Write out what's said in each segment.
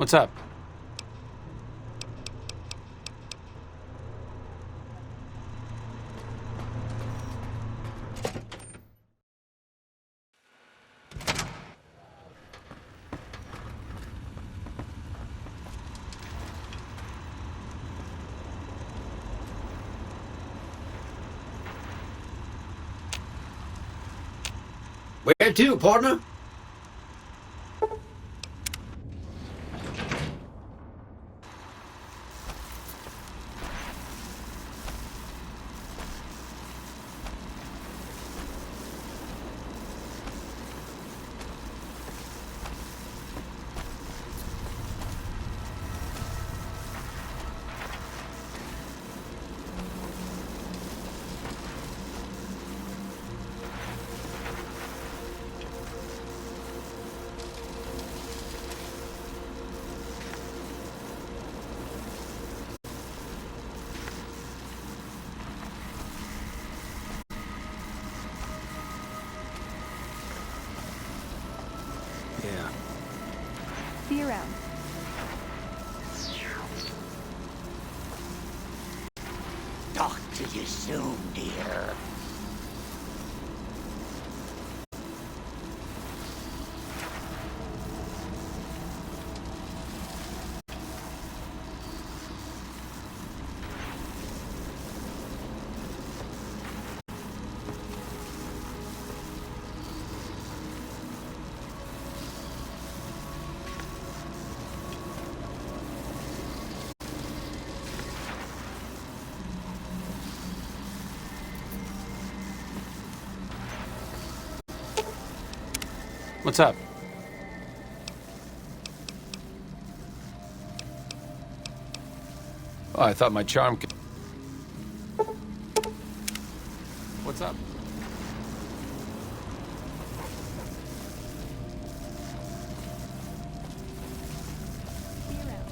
What's up? Where to, partner? Yeah. See you around. Talk to you soon, dear. What's up? Oh, I thought my charm could... What's up? See you around.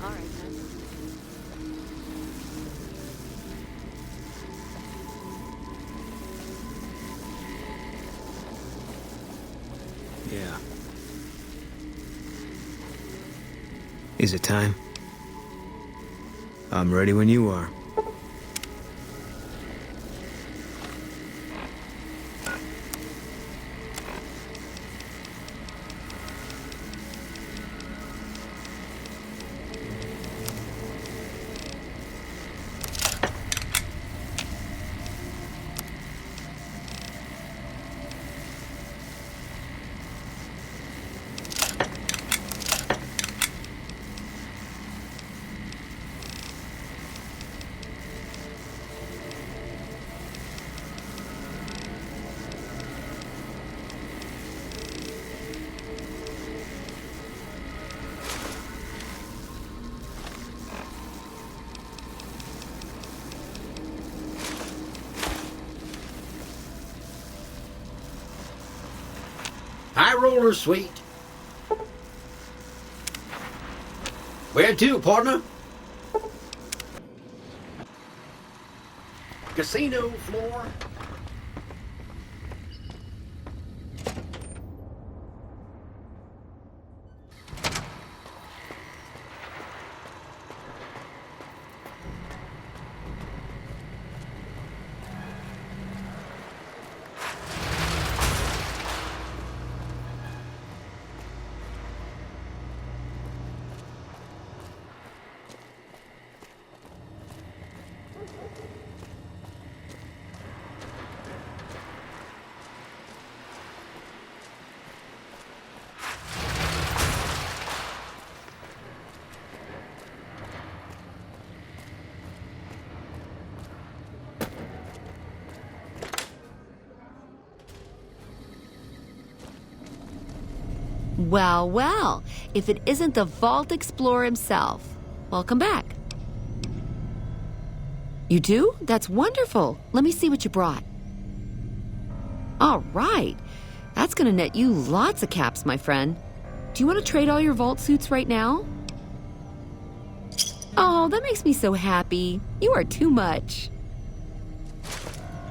All right, then. Yeah. Is it time? I'm ready when you are. High roller, sweet. Where to, partner? Casino floor. Well, well, if it isn't the Vault Explorer himself. Welcome back. You do? That's wonderful. Let me see what you brought. All right. That's gonna net you lots of caps, my friend. Do you want to trade all your Vault suits right now? Oh, that makes me so happy. You are too much.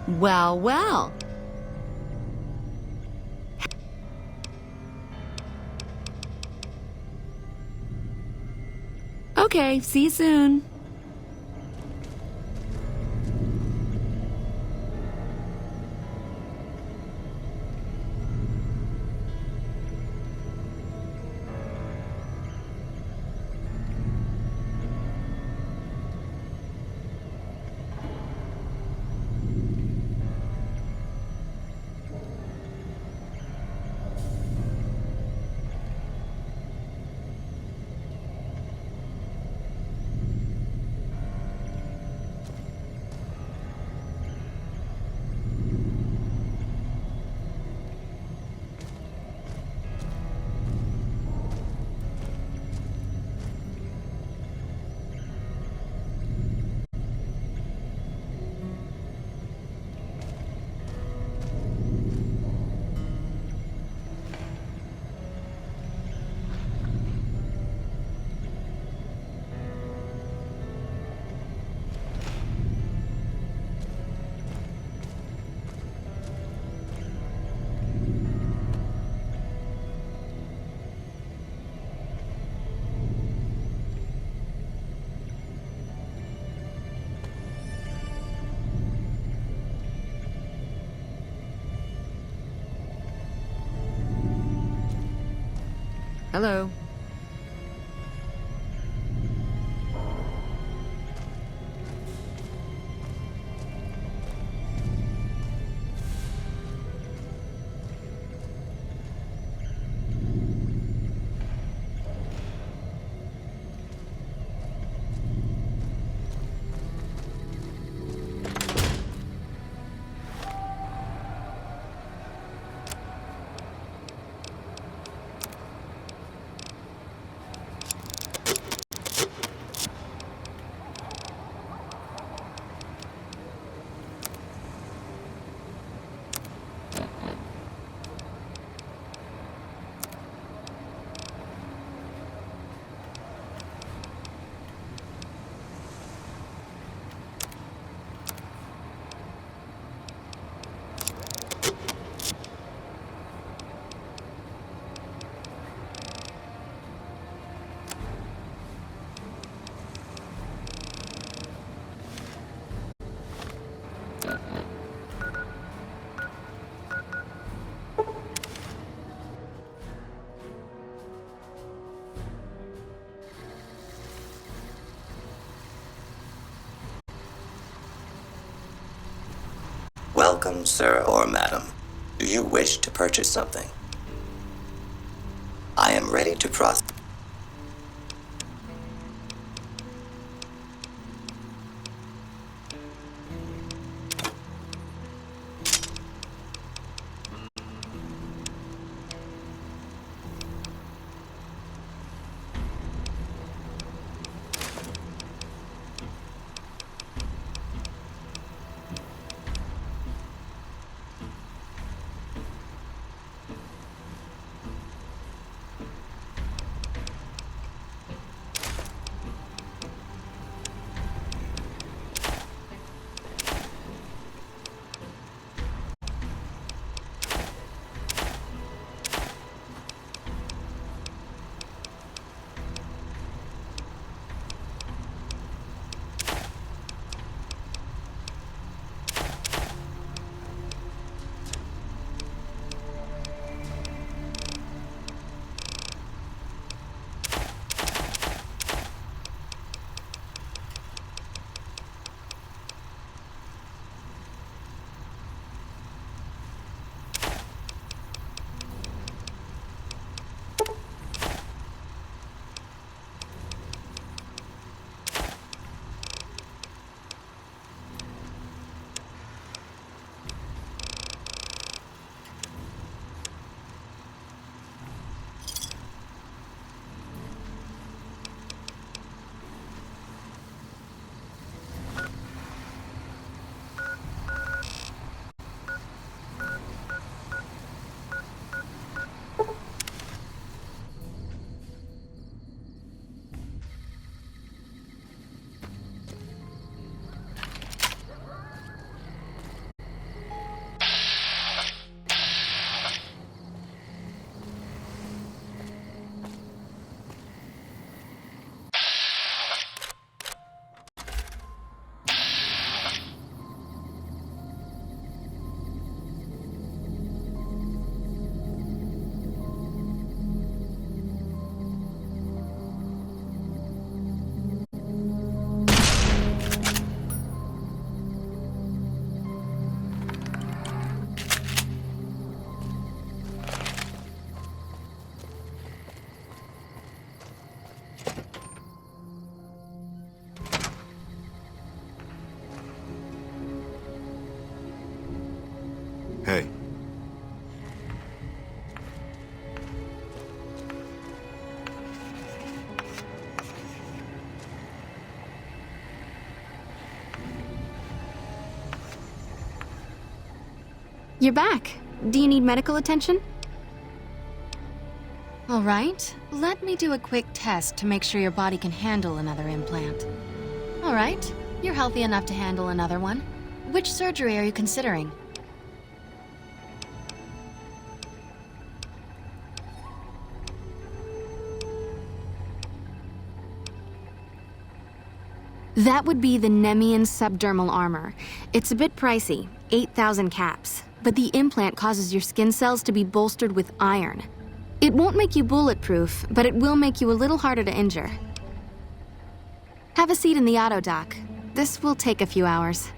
Well, well. Okay, see you soon. Hello. Welcome, sir or madam. Do you wish to purchase something? I am ready to process. Hey. You're back. Do you need medical attention? All right. Let me do a quick test to make sure your body can handle another implant. All right. You're healthy enough to handle another one. Which surgery are you considering? That would be the Nemean subdermal armor. It's a bit pricey, 8,000 caps, but the implant causes your skin cells to be bolstered with iron. It won't make you bulletproof, but it will make you a little harder to injure. Have a seat in the auto dock. This will take a few hours.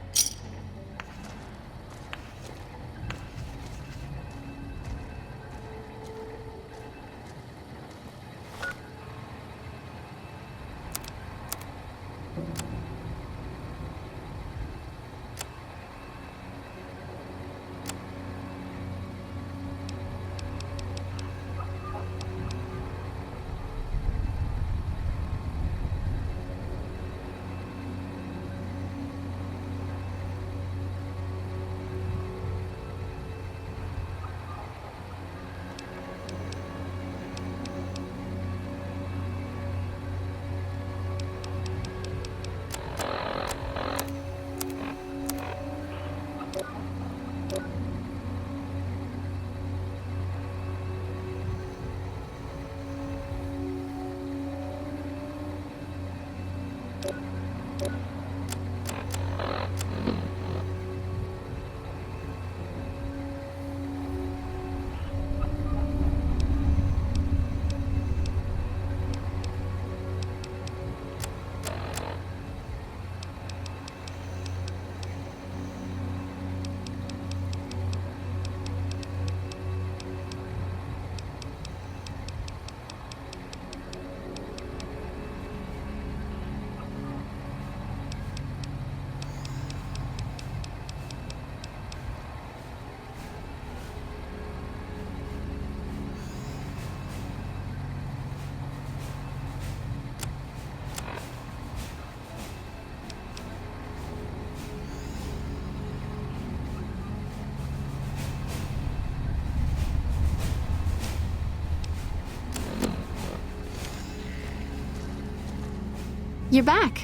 You're back.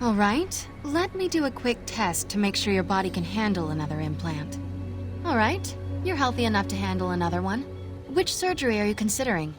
All right. Let me do a quick test to make sure your body can handle another implant. All right. You're healthy enough to handle another one. Which surgery are you considering?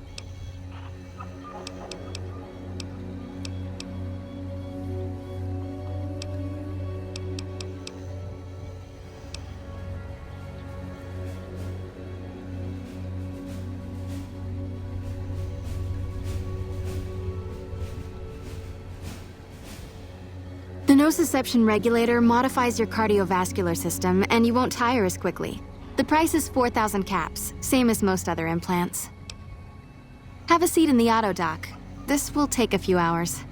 The nociception regulator modifies your cardiovascular system, and you won't tire as quickly. The price is 4,000 caps, same as most other implants. Have a seat in the auto dock. This will take a few hours.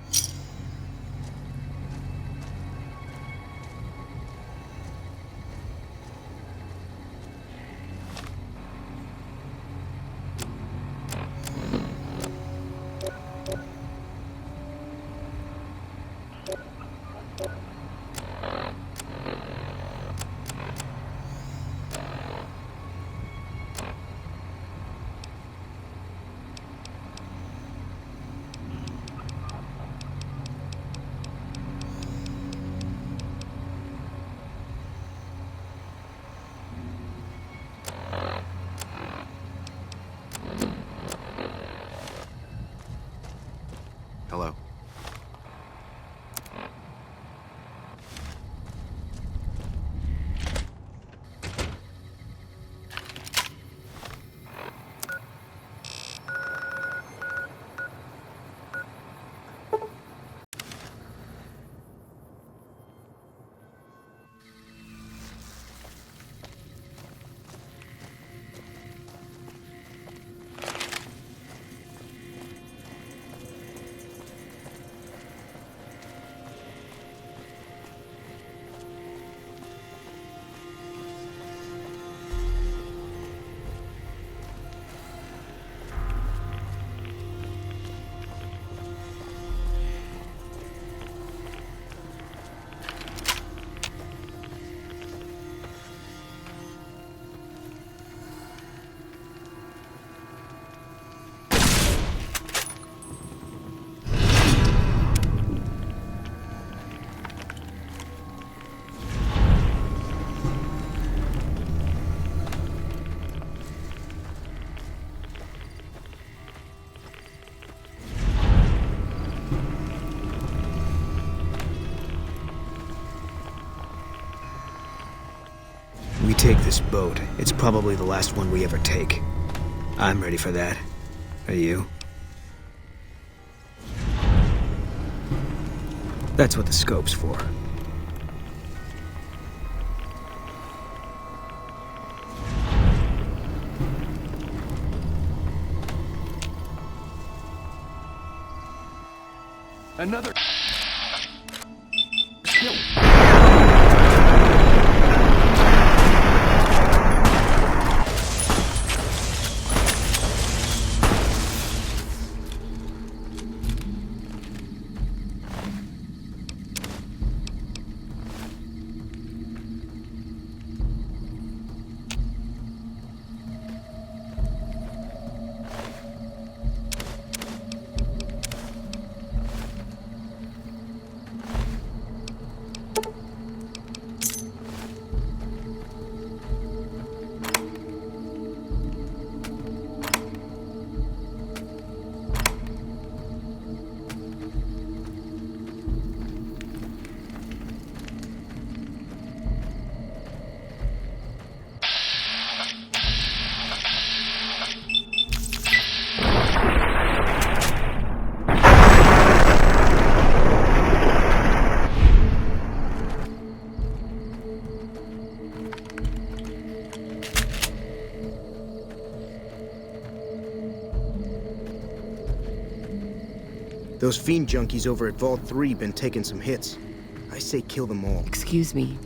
We take this boat. It's probably the last one we ever take. I'm ready for that. Are you? That's what the scope's for. Another. Those fiend junkies over at Vault 3 been taking some hits. I say kill them all. Excuse me.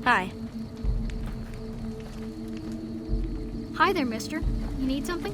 Hi. Hi there, mister. You need something?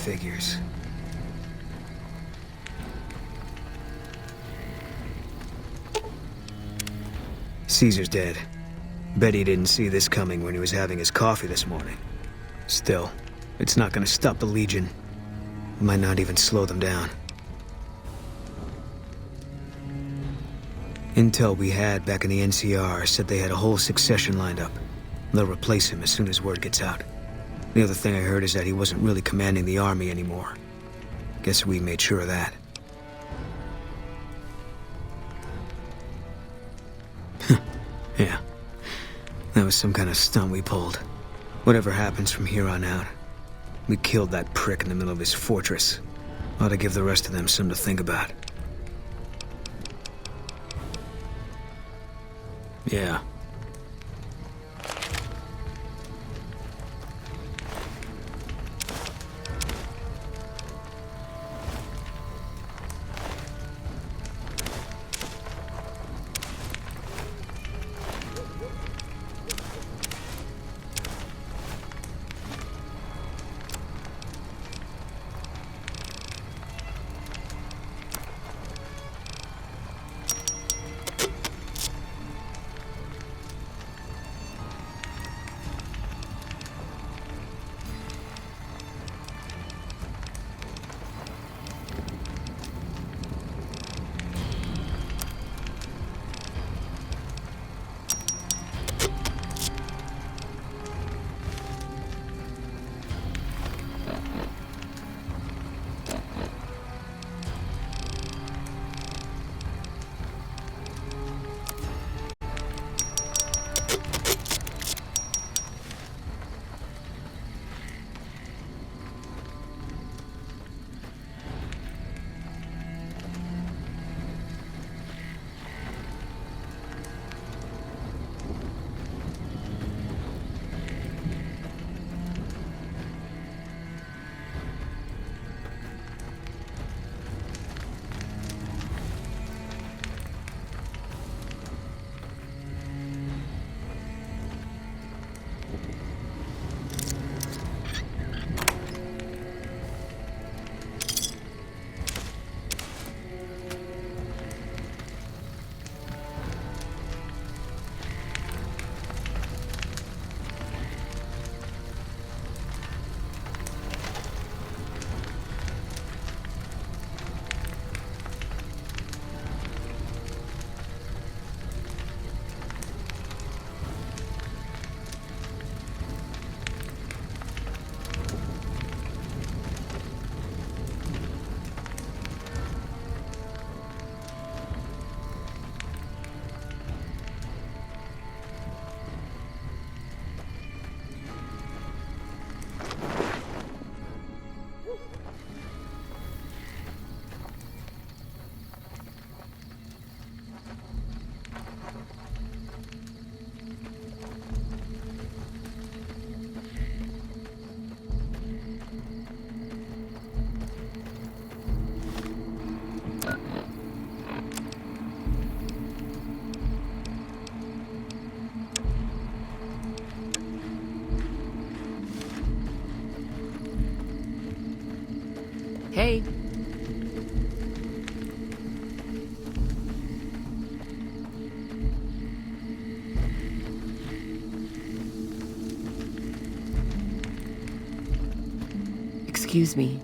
Figures. Caesar's dead. Bet he didn't see this coming when he was having his coffee this morning. Still, it's not gonna stop the Legion. It might not even slow them down. Intel we had back in the NCR said they had a whole succession lined up. They'll replace him as soon as word gets out. The other thing I heard is that he wasn't really commanding the army anymore. Guess we made sure of that. Yeah. That was some kind of stunt we pulled. Whatever happens from here on out, we killed that prick in the middle of his fortress. Ought to give the rest of them something to think about. Yeah. Hey. Excuse me.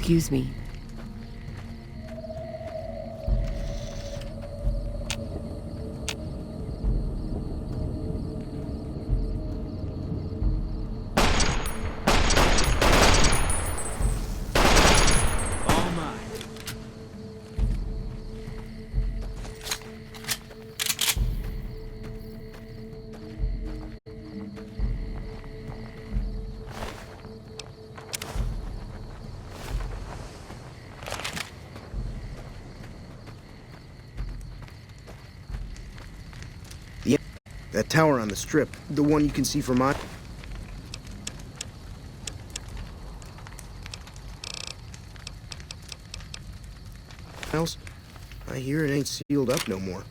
Excuse me. All mine. That tower on the strip, the one you can see from my... Miles, I hear it ain't sealed up no more.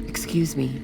Excuse me.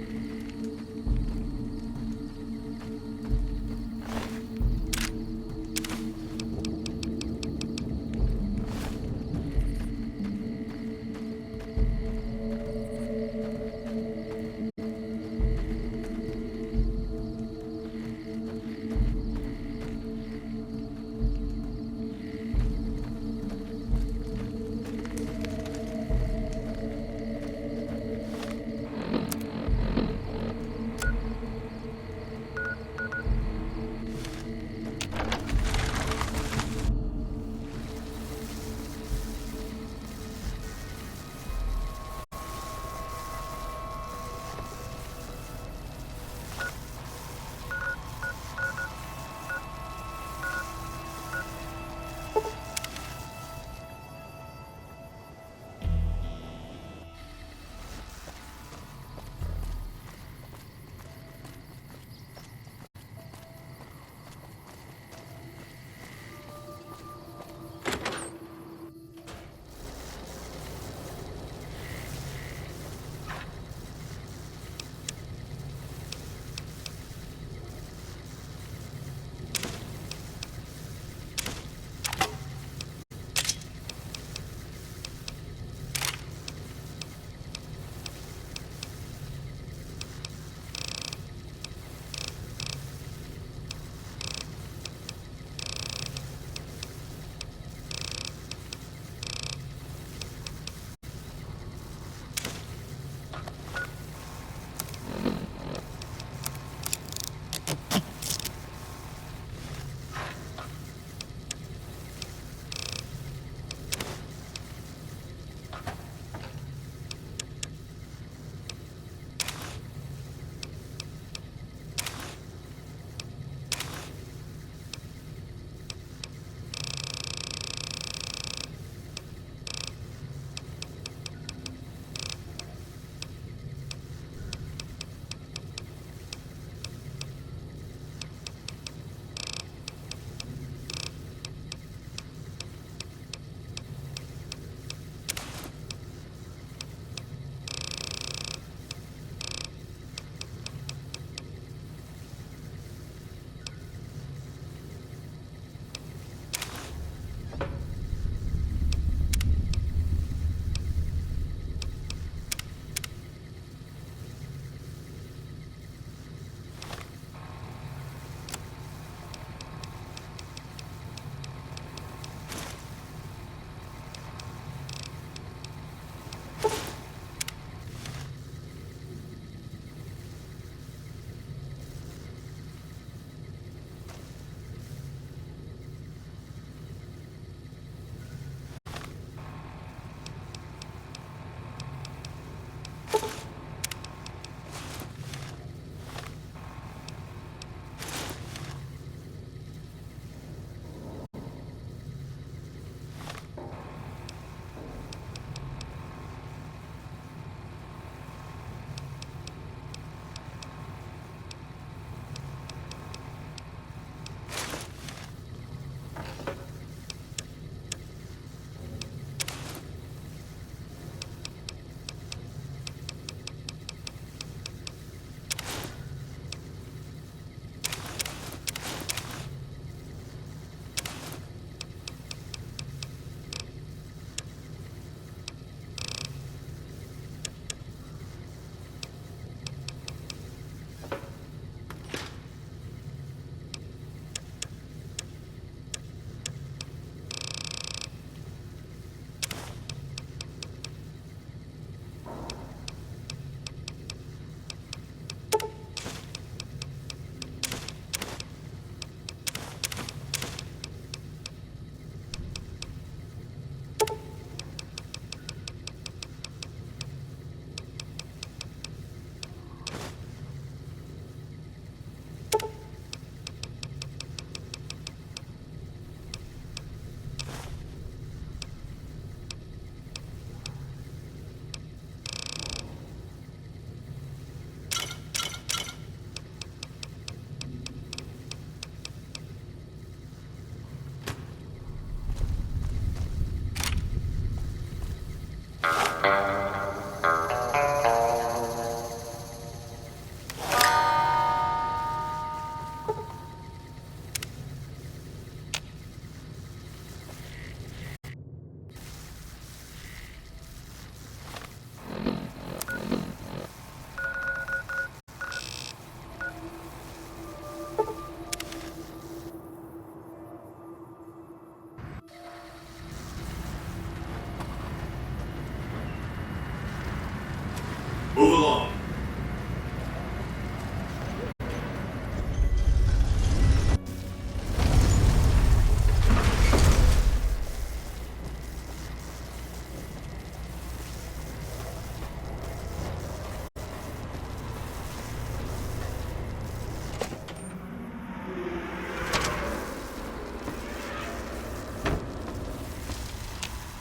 Move along.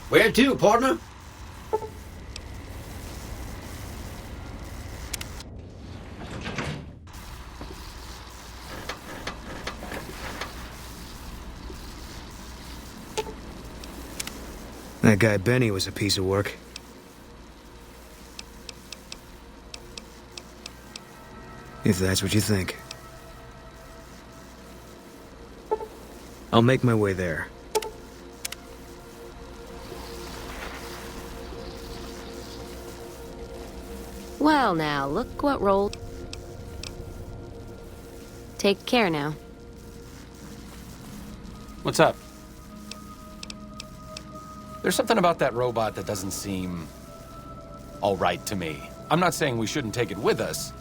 Where to, partner? That guy Benny was a piece of work. If that's what you think. I'll make my way there. Well, now, look what rolled. Take care now. What's up? There's something about that robot that doesn't seem all right to me. I'm not saying we shouldn't take it with us.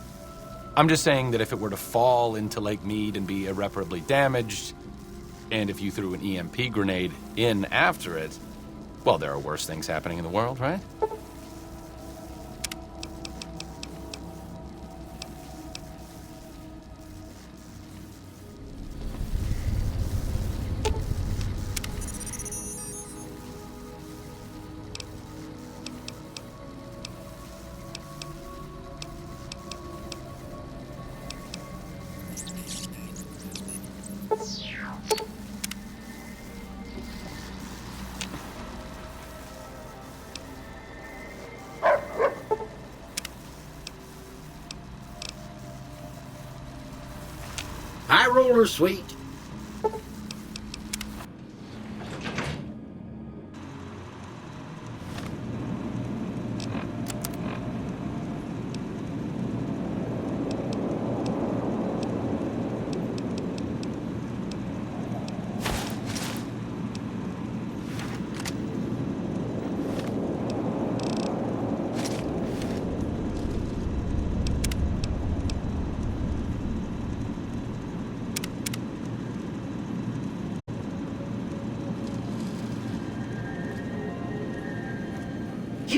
I'm just saying that if it were to fall into Lake Mead and be irreparably damaged, and if you threw an EMP grenade in after it, well, there are worse things happening in the world, right? High roller, sweet.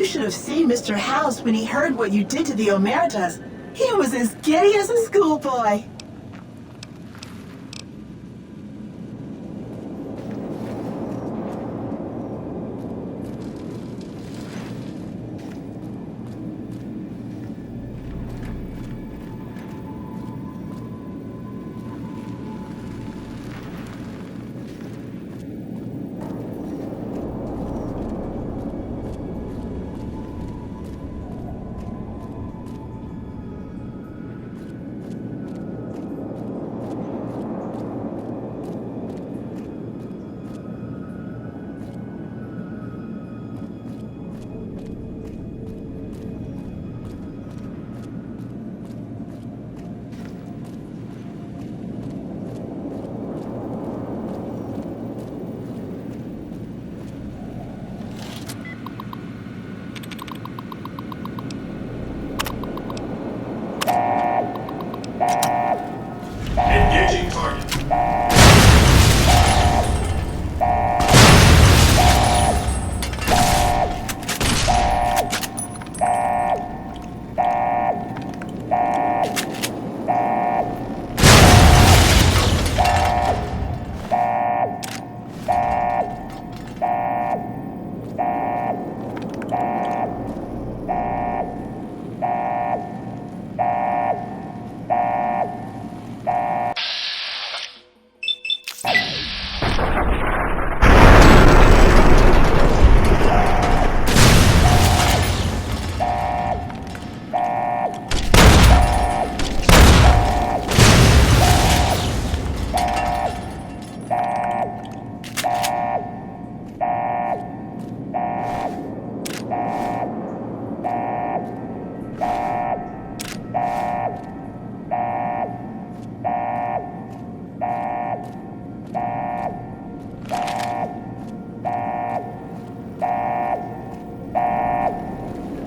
should have seen Mr. House when he heard what you did to the Omertas. He was as giddy as a schoolboy. Engaging target.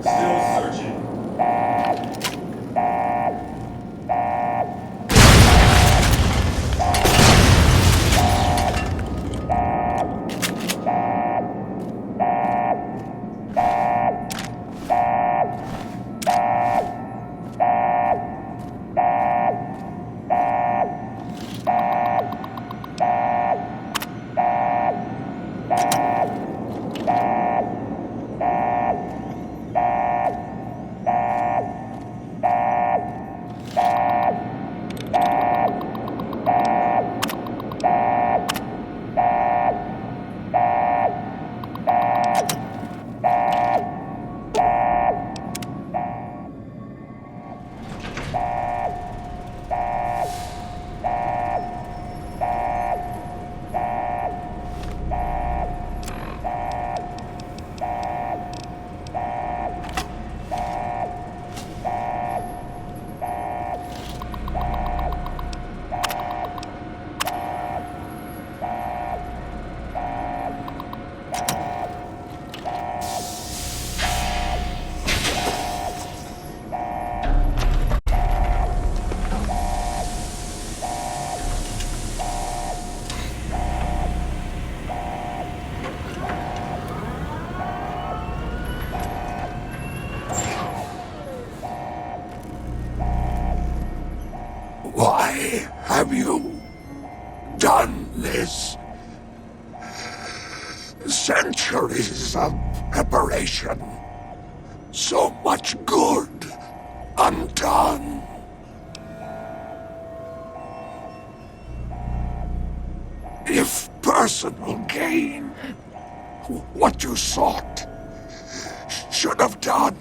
Still searching. Why have you done this? Centuries of preparation. So much good undone. If personal gain, what you sought, should have done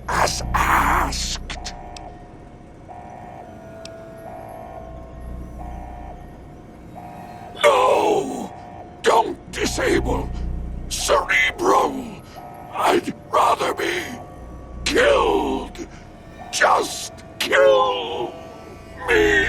as asked. No! Don't disable Cerebral! I'd rather be killed! Just kill me!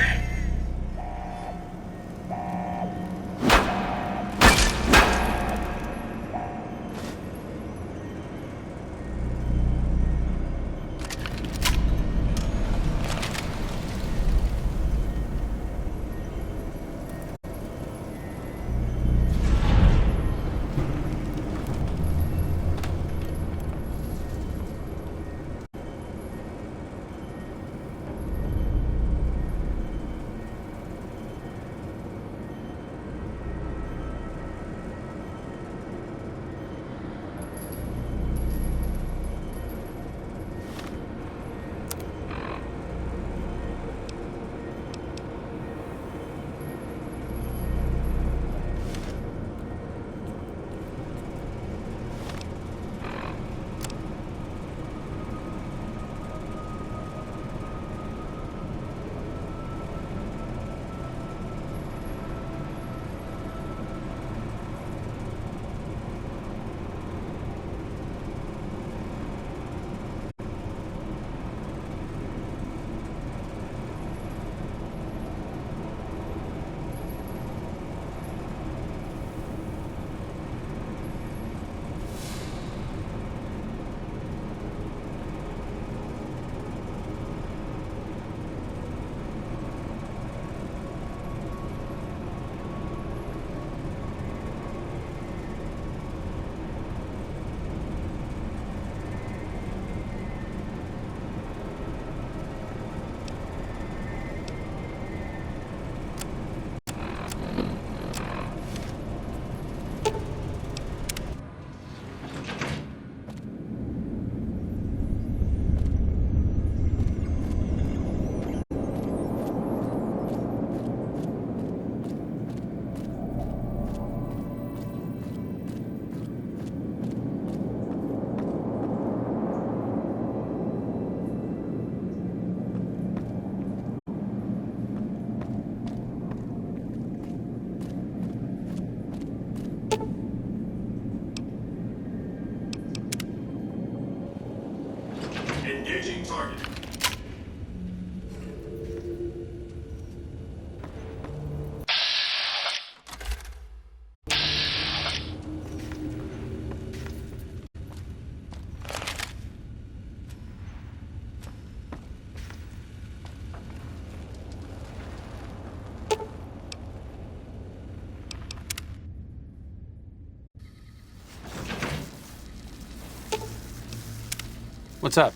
What's up?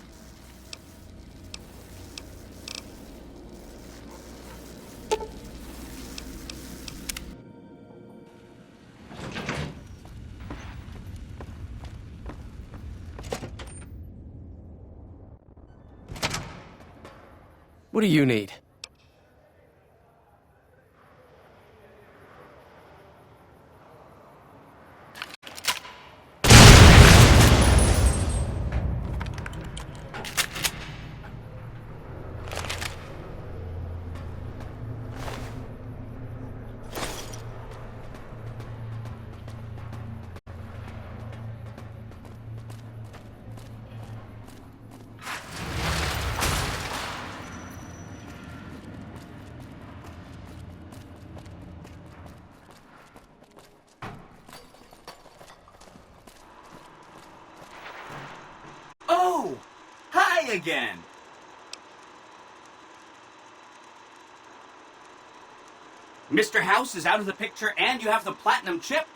What do you need? Oh! Hi again! Mr. House is out of the picture and you have the platinum chip?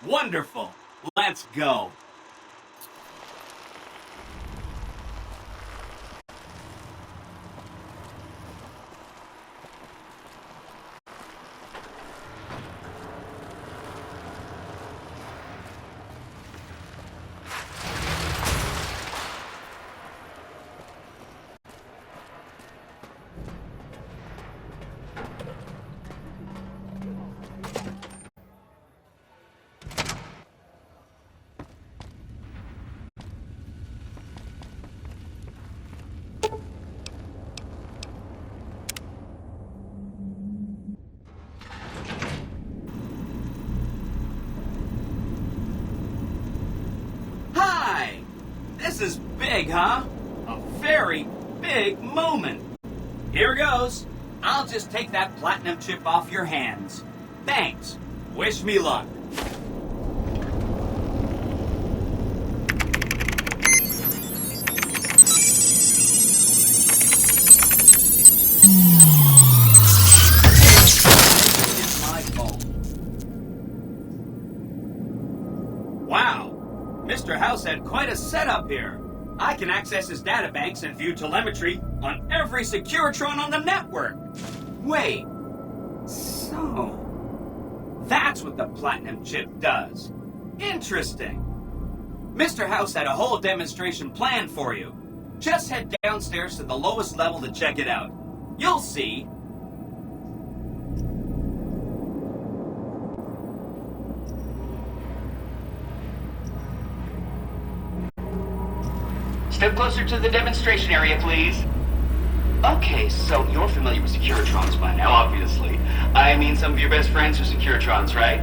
Wonderful! Let's go! Hi! This is big, huh? A very big moment. Here goes. I'll just take that platinum chip off your hands. Thanks. Wish me luck. It's my fault. Wow. Mr. House had quite a setup here. I can access his databanks and view telemetry on every Securitron on the network. Wait. So, that's what the platinum chip does. Interesting. Mr. House had a whole demonstration planned for you. Just head downstairs to the lowest level to check it out. You'll see. Step closer to the demonstration area, please. Okay, so you're familiar with Securitrons by now, obviously. I mean, some of your best friends are Securitrons, right?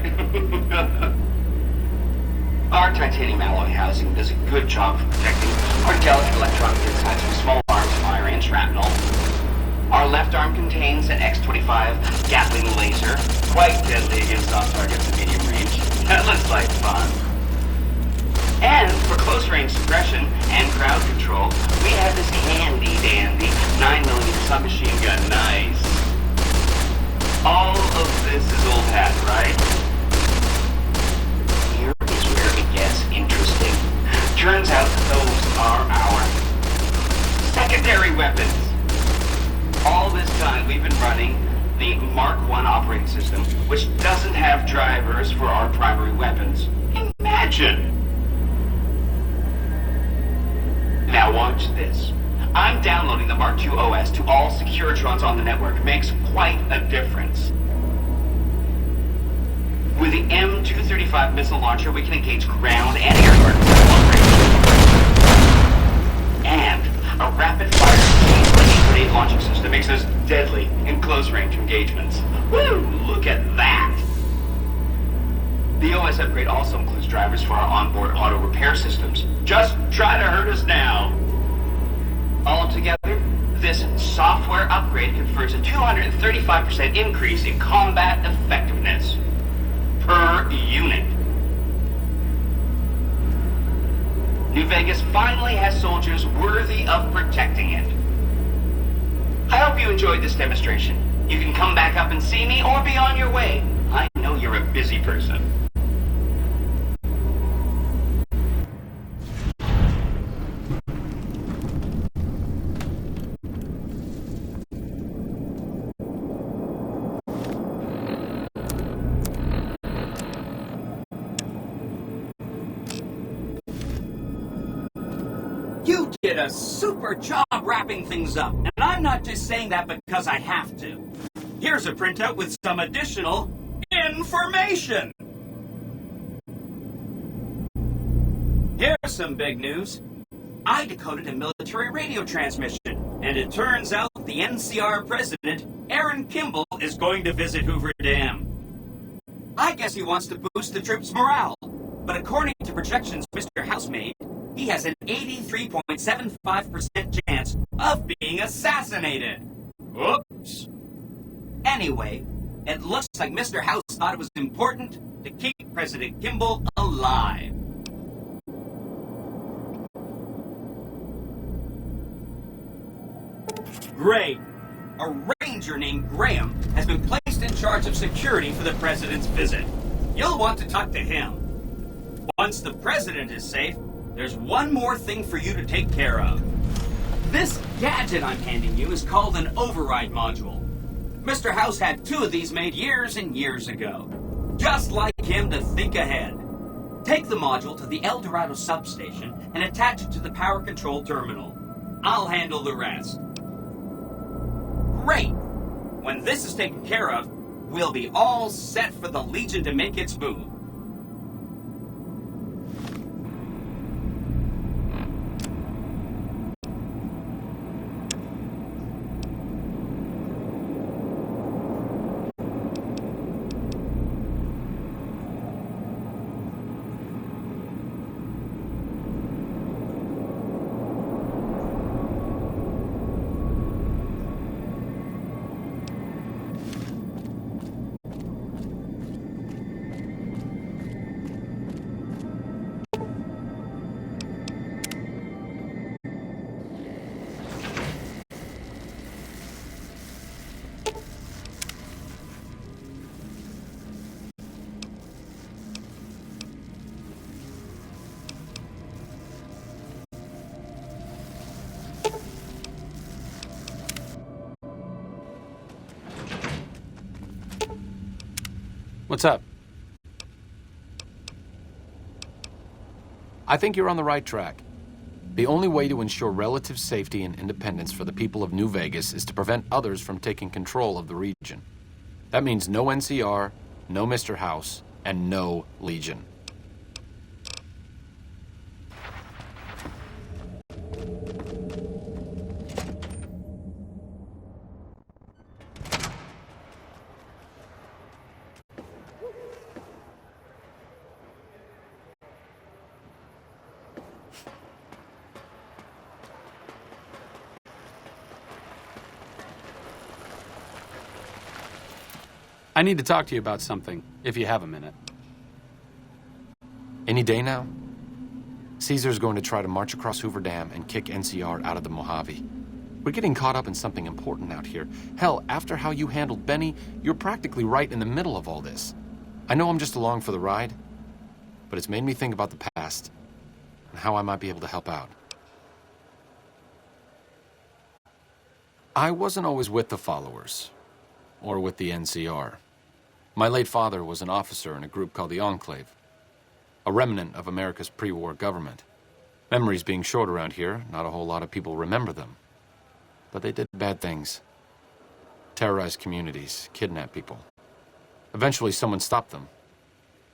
Our titanium alloy housing does a good job of protecting our delicate electronic insides from small arms fire and shrapnel. Our left arm contains an X-25 Gatling laser, quite deadly against soft targets at medium range. That looks like fun. And for close-range suppression and crowd control, we have this handy-dandy 9mm submachine gun. Nice. All of this is old hat, right? Here is where it gets interesting. Turns out those are our secondary weapons. All this time we've been running the Mark I operating system, which doesn't have drivers for our primary weapons. Imagine! Now watch this. I'm downloading the Mark II OS to all Securitrons on the network. Makes quite a difference. With the M235 missile launcher, we can engage ground and air targets at long range. And a rapid-fire T-28 launching system makes us deadly in close-range engagements. Woo! Look at that! The OS upgrade also includes drivers for our onboard auto repair systems. Just try to hurt us now. Altogether, this software upgrade confers a 235% increase in combat effectiveness per unit. New Vegas finally has soldiers worthy of protecting it. I hope you enjoyed this demonstration. You can come back up and see me or be on your way. I know you're a busy person. did a super job wrapping things up, and I'm not just saying that because I have to. Here's a printout with some additional information. Here's some big news. I decoded a military radio transmission, and it turns out the NCR president, Aaron Kimball, is going to visit Hoover Dam. I guess he wants to boost the troops' morale, but according to projections Mr. House made, he has an 83.75% chance of being assassinated. Oops. Anyway, it looks like Mr. House thought it was important to keep President Kimball alive. Great. A ranger named Graham has been placed in charge of security for the president's visit. You'll want to talk to him. Once the president is safe, there's one more thing for you to take care of. This gadget I'm handing you is called an override module. Mr. House had 2 of these made years and years ago. Just like him to think ahead. Take the module to the El Dorado substation and attach it to the power control terminal. I'll handle the rest. Great! When this is taken care of, we'll be all set for the Legion to make its move. What's up? I think you're on the right track. The only way to ensure relative safety and independence for the people of New Vegas is to prevent others from taking control of the region. That means no NCR, no Mr. House, and no Legion. I need to talk to you about something, if you have a minute. Any day now? Caesar's going to try to march across Hoover Dam and kick NCR out of the Mojave. We're getting caught up in something important out here. Hell, after how you handled Benny, you're practically right in the middle of all this. I know I'm just along for the ride, but it's made me think about the past and how I might be able to help out. I wasn't always with the followers, or with the NCR. My late father was an officer in a group called the Enclave, a remnant of America's pre-war government. Memories being short around here, not a whole lot of people remember them. But they did bad things. Terrorized communities, kidnapped people. Eventually someone stopped them.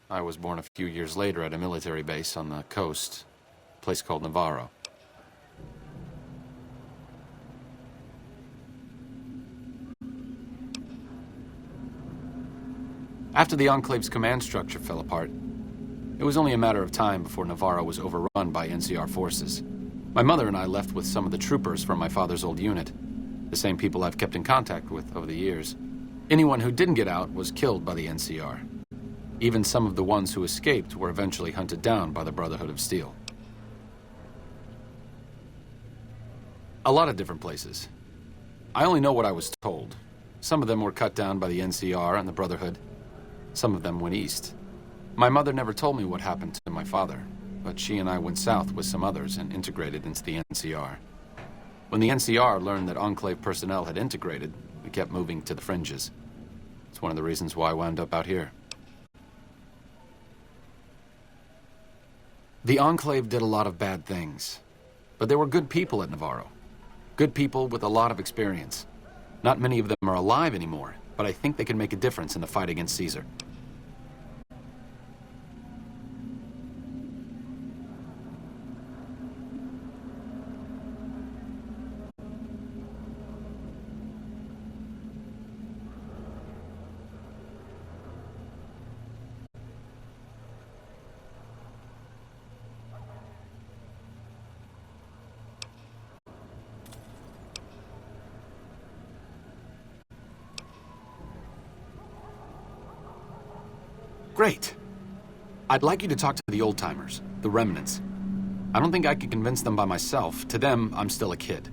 I was born a few years later at a military base on the coast, a place called Navarro. After the Enclave's command structure fell apart, it was only a matter of time before Navarro was overrun by NCR forces. My mother and I left with some of the troopers from my father's old unit, the same people I've kept in contact with over the years. Anyone who didn't get out was killed by the NCR. Even some of the ones who escaped were eventually hunted down by the Brotherhood of Steel. A lot of different places. I only know what I was told. Some of them were cut down by the NCR and the Brotherhood. Some of them went east. My mother never told me what happened to my father, but she and I went south with some others and integrated into the NCR. When the NCR learned that Enclave personnel had integrated, we kept moving to the fringes. It's one of the reasons why I wound up out here. The Enclave did a lot of bad things. But there were good people at Navarro. Good people with a lot of experience. Not many of them are alive anymore, but I think they can make a difference in the fight against Caesar. Great. I'd like you to talk to the old-timers, the remnants. I don't think I can convince them by myself. To them, I'm still a kid.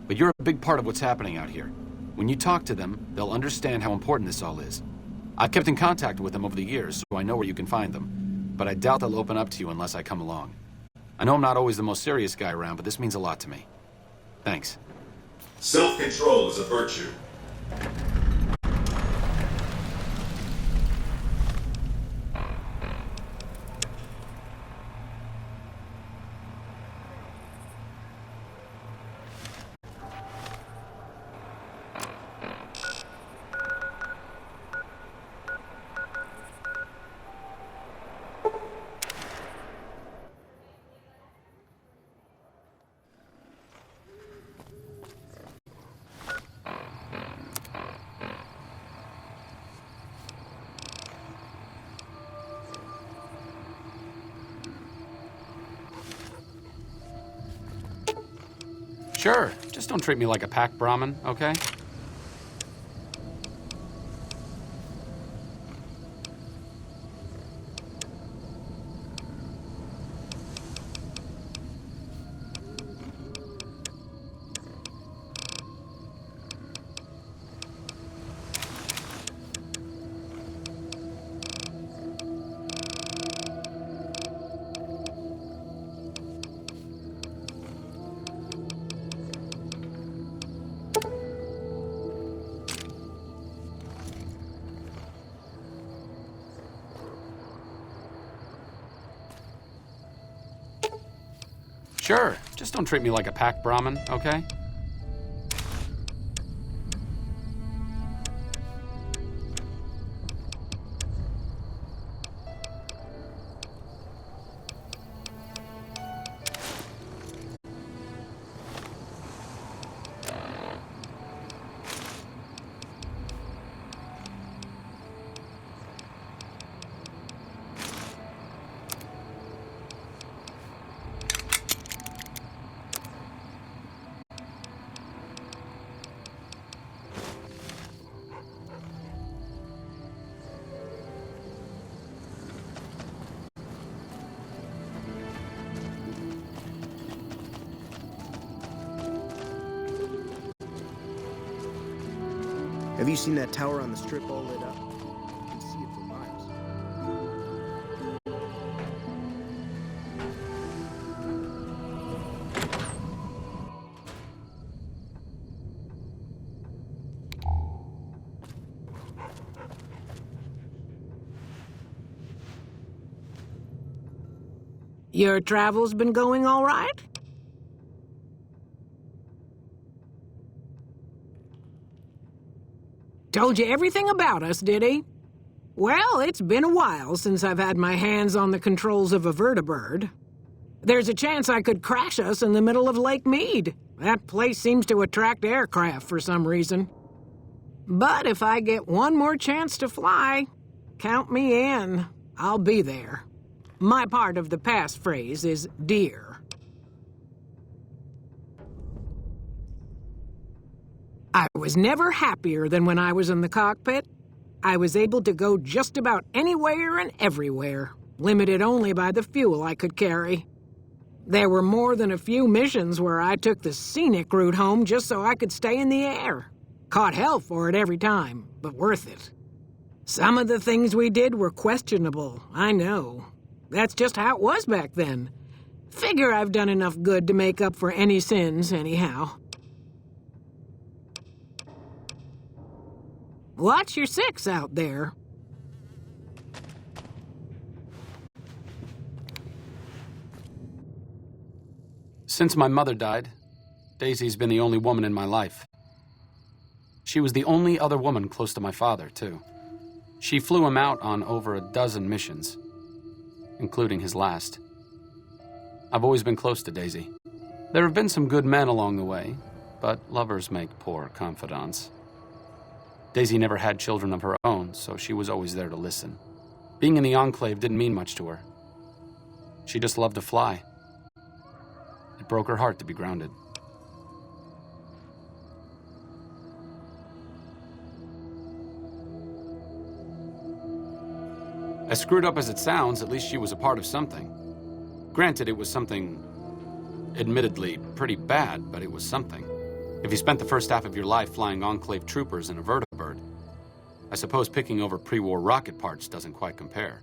But you're a big part of what's happening out here. When you talk to them, they'll understand how important this all is. I've kept in contact with them over the years, so I know where you can find them. But I doubt they'll open up to you unless I come along. I know I'm not always the most serious guy around, but this means a lot to me. Thanks. Self-control is a virtue. Sure, just don't treat me like a pack Brahmin, okay? Sure, just don't treat me like a pack Brahmin, okay? Have you seen that tower on the strip all lit up? You can see it for miles. Your travel's been going all right? Told you everything about us, did he? Well, it's been a while since I've had my hands on the controls of a vertibird. There's a chance I could crash us in the middle of Lake Mead. That place seems to attract aircraft for some reason. But if I get one more chance to fly, count me in. I'll be there. My part of the passphrase is dear. I was never happier than when I was in the cockpit. I was able to go just about anywhere and everywhere, limited only by the fuel I could carry. There were more than a few missions where I took the scenic route home just so I could stay in the air. Caught hell for it every time, but worth it. Some of the things we did were questionable, I know. That's just how it was back then. Figure I've done enough good to make up for any sins, anyhow. Watch your six out there. Since my mother died, Daisy's been the only woman in my life. She was the only other woman close to my father, too. She flew him out on over a dozen missions, including his last. I've always been close to Daisy. There have been some good men along the way, but lovers make poor confidants. Daisy never had children of her own, so she was always there to listen. Being in the Enclave didn't mean much to her. She just loved to fly. It broke her heart to be grounded. As screwed up as it sounds, at least she was a part of something. Granted, it was something admittedly pretty bad, but it was something. If you spent the first half of your life flying Enclave troopers in a vertibird, I suppose picking over pre-war rocket parts doesn't quite compare.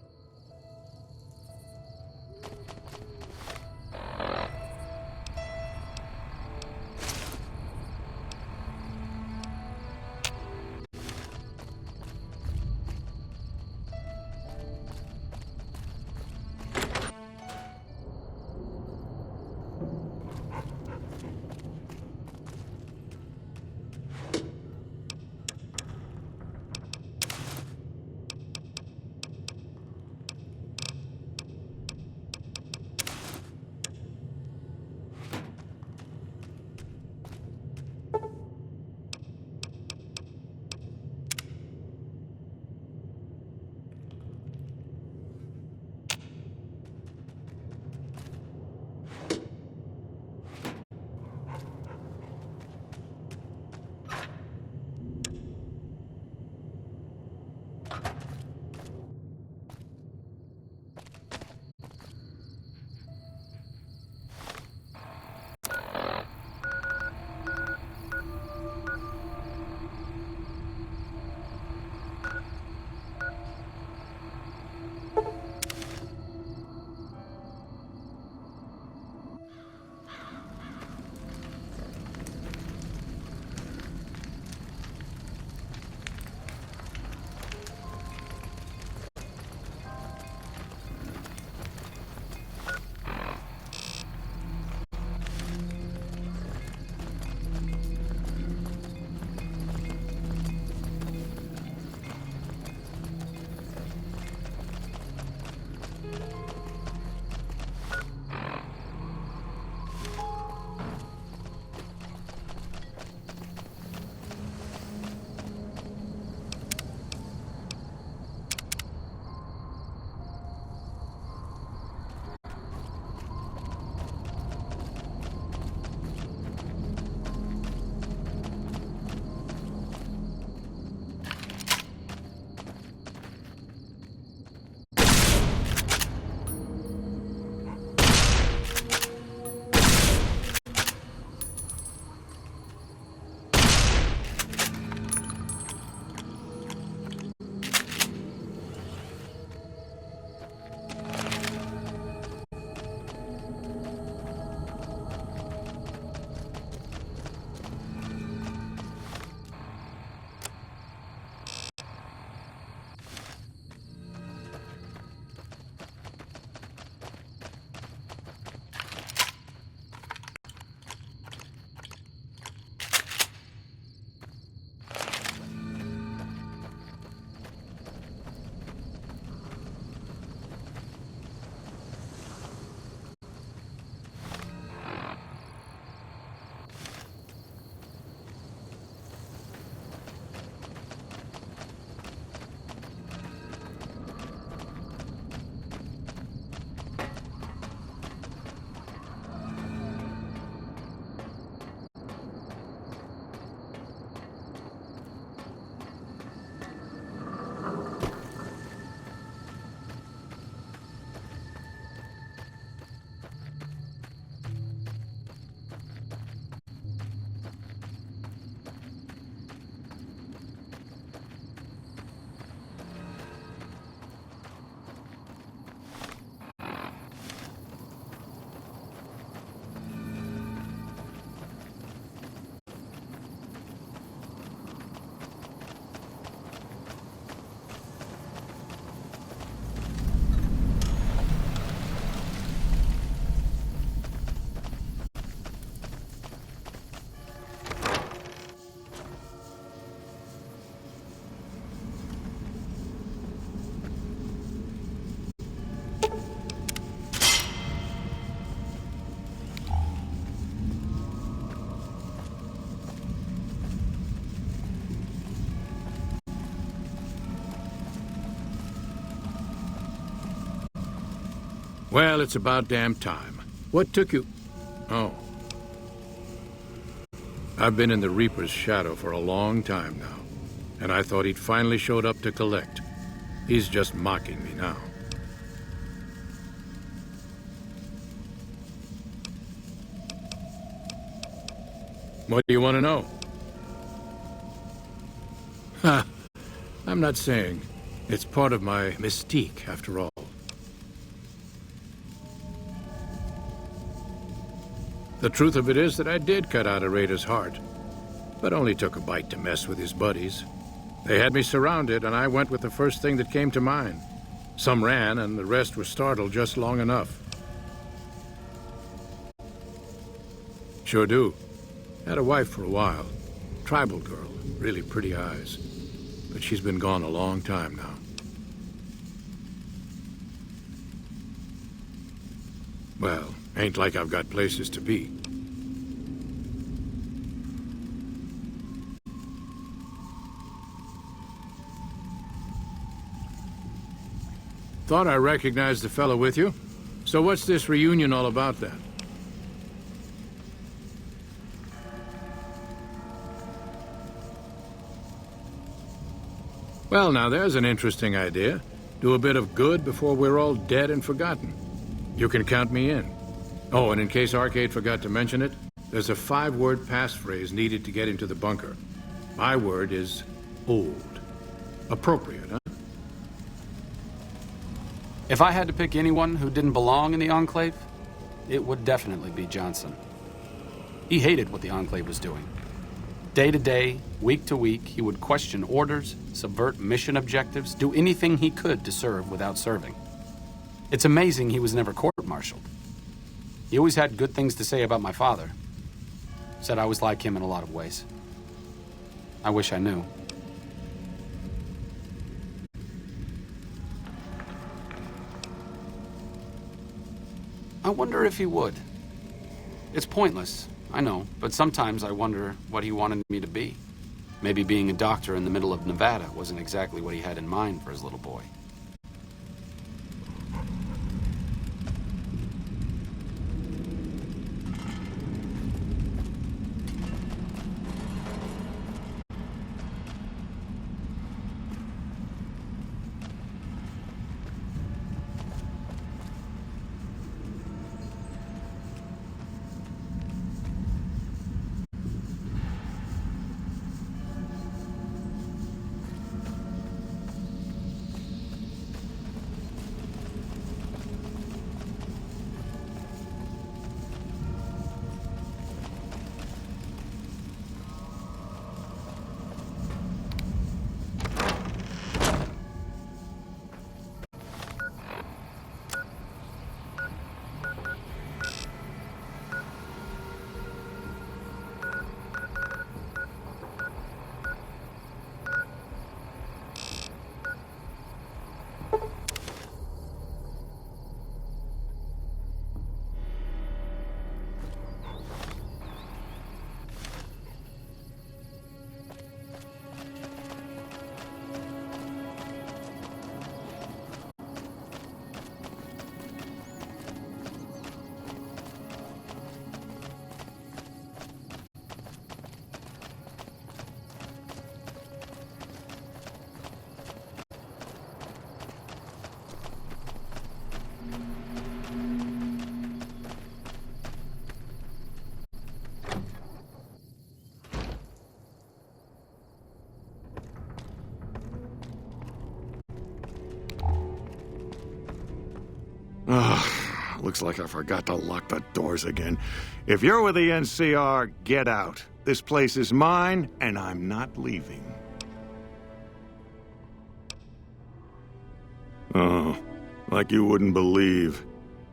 Well, it's about damn time. What took you... Oh. I've been in the Reaper's shadow for a long time now, and I thought he'd finally showed up to collect. He's just mocking me now. What do you want to know? Ha! I'm not saying. It's part of my mystique, after all. The truth of it is that I did cut out a raider's heart, but only took a bite to mess with his buddies. They had me surrounded, and I went with the first thing that came to mind. Some ran, and the rest were startled just long enough. Sure do. Had a wife for a while. Tribal girl, really pretty eyes. But she's been gone a long time now. Well, ain't like I've got places to be. Thought I recognized the fellow with you. So what's this reunion all about then? Well, now there's an interesting idea. Do a bit of good before we're all dead and forgotten. You can count me in. Oh, and in case Arcade forgot to mention it, there's a 5-word passphrase needed to get into the bunker. My word is old. Appropriate, huh? If I had to pick anyone who didn't belong in the Enclave, it would definitely be Johnson. He hated what the Enclave was doing. Day to day, week to week, he would question orders, subvert mission objectives, do anything he could to serve without serving. It's amazing he was never court-martialed. He always had good things to say about my father. Said I was like him in a lot of ways. I wish I knew. I wonder if he would. It's pointless, I know, but sometimes I wonder what he wanted me to be. Maybe being a doctor in the middle of Nevada wasn't exactly what he had in mind for his little boy. Looks like I forgot to lock the doors again. If you're with the NCR, get out. This place is mine, and I'm not leaving. Oh, like you wouldn't believe.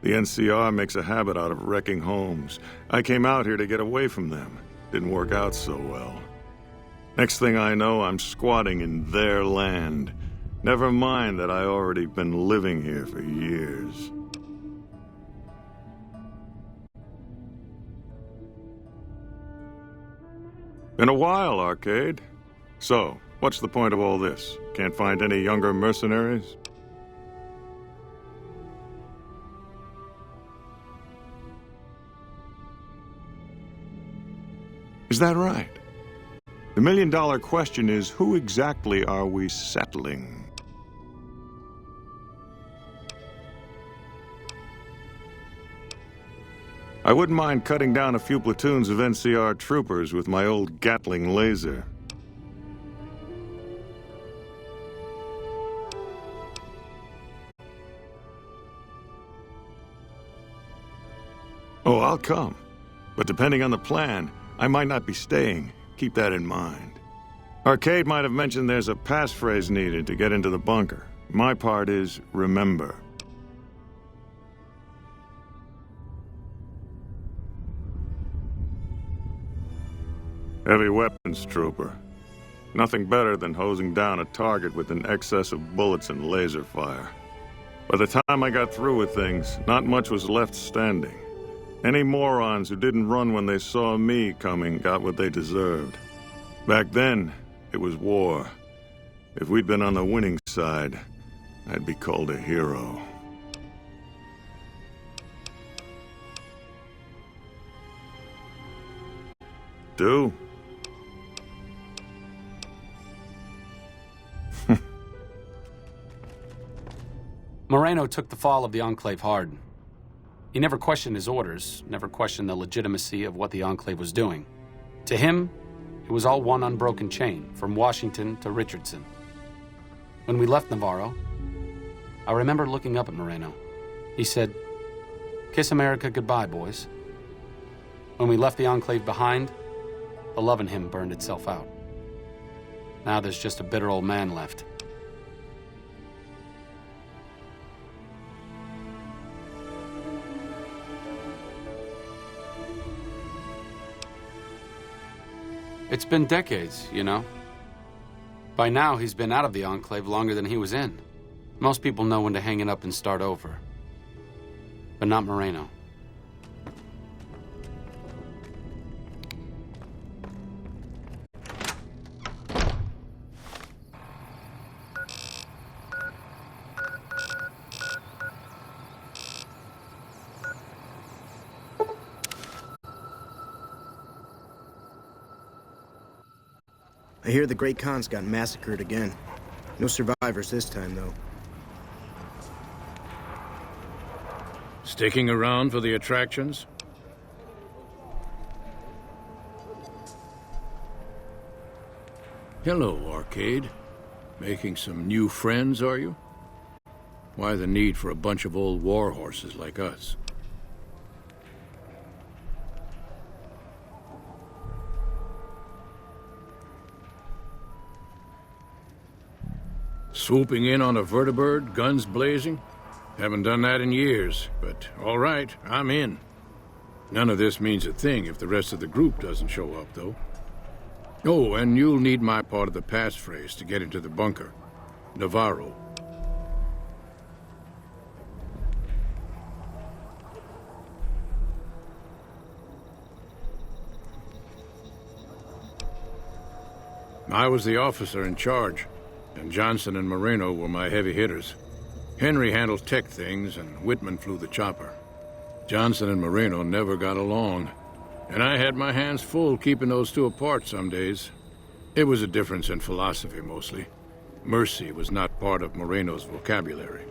The NCR makes a habit out of wrecking homes. I came out here to get away from them. Didn't work out so well. Next thing I know, I'm squatting in their land. Never mind that I already been living here for years. Been a while, Arcade. So, what's the point of all this? Can't find any younger mercenaries? Is that right? The million-dollar question is, who exactly are we settling? I wouldn't mind cutting down a few platoons of NCR troopers with my old Gatling laser. Oh, I'll come. But depending on the plan, I might not be staying. Keep that in mind. Arcade might have mentioned there's a passphrase needed to get into the bunker. My part is remember. Heavy weapons trooper. Nothing better than hosing down a target with an excess of bullets and laser fire. By the time I got through with things, not much was left standing. Any morons who didn't run when they saw me coming got what they deserved. Back then, it was war. If we'd been on the winning side, I'd be called a hero. Do? Moreno took the fall of the Enclave hard. He never questioned his orders, never questioned the legitimacy of what the Enclave was doing. To him, it was all one unbroken chain, from Washington to Richardson. When we left Navarro, I remember looking up at Moreno. He said, "Kiss America goodbye, boys." When we left the Enclave behind, the love in him burned itself out. Now there's just a bitter old man left. It's been decades, you know. By now, he's been out of the Enclave longer than he was in. Most people know when to hang it up and start over. But not Moreno. I hear the Great Khans got massacred again. No survivors this time, though. Sticking around for the attractions? Hello, Arcade. Making some new friends, are you? Why the need for a bunch of old war horses like us? Swooping in on a vertibird, guns blazing? Haven't done that in years, but all right, I'm in. None of this means a thing if the rest of the group doesn't show up, though. Oh, and you'll need my part of the passphrase to get into the bunker. Navarro. I was the officer in charge, and Johnson and Moreno were my heavy hitters. Henry handled tech things, and Whitman flew the chopper. Johnson and Moreno never got along, and I had my hands full keeping those two apart some days. It was a difference in philosophy, mostly. Mercy was not part of Moreno's vocabulary.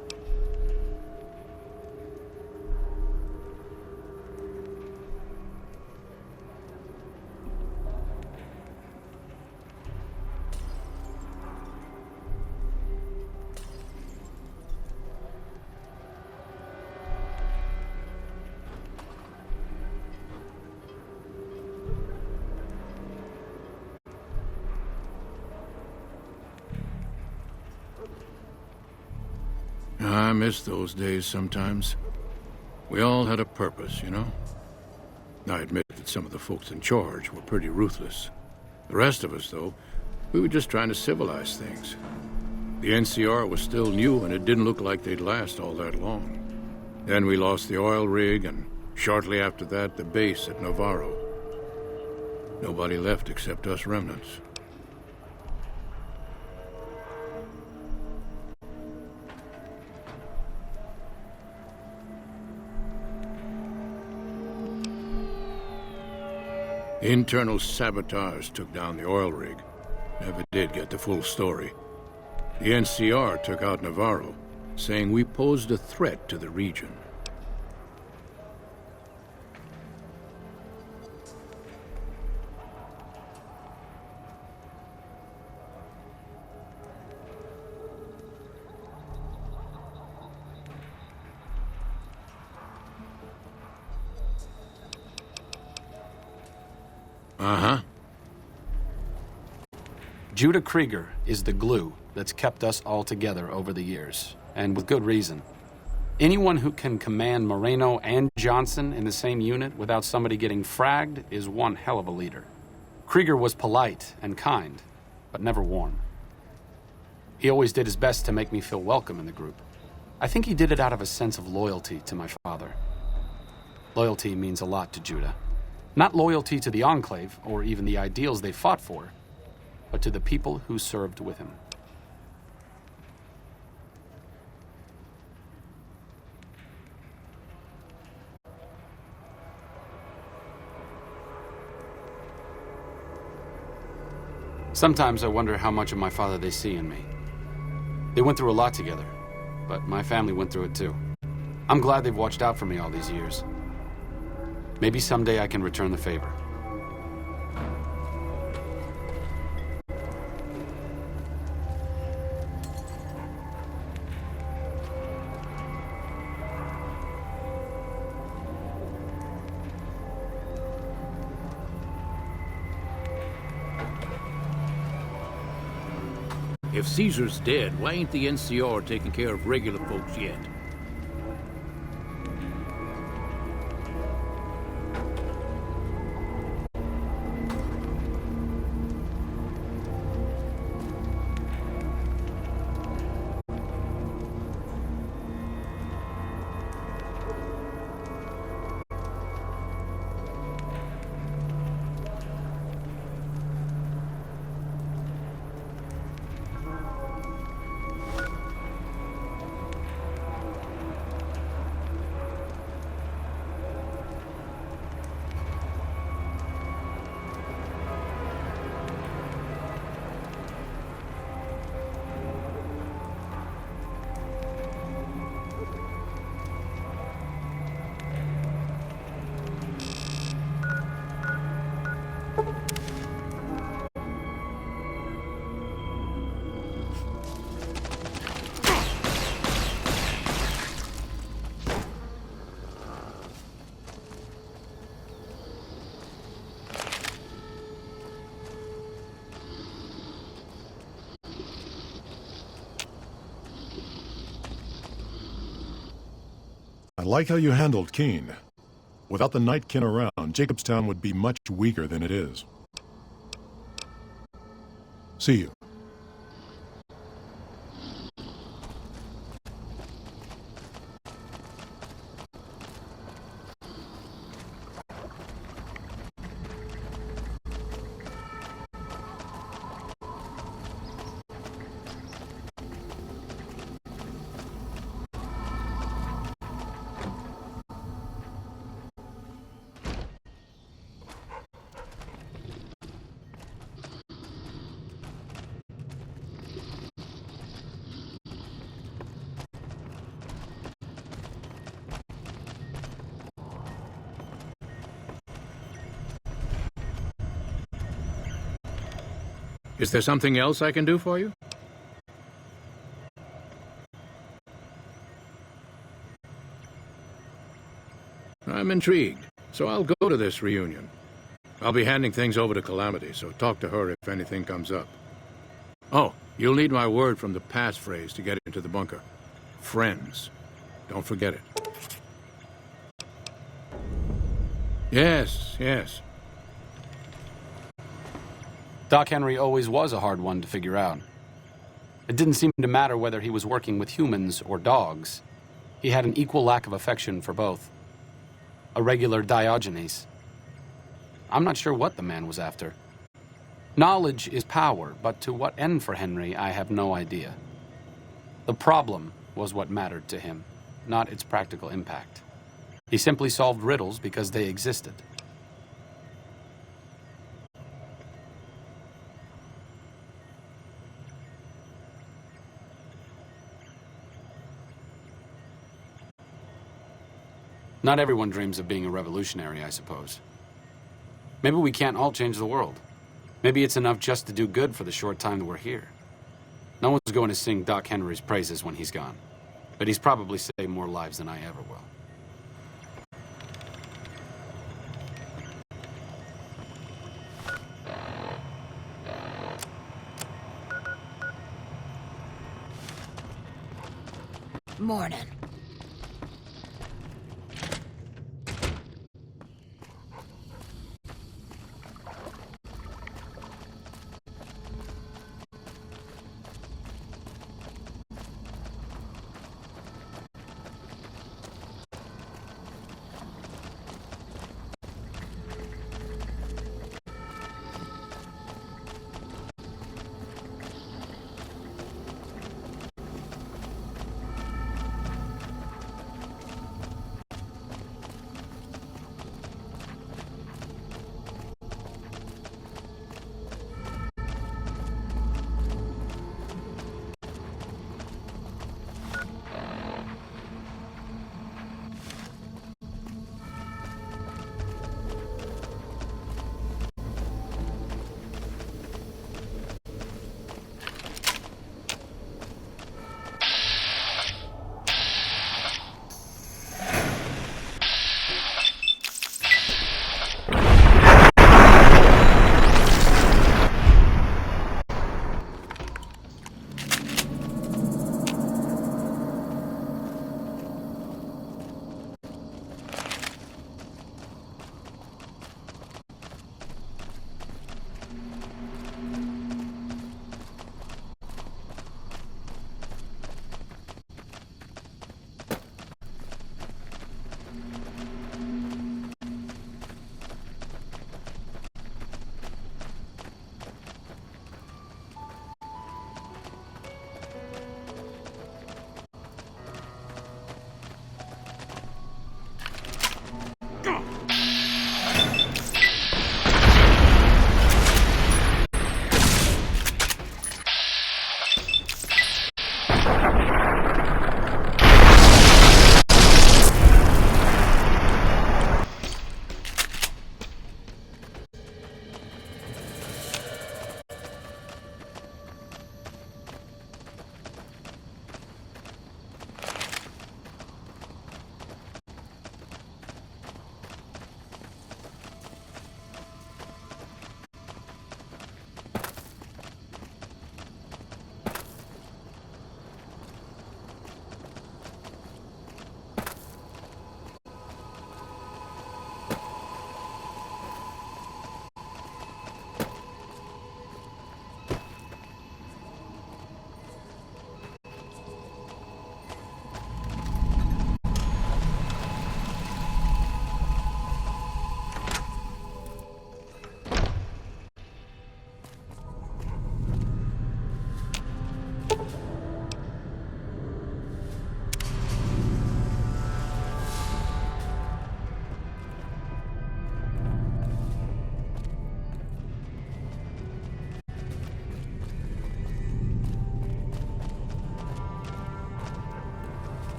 I miss those days sometimes. We all had a purpose, you know? I admit that some of the folks in charge were pretty ruthless. The rest of us, though, we were just trying to civilize things. The NCR was still new, and it didn't look like they'd last all that long. Then we lost the oil rig, and shortly after that, the base at Navarro. Nobody left except us remnants. Internal sabotage took down the oil rig. Never did get the full story. The NCR took out Navarro, saying we posed a threat to the region. Uh-huh. Judah Krieger is the glue that's kept us all together over the years, and with good reason. Anyone who can command Moreno and Johnson in the same unit without somebody getting fragged is one hell of a leader. Krieger was polite and kind, but never warm. He always did his best to make me feel welcome in the group. I think he did it out of a sense of loyalty to my father. Loyalty means a lot to Judah. Not loyalty to the Enclave, or even the ideals they fought for, but to the people who served with him. Sometimes I wonder how much of my father they see in me. They went through a lot together, but my family went through it too. I'm glad they've watched out for me all these years. Maybe someday I can return the favor. If Caesar's dead, why ain't the NCR taking care of regular folks yet? I like how you handled Keene. Without the Nightkin around, Jacobstown would be much weaker than it is. See you. Is there something else I can do for you? I'm intrigued, so I'll go to this reunion. I'll be handing things over to Calamity, so talk to her if anything comes up. Oh, you'll need my word from the passphrase to get into the bunker. Friends. Don't forget it. Yes, yes. Doc Henry always was a hard one to figure out. It didn't seem to matter whether he was working with humans or dogs. He had an equal lack of affection for both. A regular Diogenes. I'm not sure what the man was after. Knowledge is power, but to what end for Henry, I have no idea. The problem was what mattered to him, not its practical impact. He simply solved riddles because they existed. Not everyone dreams of being a revolutionary, I suppose. Maybe we can't all change the world. Maybe it's enough just to do good for the short time that we're here. No one's going to sing Doc Henry's praises when he's gone. But he's probably saved more lives than I ever will. Morning.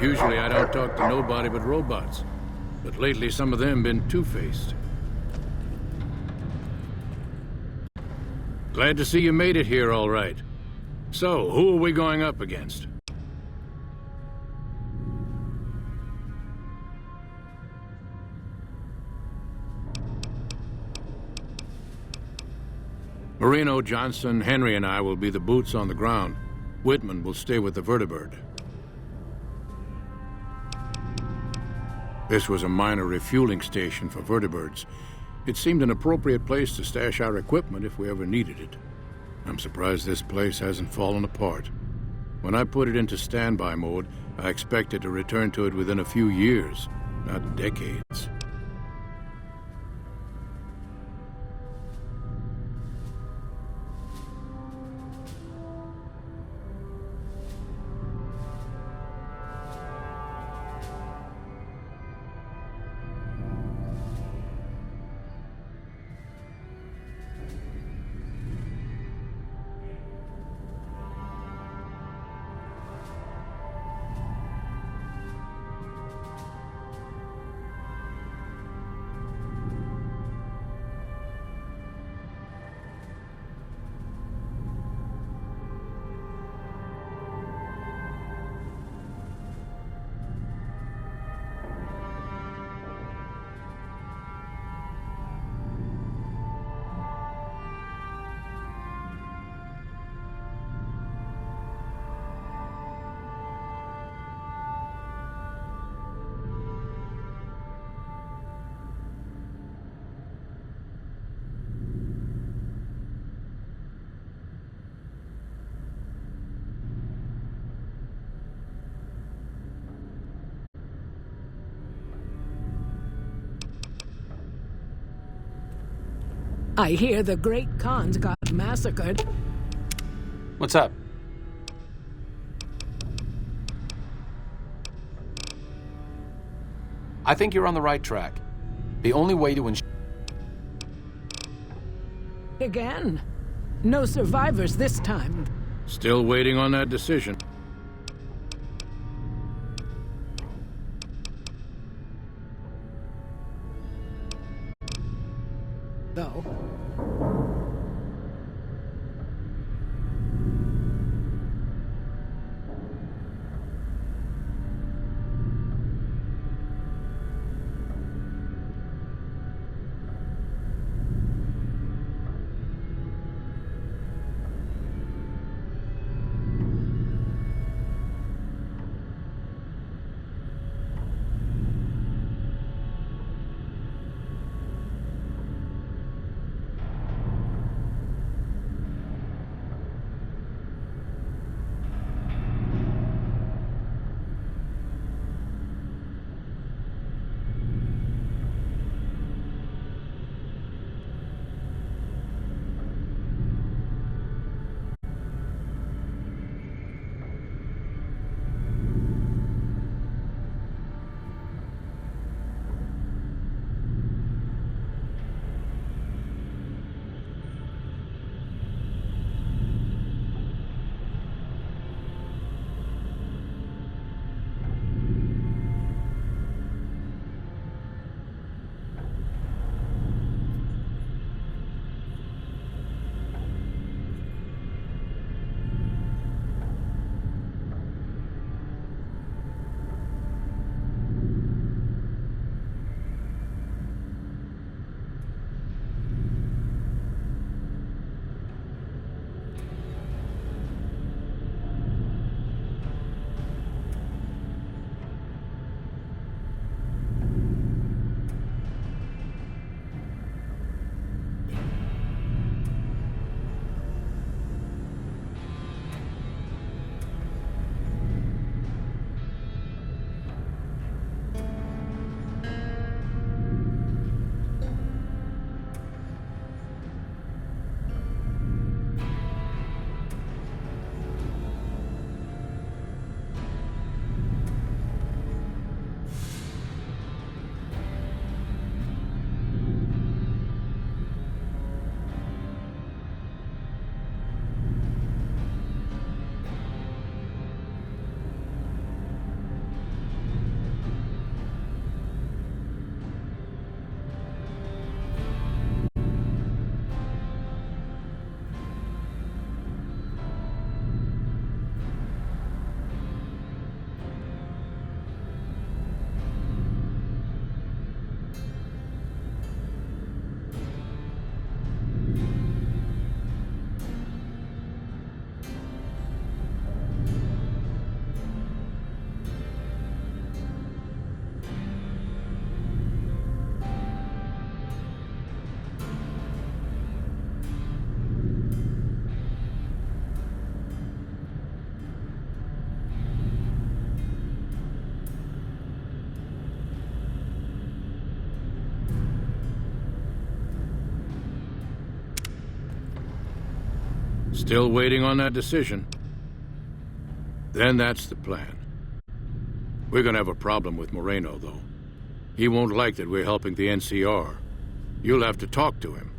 Usually I don't talk to nobody but robots. But lately some of them been two-faced. Glad to see you made it here all right. So, who are we going up against? Marino, Johnson, Henry, and I will be the boots on the ground. Whitman will stay with the vertibird. This was a minor refueling station for vertibirds. It seemed an appropriate place to stash our equipment if we ever needed it. I'm surprised this place hasn't fallen apart. When I put it into standby mode, I expected to return to it within a few years, not decades. I hear the Great Khans got massacred. What's up? I think you're on the right track. The only way to ensure... Again. No survivors this time. Still waiting on that decision. Though. Still waiting on that decision. Then that's the plan. We're gonna have a problem with Moreno, though. He won't like that we're helping the NCR. You'll have to talk to him.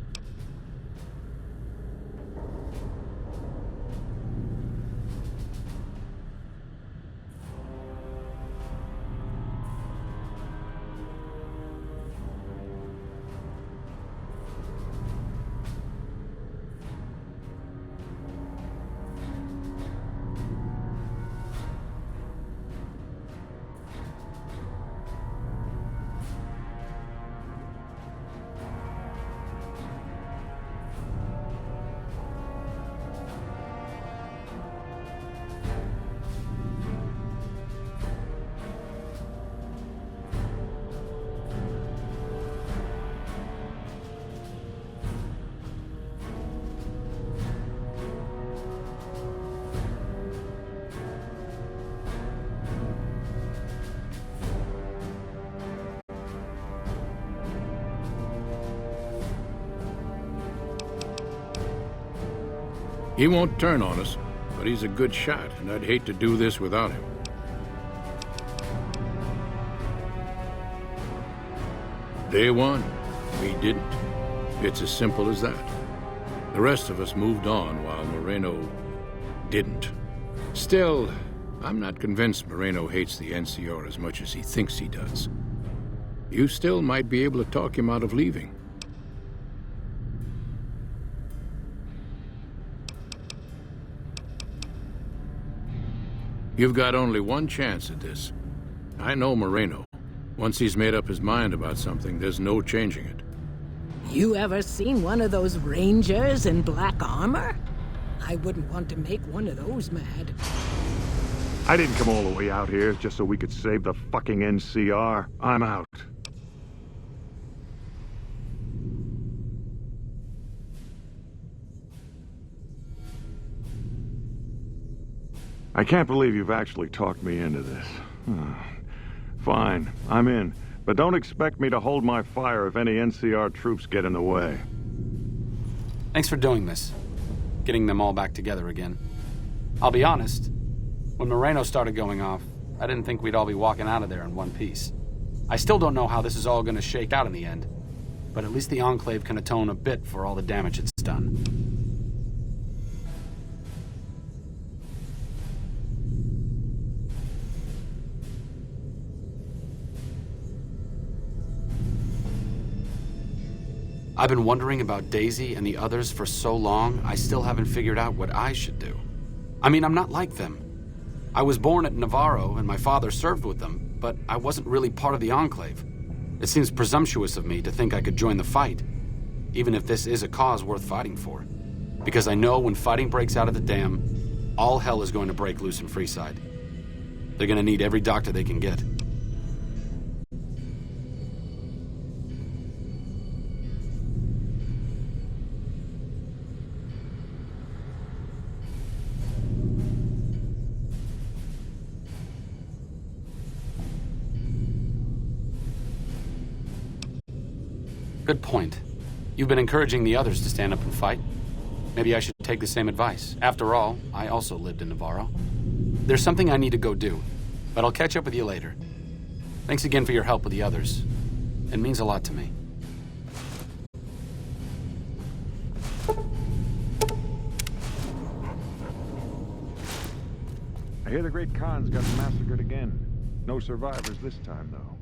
He won't turn on us, but he's a good shot, and I'd hate to do this without him. Day one, we didn't. It's as simple as that. The rest of us moved on while Moreno didn't. Still, I'm not convinced Moreno hates the NCR as much as he thinks he does. You still might be able to talk him out of leaving. You've got only one chance at this. I know Moreno. Once he's made up his mind about something, there's no changing it. You ever seen one of those rangers in black armor? I wouldn't want to make one of those mad. I didn't come all the way out here just so we could save the fucking NCR. I'm out. I can't believe you've actually talked me into this. Fine, I'm in. But don't expect me to hold my fire if any NCR troops get in the way. Thanks for doing this. Getting them all back together again. I'll be honest, when Moreno started going off, I didn't think we'd all be walking out of there in one piece. I still don't know how this is all gonna shake out in the end, but at least the Enclave can atone a bit for all the damage it's done. I've been wondering about Daisy and the others for so long, I still haven't figured out what I should do. I mean, I'm not like them. I was born at Navarro and my father served with them, but I wasn't really part of the Enclave. It seems presumptuous of me to think I could join the fight, even if this is a cause worth fighting for. Because I know when fighting breaks out at the dam, all hell is going to break loose in Freeside. They're gonna need every doctor they can get. Good point. You've been encouraging the others to stand up and fight. Maybe I should take the same advice. After all, I also lived in Navarro. There's something I need to go do, but I'll catch up with you later. Thanks again for your help with the others. It means a lot to me. I hear the Great Khan's got massacred again. No survivors this time, though.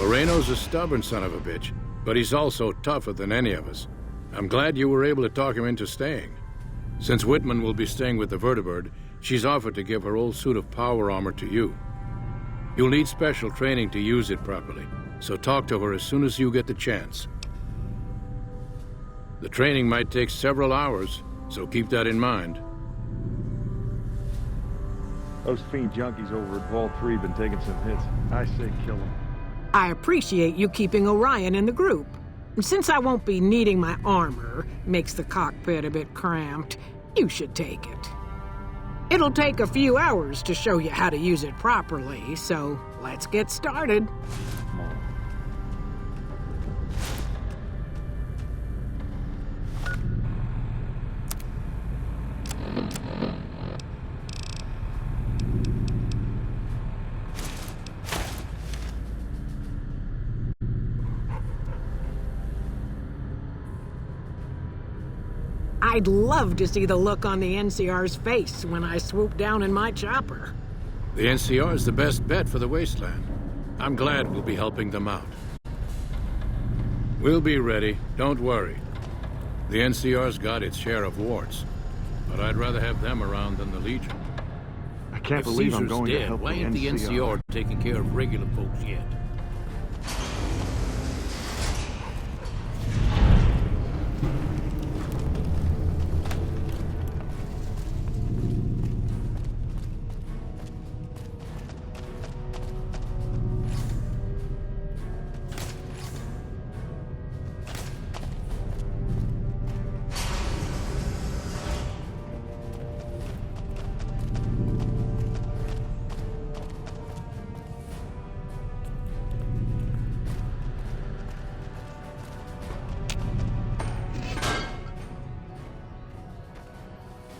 Moreno's a stubborn son of a bitch, but he's also tougher than any of us. I'm glad you were able to talk him into staying. Since Whitman will be staying with the Vertibird, she's offered to give her old suit of power armor to you. You'll need special training to use it properly, so talk to her as soon as you get the chance. The training might take several hours, so keep that in mind. Those fiend junkies over at Vault 3 been taking some hits. I say kill them. I appreciate you keeping Orion in the group. Since I won't be needing my armor, makes the cockpit a bit cramped, you should take it. It'll take a few hours to show you how to use it properly, so let's get started. I'd love to see the look on the NCR's face when I swoop down in my chopper. The NCR is the best bet for the wasteland. I'm glad we'll be helping them out. We'll be ready, don't worry. The NCR's got its share of warts, but I'd rather have them around than the Legion. I can't If believe I'm Caesar's going dead, to help why the ain't the NCR taking care of regular folks yet?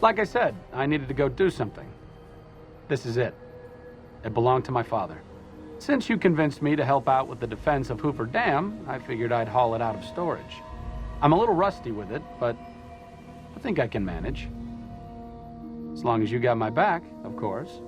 Like I said, I needed to go do something. This is it. It belonged to my father. Since you convinced me to help out with the defense of Hoover Dam, I figured I'd haul it out of storage. I'm a little rusty with it, but I think I can manage. As long as you got my back, of course.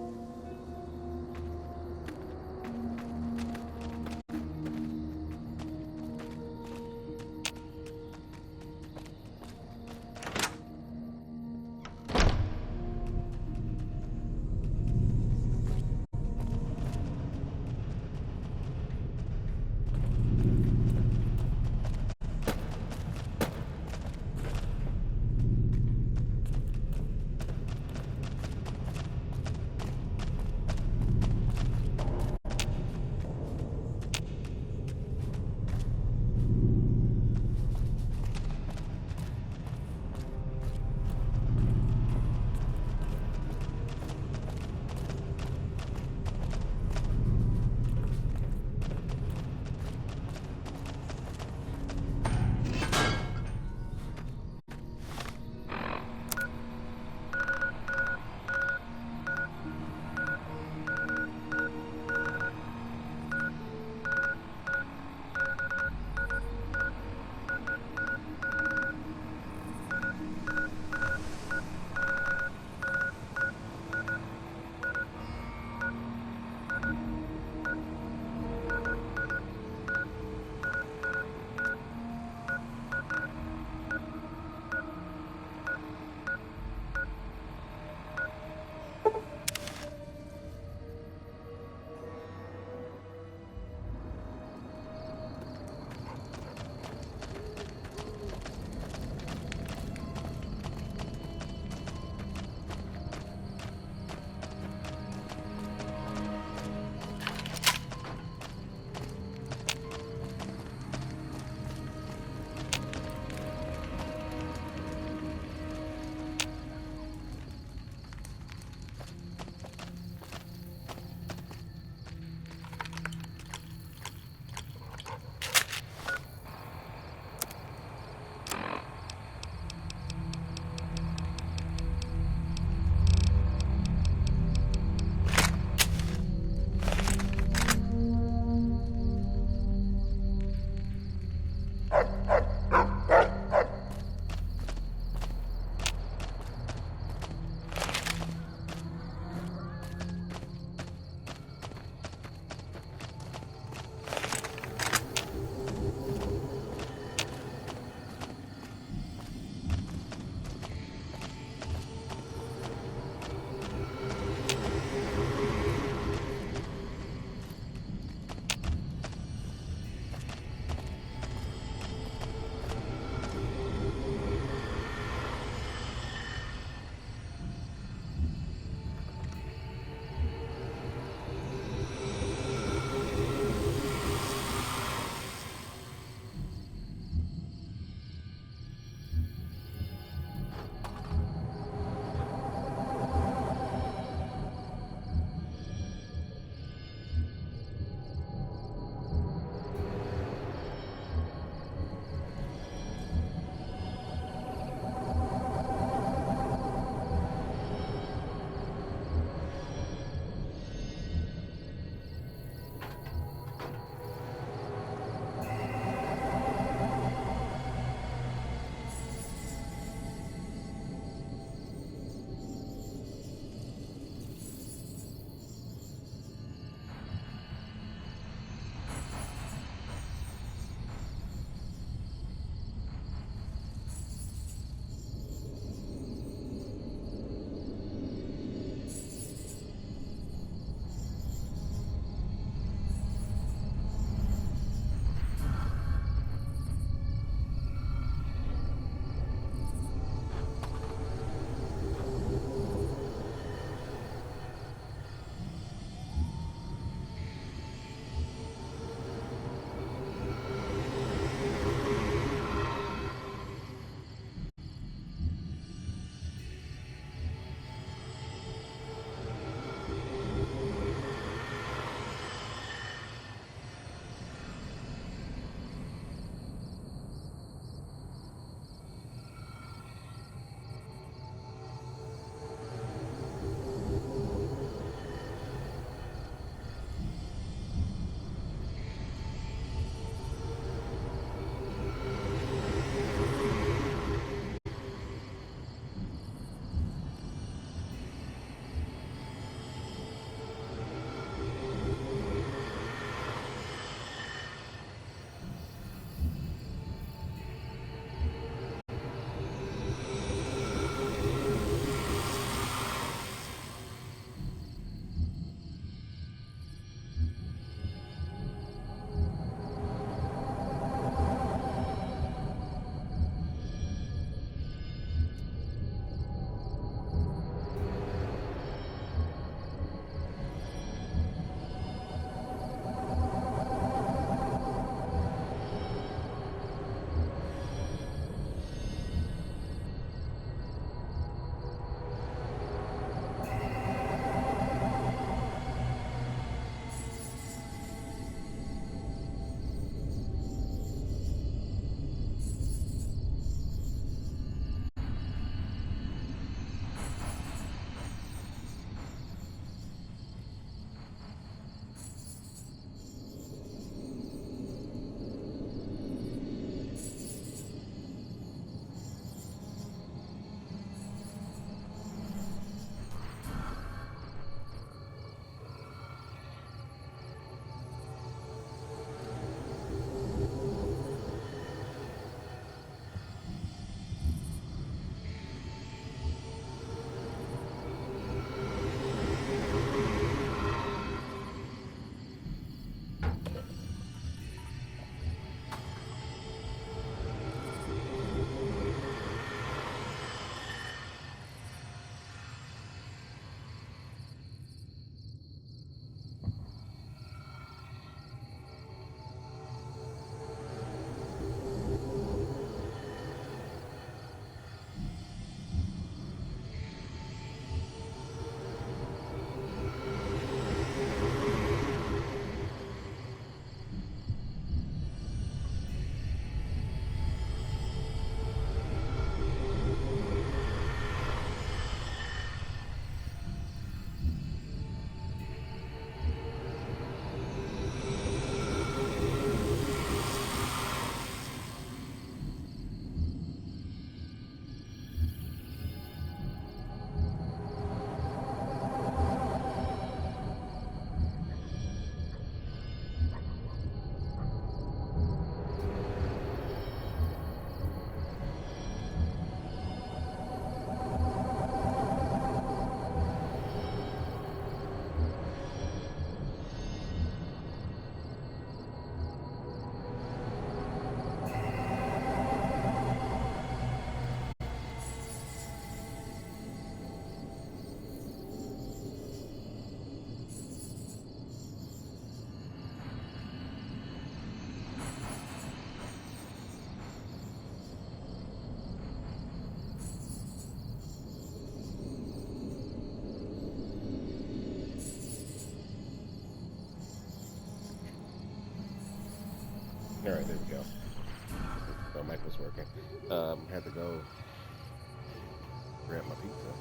All right, there we go. My mic was working. Had to go grab my pizza.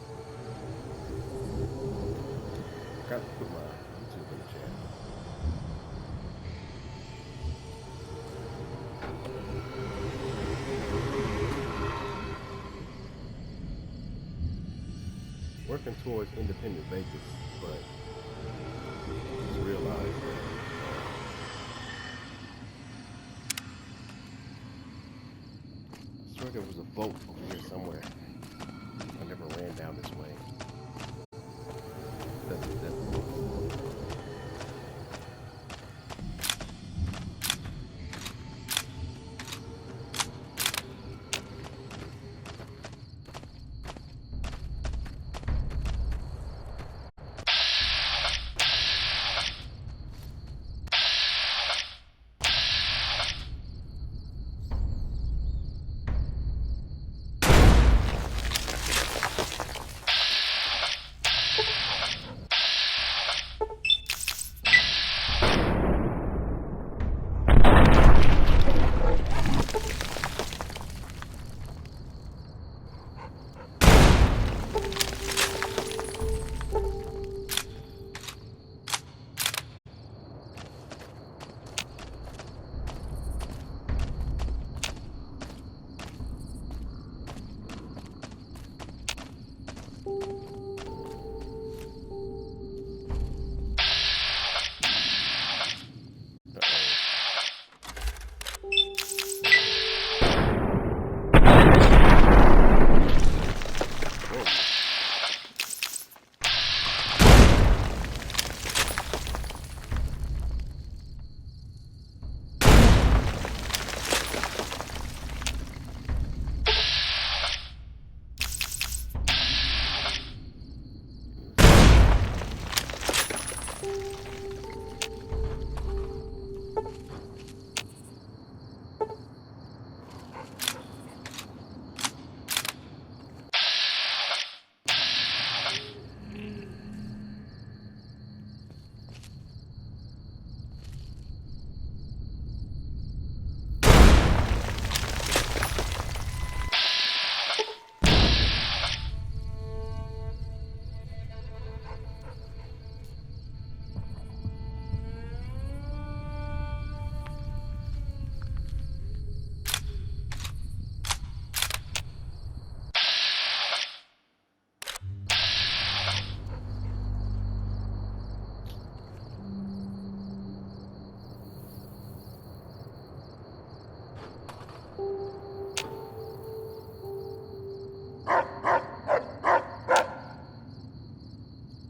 Forgot to put my YouTube in the chat. Working towards independent Vegas, but just realized that I swear there was a boat over here somewhere. I never ran down this way. That's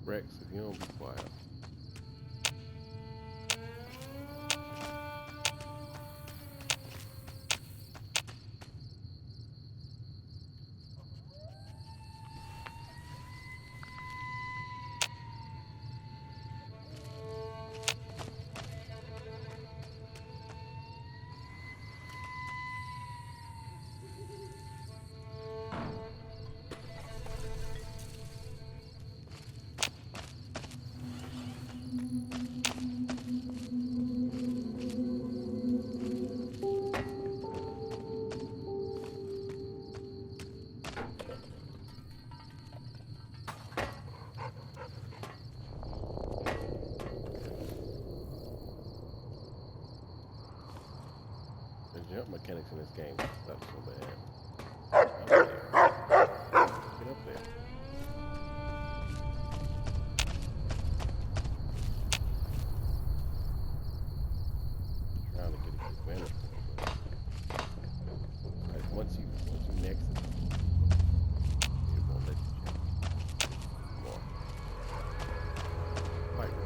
Rex, if you don't be quiet. The jump mechanics in this game suck so bad. Up there. Get up there. Trying to get a quick advantage. Like once you next it, it won't let you jump. Come on. Fight me.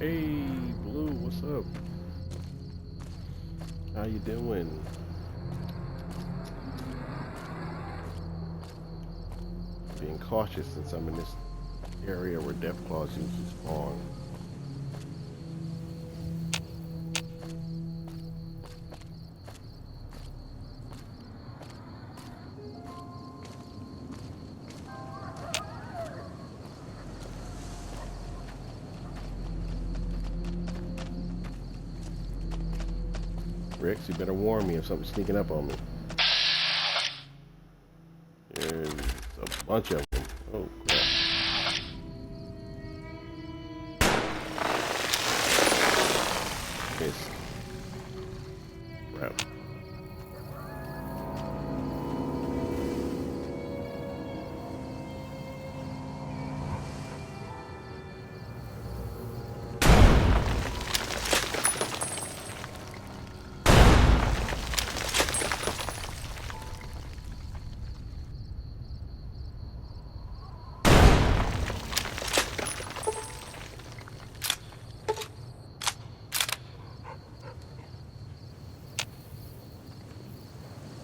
Hey, Blue, what's up? How you doing? Being cautious since I'm in this area where Deathclaws usually spawn. Rex, you better warn me if something's sneaking up on me. There's a bunch of them. Oh, crap. Missed. Crap.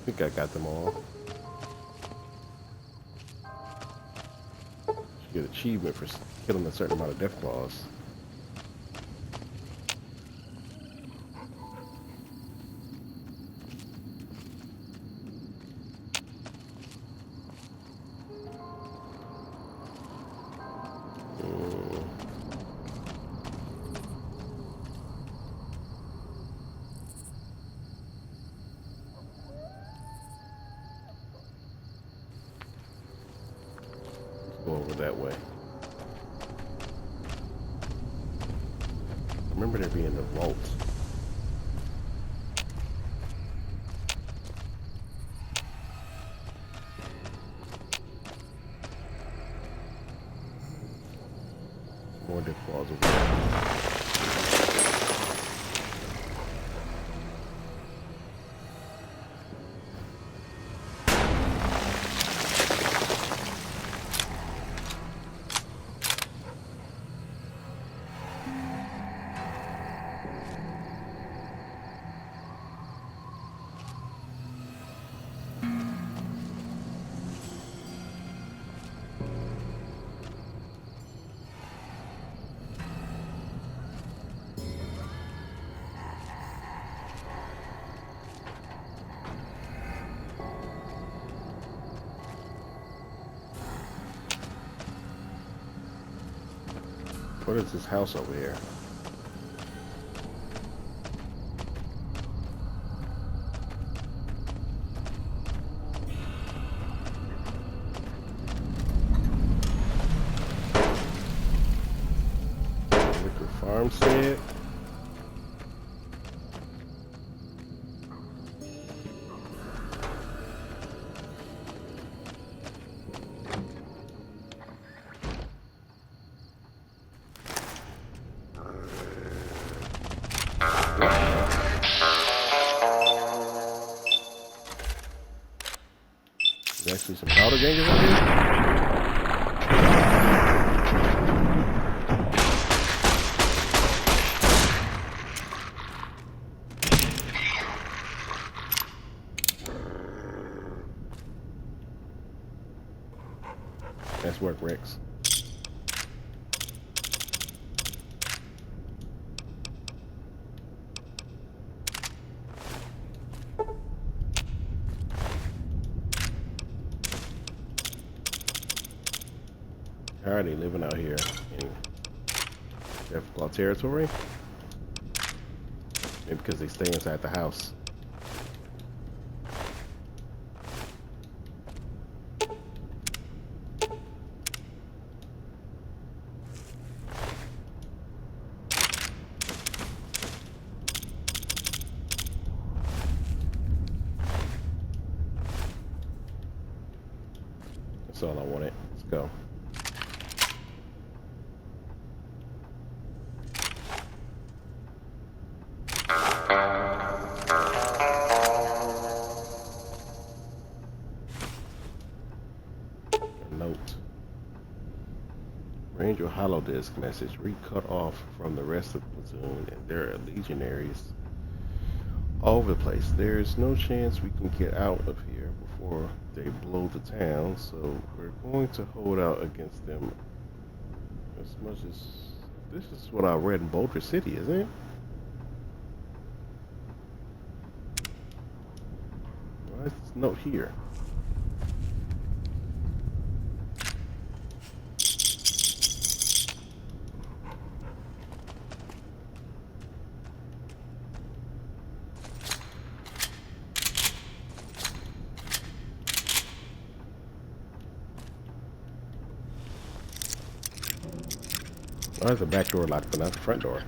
I think I got them all. Should get achievement for killing a certain amount of Deathclaws. Go over that way. I remember there being the vault. More Deathclaws over there. What is this house over here? Liquor Farmstead. There's actually some powder gangers out here. Nice work, Rex. How are they living out here in Deathclaw territory? Maybe because they stay inside the house. That's all I wanted. Let's go. Ranger holodisk message. Cut off from the rest of the platoon, and there are legionaries all over the place. There's no chance we can get out of here before they blow the town, so we're going to hold out against them as much as... This is what I read in Boulder City, isn't it? Why is this note here? Why is the back door locked but not the front door?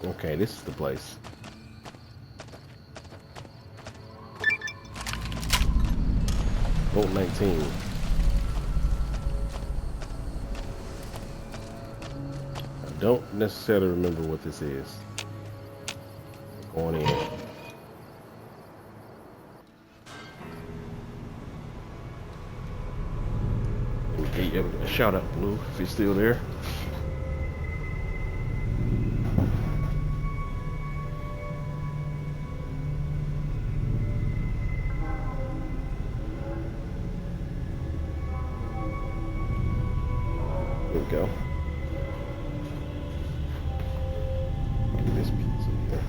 Okay, this is the place. Volt 19. I don't necessarily remember what this is. Going in. Okay, shout out Blue if he's still there. There we go. Look at this pizza here.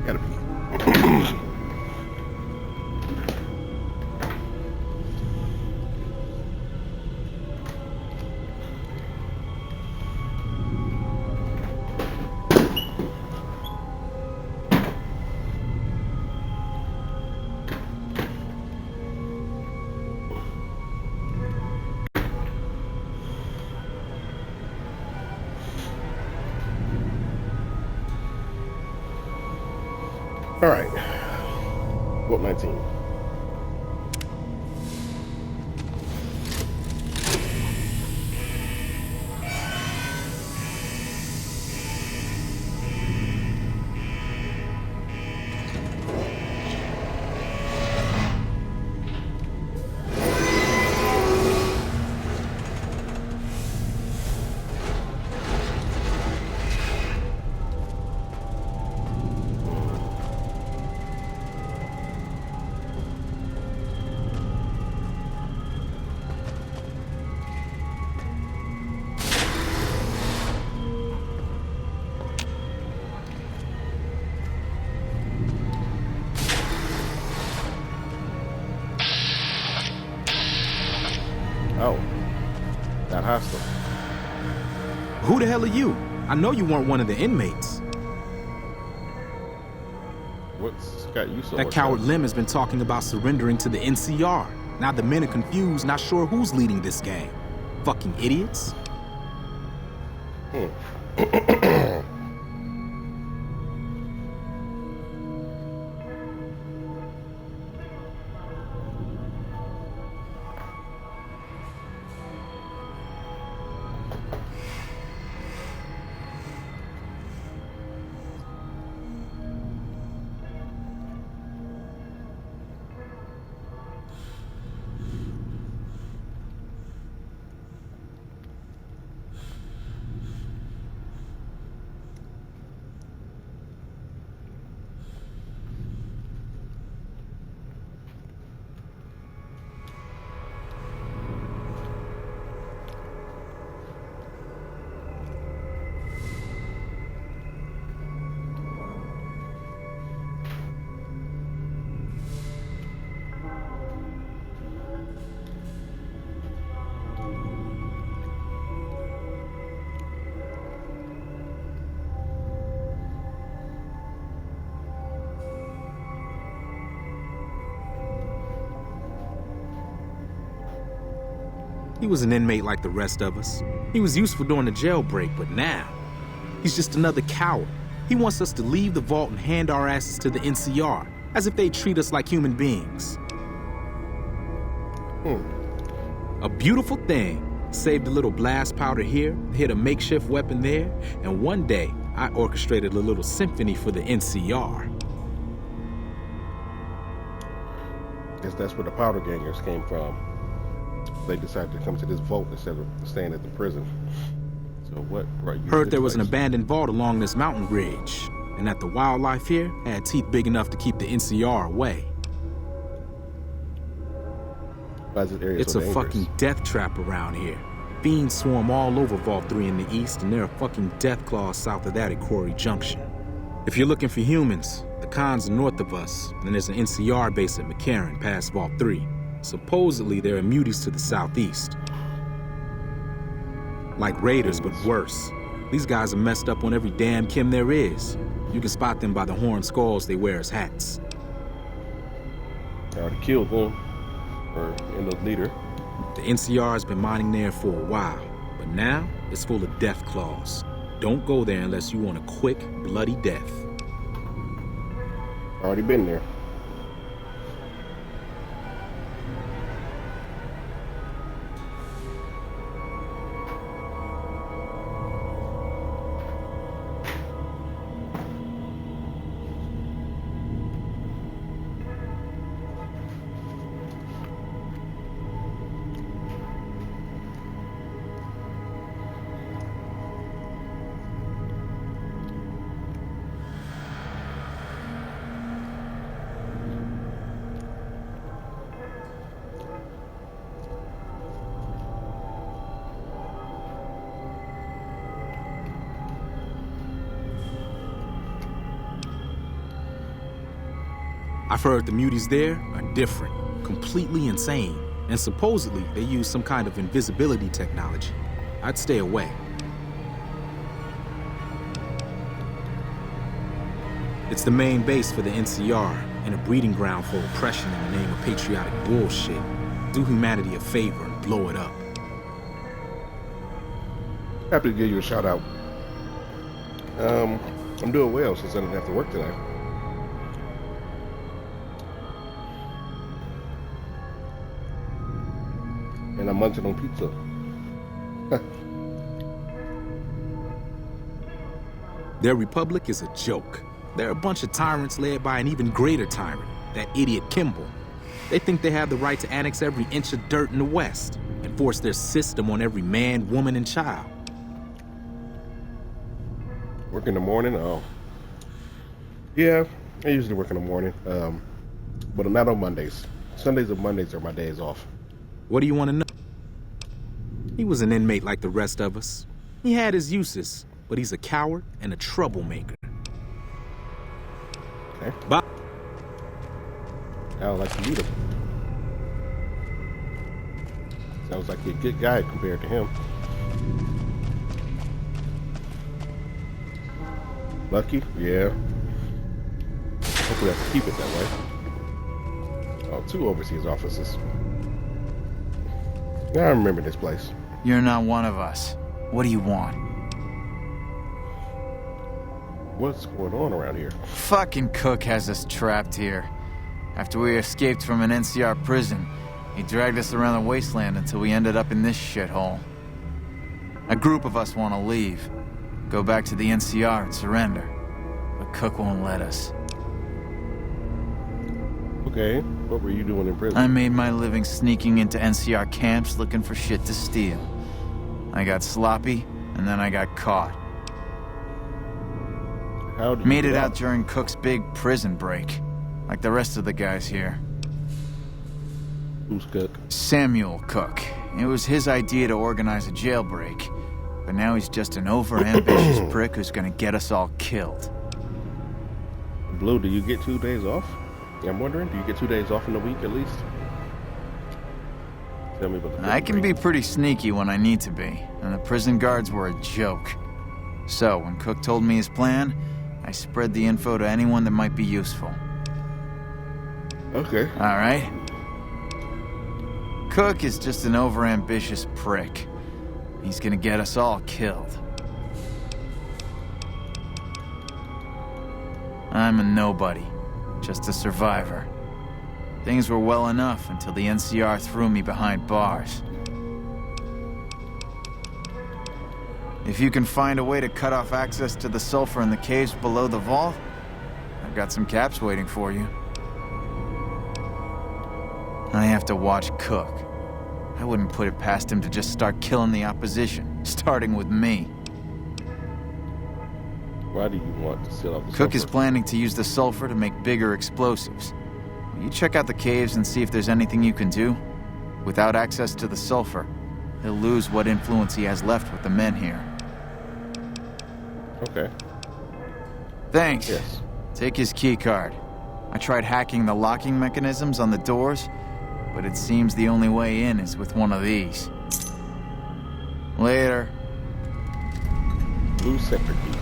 Gotta be. All right. Volt 19. hell are you? I know you weren't one of the inmates. What's got you so That coward Lim has been talking about surrendering to the NCR. Now the men are confused, not sure who's leading this gang. Fucking idiots. He was an inmate like the rest of us. He was useful during the jailbreak, but now, he's just another coward. He wants us to leave the vault and hand our asses to the NCR, as if they treat us like human beings. A beautiful thing. Saved a little blast powder here, hit a makeshift weapon there, and one day, I orchestrated a little symphony for the NCR. Guess that's where the powder gangers came from. They decided to come to this vault instead of staying at the prison. So what brought you Heard to there this was an place? abandoned vault along this mountain ridge, and that the wildlife here had teeth big enough to keep the NCR away. Why is this area It's so a dangerous? fucking death trap around here. Fiends swarm all over Vault 3 in the east, and there are fucking death claws south of that at Quarry Junction. If you're looking for humans, the Khans are north of us, and there's an NCR base at McCarran past Vault 3. Supposedly, there are muties to the southeast. Like raiders, but worse. These guys are messed up on every damn chem there is. You can spot them by the horn skulls they wear as hats. I already killed them, or end up leader. The NCR has been mining there for a while, but now it's full of death claws. Don't go there unless you want a quick, bloody death. Already been there. I've heard the muties there are different, completely insane, and supposedly they use some kind of invisibility technology. I'd stay away. It's the main base for the NCR, and a breeding ground for oppression in the name of patriotic bullshit. Do humanity a favor and blow it up. Happy to give you a shout out. I'm doing well since I didn't have to work today. And I'm munching on pizza. Their republic is a joke. They're a bunch of tyrants led by an even greater tyrant, that idiot Kimball. They think they have the right to annex every inch of dirt in the West and force their system on every man, woman, and child. Work in the morning? Oh. Yeah, I usually work in the morning. But I'm not on Mondays. Sundays and Mondays are my days off. What do you want to know? He was an inmate like the rest of us. He had his uses, but he's a coward and a troublemaker. Okay. Bye. I would like to meet him. Sounds like you're a good guy compared to him. Lucky? Yeah. Hopefully I can keep it that way. Oh, 2 overseas offices. Now I remember this place. You're not one of us. What do you want? What's going on around here? Fucking Cook has us trapped here. After we escaped from an NCR prison, he dragged us around the wasteland until we ended up in this shithole. A group of us want to leave, go back to the NCR and surrender, but Cook won't let us. Okay, what were you doing in prison? I made my living sneaking into NCR camps looking for shit to steal. I got sloppy, and then I got caught. How did you made it get out during Cook's big prison break, like the rest of the guys here. Who's Cook? Samuel Cook. It was his idea to organize a jailbreak, but now he's just an overambitious prick who's gonna get us all killed. Blue, do you get 2 days off? Yeah, I'm wondering, do you get 2 days off in a week at least? Tell me about the I can be pretty sneaky when I need to be, and the prison guards were a joke. So, when Cook told me his plan, I spread the info to anyone that might be useful. Okay. Alright? Cook is just an overambitious prick. He's gonna get us all killed. I'm a nobody. Just a survivor. Things were well enough until the NCR threw me behind bars. If you can find a way to cut off access to the sulfur in the caves below the vault, I've got some caps waiting for you. I have to watch Cook. I wouldn't put it past him to just start killing the opposition, starting with me. Why do you want to seal off the Cook is sulfur? planning to use the sulfur to make bigger explosives. Will you check out the caves and see if there's anything you can do? Without access to the sulfur, he'll lose what influence he has left with the men here. Okay. Thanks. Yes. Take his key card. I tried hacking the locking mechanisms on the doors, but it seems the only way in is with one of these. Later. Blue sector key.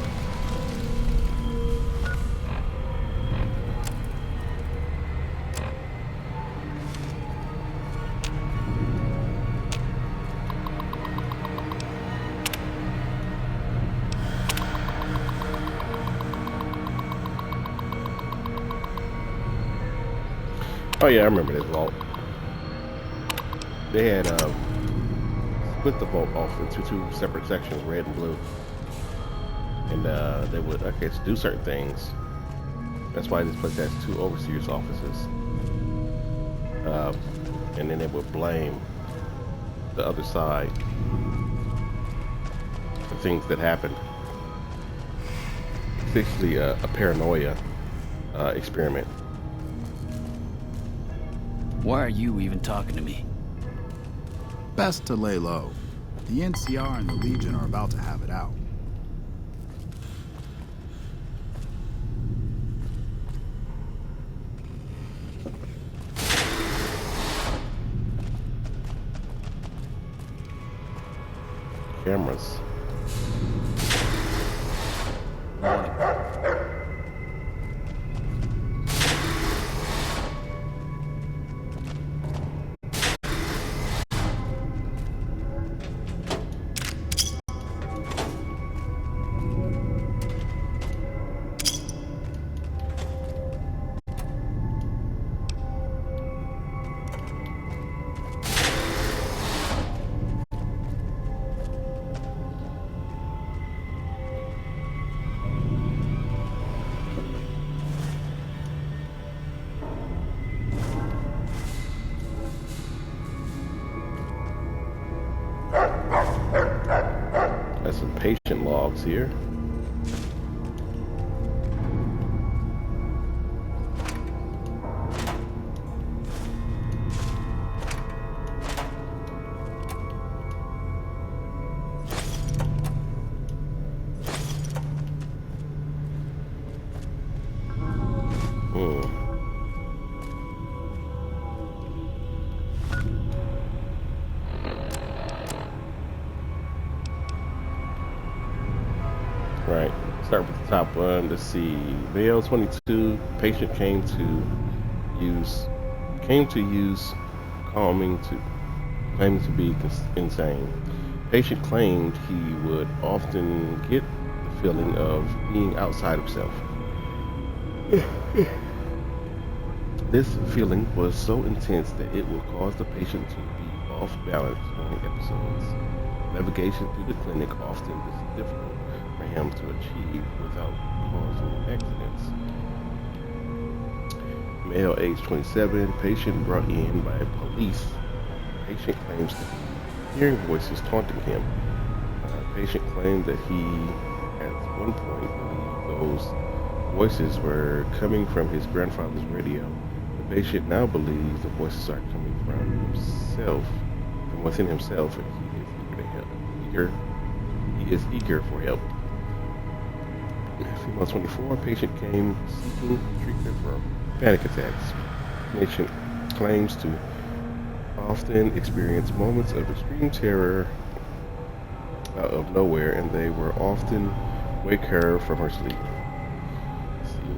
Oh yeah, I remember this vault. They had split the vault off into 2 separate sections, red and blue. And they would, I guess, do certain things. That's why this place has 2 overseers' offices. And then they would blame the other side for things that happened. It's basically a paranoia experiment. Why are you even talking to me? Best to lay low. The NCR and the Legion are about to have it out. Cameras. That's some patient logs here. Right. Start with the top one. Let's see. Male 22. Patient claimed to use calming to claiming to be insane. Patient claimed he would often get the feeling of being outside himself. This feeling was so intense that it would cause the patient to be off balance during episodes. Navigation through the clinic often is difficult for him to achieve without causing accidents. Male age 27, patient brought in by police. Patient claims to be hearing voices taunting him. Patient claimed that he at one point believed those voices were coming from his grandfather's radio. The patient now believes the voices are coming from himself, from within himself, and he is eager for help. Female 24, patient came seeking treatment for panic attacks. Patient claims to often experience moments of extreme terror out of nowhere, and they will often wake her from her sleep.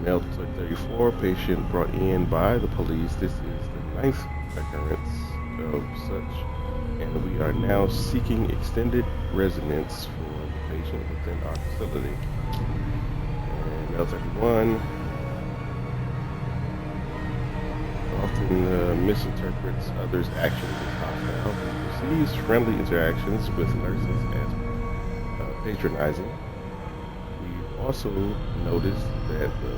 Male 34, patient brought in by the police. This is the 9th occurrence of such, and we are now seeking extended residence for the patient within our facility. And male 31 often misinterprets others' actions as hostile. Receives friendly interactions with nurses as patronizing. We've also noticed that the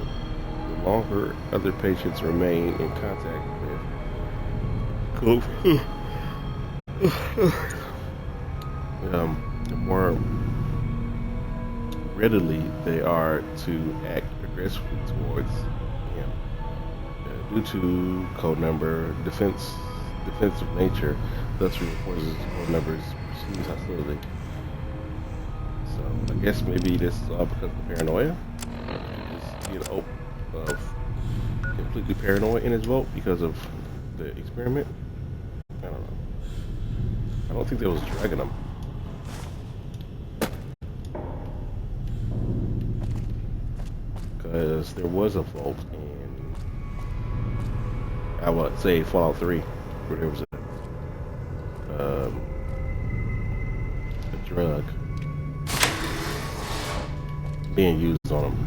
longer other patients remain in contact with the more readily they are to act aggressively towards him. Due to code number defensive nature, thus reports code numbers perceives hostility. So I guess maybe this is all because of paranoia. Of completely paranoid in his vote because of the experiment. I don't know. I don't think they was dragging him. Because there was a vote in, I would say, Fallout 3, where there was a drug being used on him.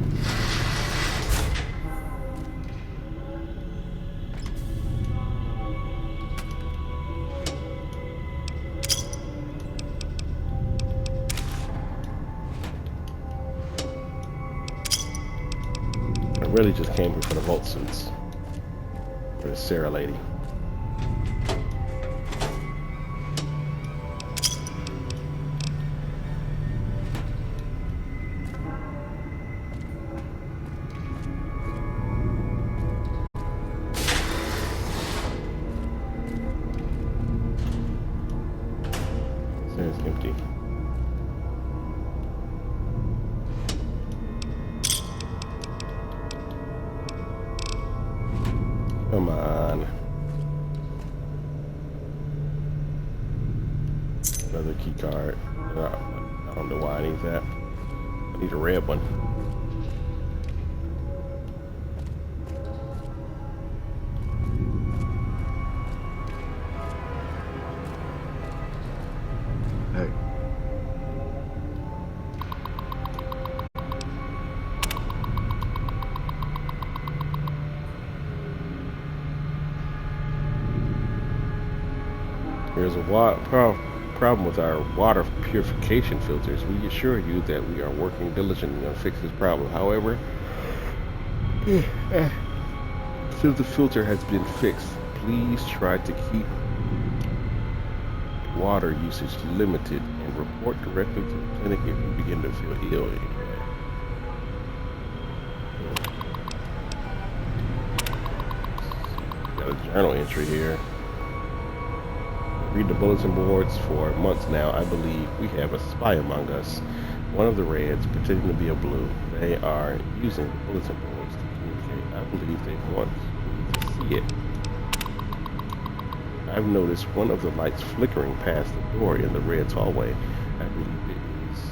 Really just came here for the vault suits. For the Sarah lady. It's empty. Come on. Another key card. I don't know why I need that. I need a red one. Hey. There's a problem with our water purification filters. We assure you that we are working diligently on fixing this problem. However, since the filter has been fixed, please try to keep water usage limited and report directly to the clinic if you begin to feel ill anyway. Got a journal entry here. Read the bulletin boards for months now. I believe we have a spy among us. One of the Reds pretending to be a blue. They are using the bulletin boards to communicate. I believe they want me to see it. I've noticed one of the lights flickering past the door in the Red's hallway. I believe it is to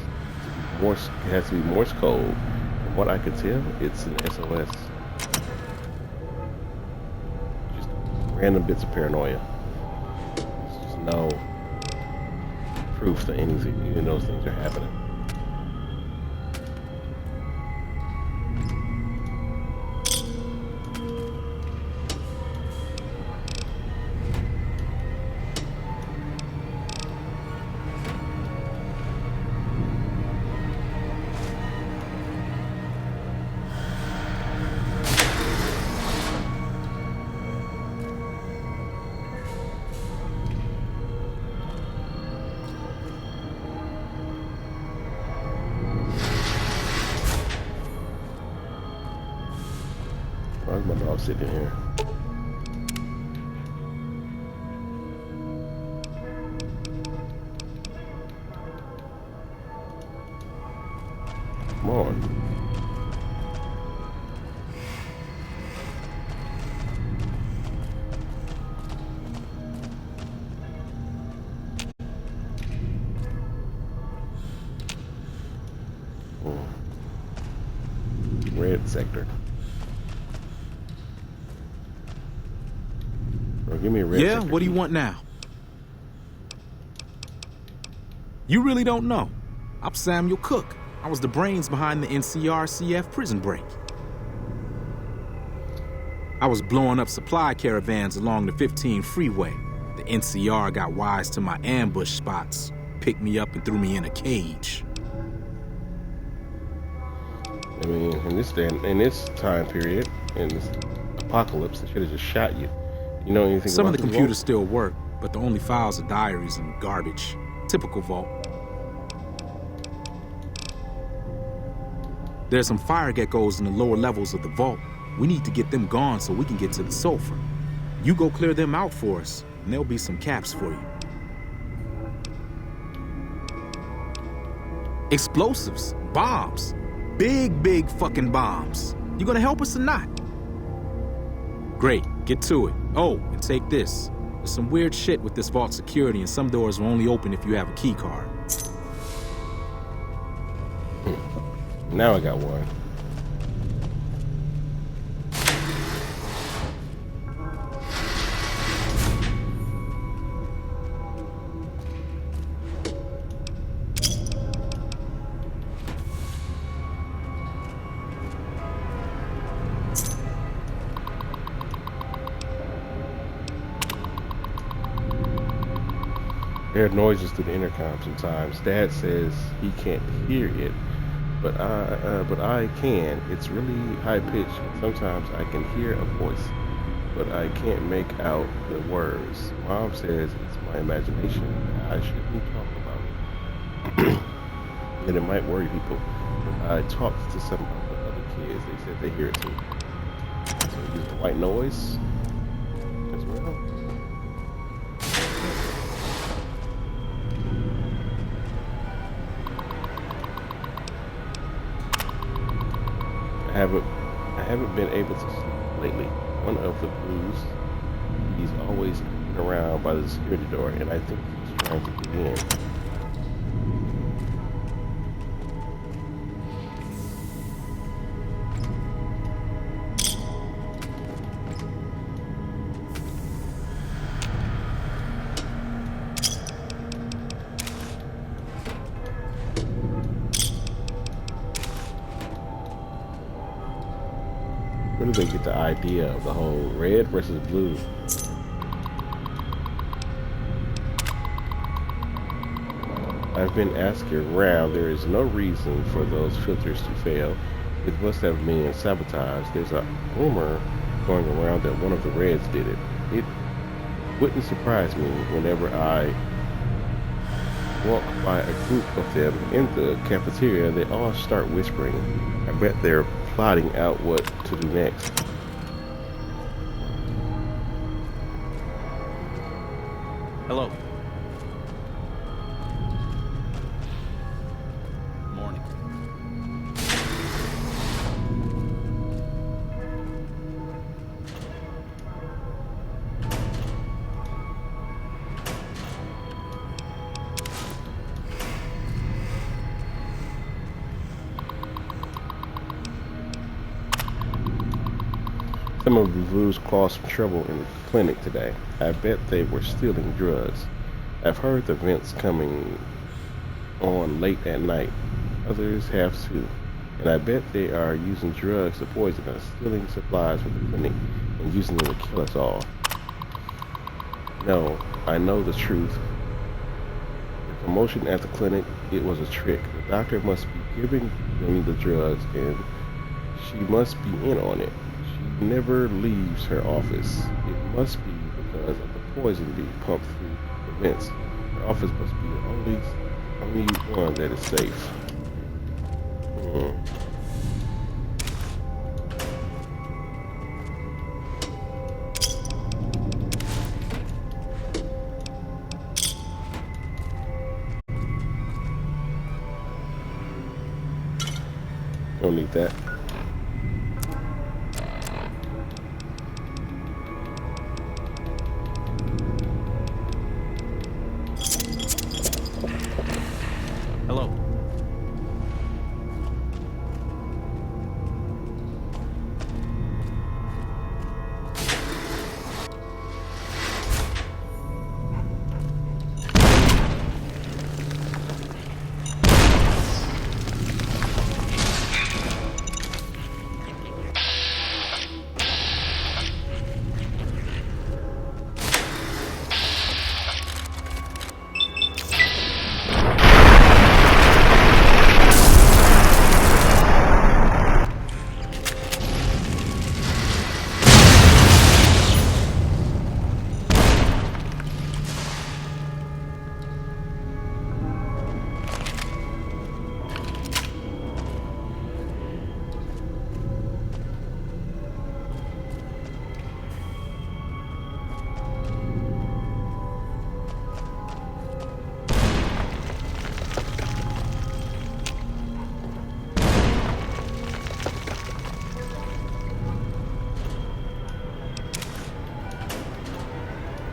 be Morse. It has to be Morse code. From what I could tell, it's an SOS. Just random bits of paranoia. There's just no proof that any of those things are happening. Why's my dog sitting here? Come on. Red sector. Give me a red Yeah, sector. what do you want now? You really don't know. I'm Samuel Cook. I was the brains behind the NCR-CF prison break. I was blowing up supply caravans along the 15 freeway. The NCR got wise to my ambush spots, picked me up and threw me in a cage. I mean, in this time period, in this apocalypse, they should have just shot you. You know anything Some about of the this computers vault? still work, but the only files are diaries and garbage. Typical vault. There's some fire geckos in the lower levels of the vault. We need to get them gone so we can get to the sulfur. You go clear them out for us, and there'll be some caps for you. Explosives, bombs, big fucking bombs. You gonna help us or not? Great, get to it. Oh, and take this. There's some weird shit with this vault security, and some doors will only open if you have a key card. Now I got one. There are noises through the intercom sometimes. Dad says he can't hear it, but I can. It's really high pitched. Sometimes I can hear a voice, but I can't make out the words. Mom says it's my imagination. I shouldn't talk about it. And it might worry people. But I talked to some of the other kids. They said they hear it too. So use the white noise as well. I haven't been able to sleep lately. One of the blues, he's always looking around by the security door, and I think he's trying to get in. Where do they get the idea of the whole red versus blue? I've been asking around. There is no reason for those filters to fail. It must have been sabotaged. There's a rumor going around that one of the Reds did it. It wouldn't surprise me whenever I walk by a group of them in the cafeteria. They all start whispering. I bet they're plotting out what to do next. Hello. Morning. Some of the Blues caused some trouble in the clinic today. I bet they were stealing drugs. I've heard the vents coming on late at night. Others have too. And I bet they are using drugs to poison us, stealing supplies from the clinic and using them to kill us all. No, I know the truth. The commotion at the clinic, it was a trick. The doctor must be giving them the drugs and she must be in on it. She never leaves her office. It must be because of the poison being pumped through the vents. Her office must be the only one that is safe. Don't need that. Hello.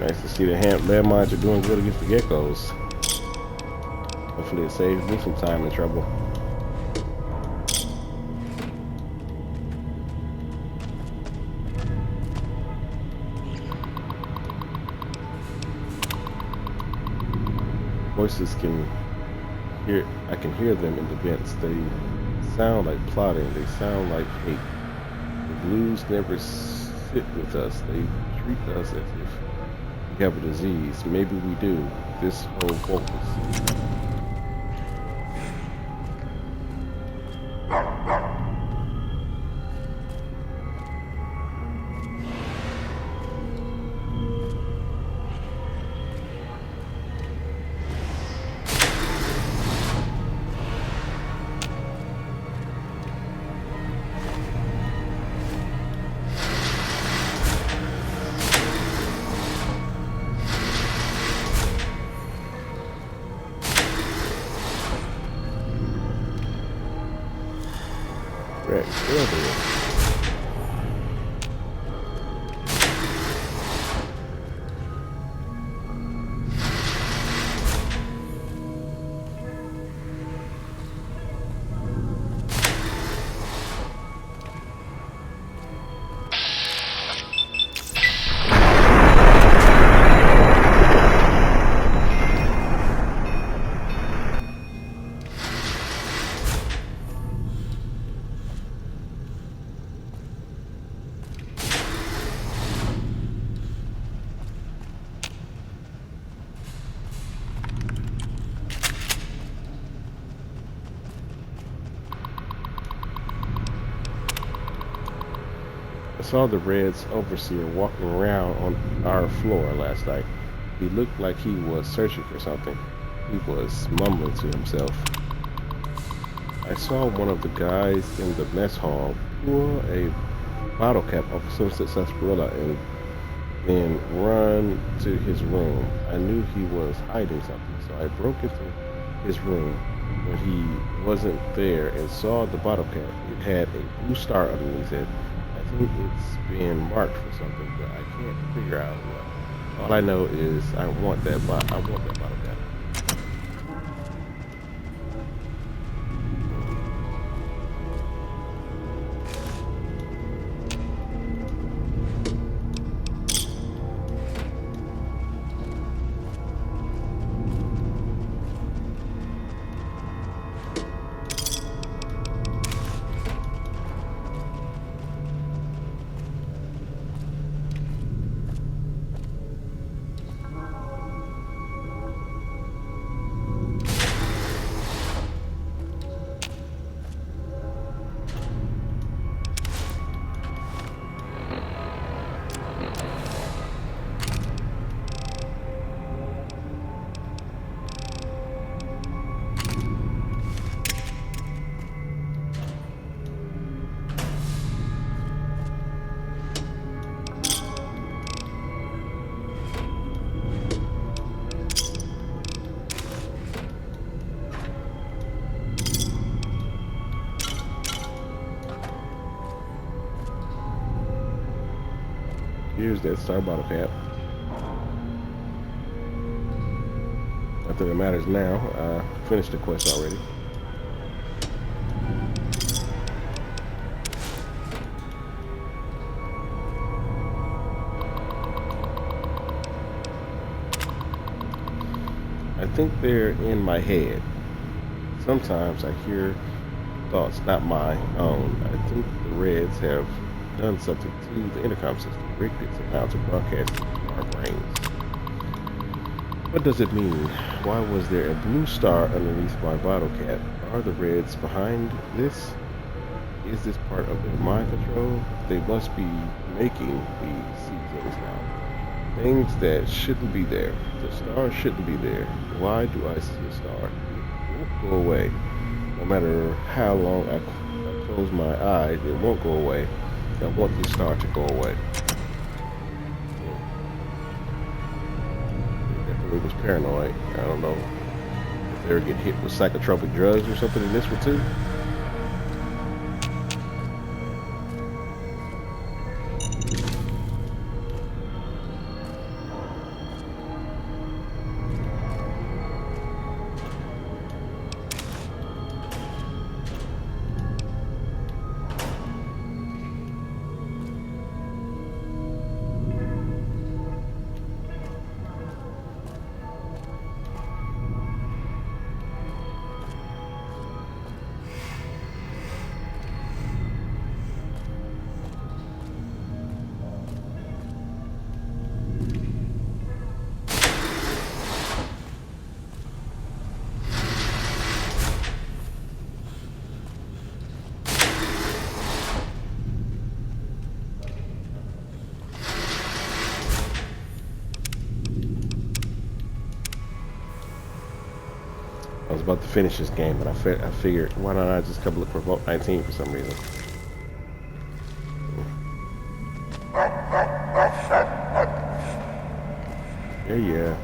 Nice to see the landmines are doing good against the geckos. Hopefully it saves me some time and trouble. Voices I can hear them in the vents. They sound like plotting. They sound like hate. The Blues never sit with us. They treat us as if we have a disease. Maybe we do. This whole focus. Right, I saw the Reds overseer walking around on our floor last night. He looked like he was searching for something. He was mumbling to himself. I saw one of the guys in the mess hall pull a bottle cap off of Sunset Sarsaparilla and then run to his room. I knew he was hiding something, so I broke into his room when he wasn't there and saw the bottle cap. It had a blue star underneath it. I think it's been marked for something, but I can't figure out what. All I know is I want that bottle cap. Here's that star bottle cap. Not that it matters now. I finished the quest already. I think they're in my head. Sometimes I hear thoughts not my own. I think the Reds have done something to the intercom system, rigged it somehow to broadcast to our brains. What does it mean? Why was there a blue star underneath my bottle cap? Are the Reds behind this? Is this part of their mind control? They must be making me see things now. Things that shouldn't be there. The star shouldn't be there. Why do I see a star? It won't go away. No matter how long I close my eyes, it won't go away. I want this star to go away. Definitely was paranoid. I don't know if they ever get hit with psychotropic drugs or something in this one too. I was about to finish this game, but I figured, why not I just come look for Vault 19 for some reason. Yeah.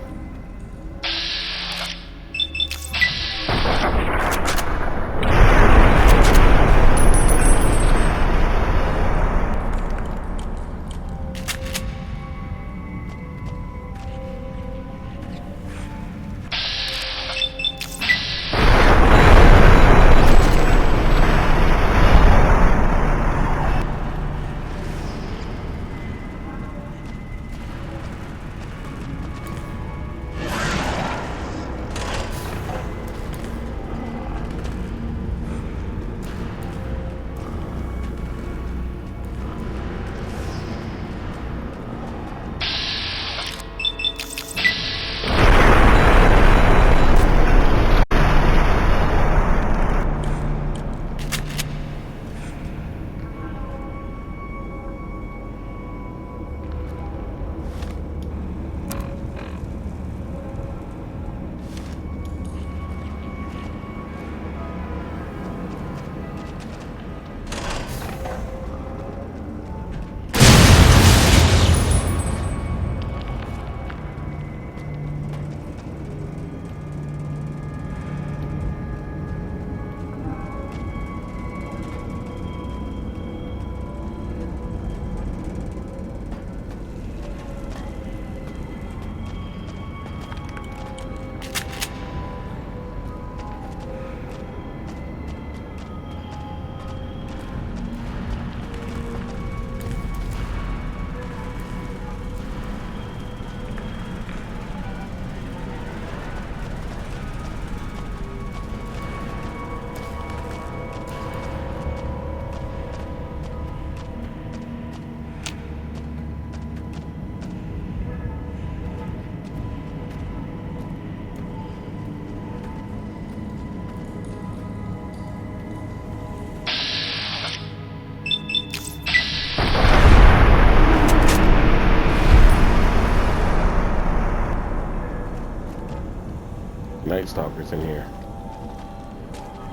Night Stalkers in here.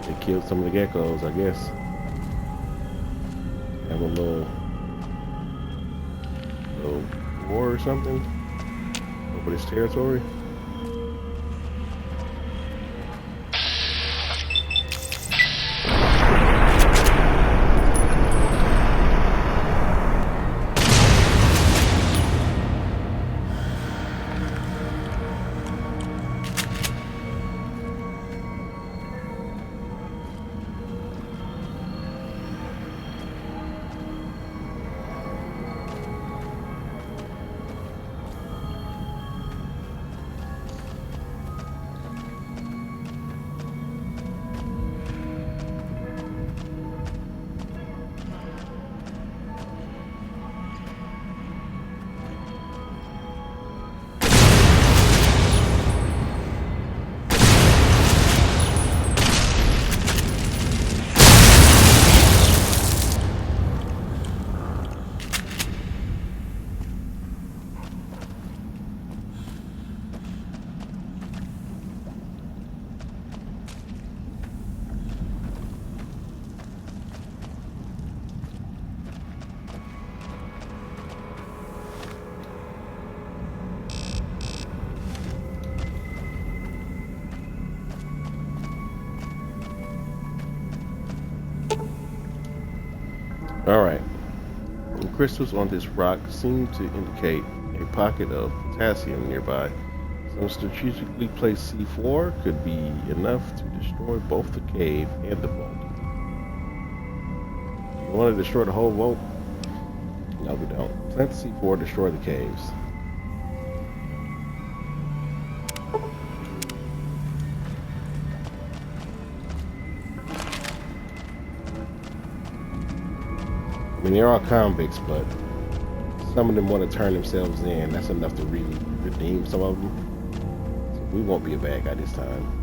They killed some of the geckos, I guess. Have a little war or something over this territory. Alright. The crystals on this rock seem to indicate a pocket of potassium nearby. Some strategically placed C4 could be enough to destroy both the cave and the vault. You want to destroy the whole vault? No, we don't. Plant the C4, destroy the caves. I mean, they're all convicts, but some of them want to turn themselves in. That's enough to really redeem some of them. So we won't be a bad guy this time.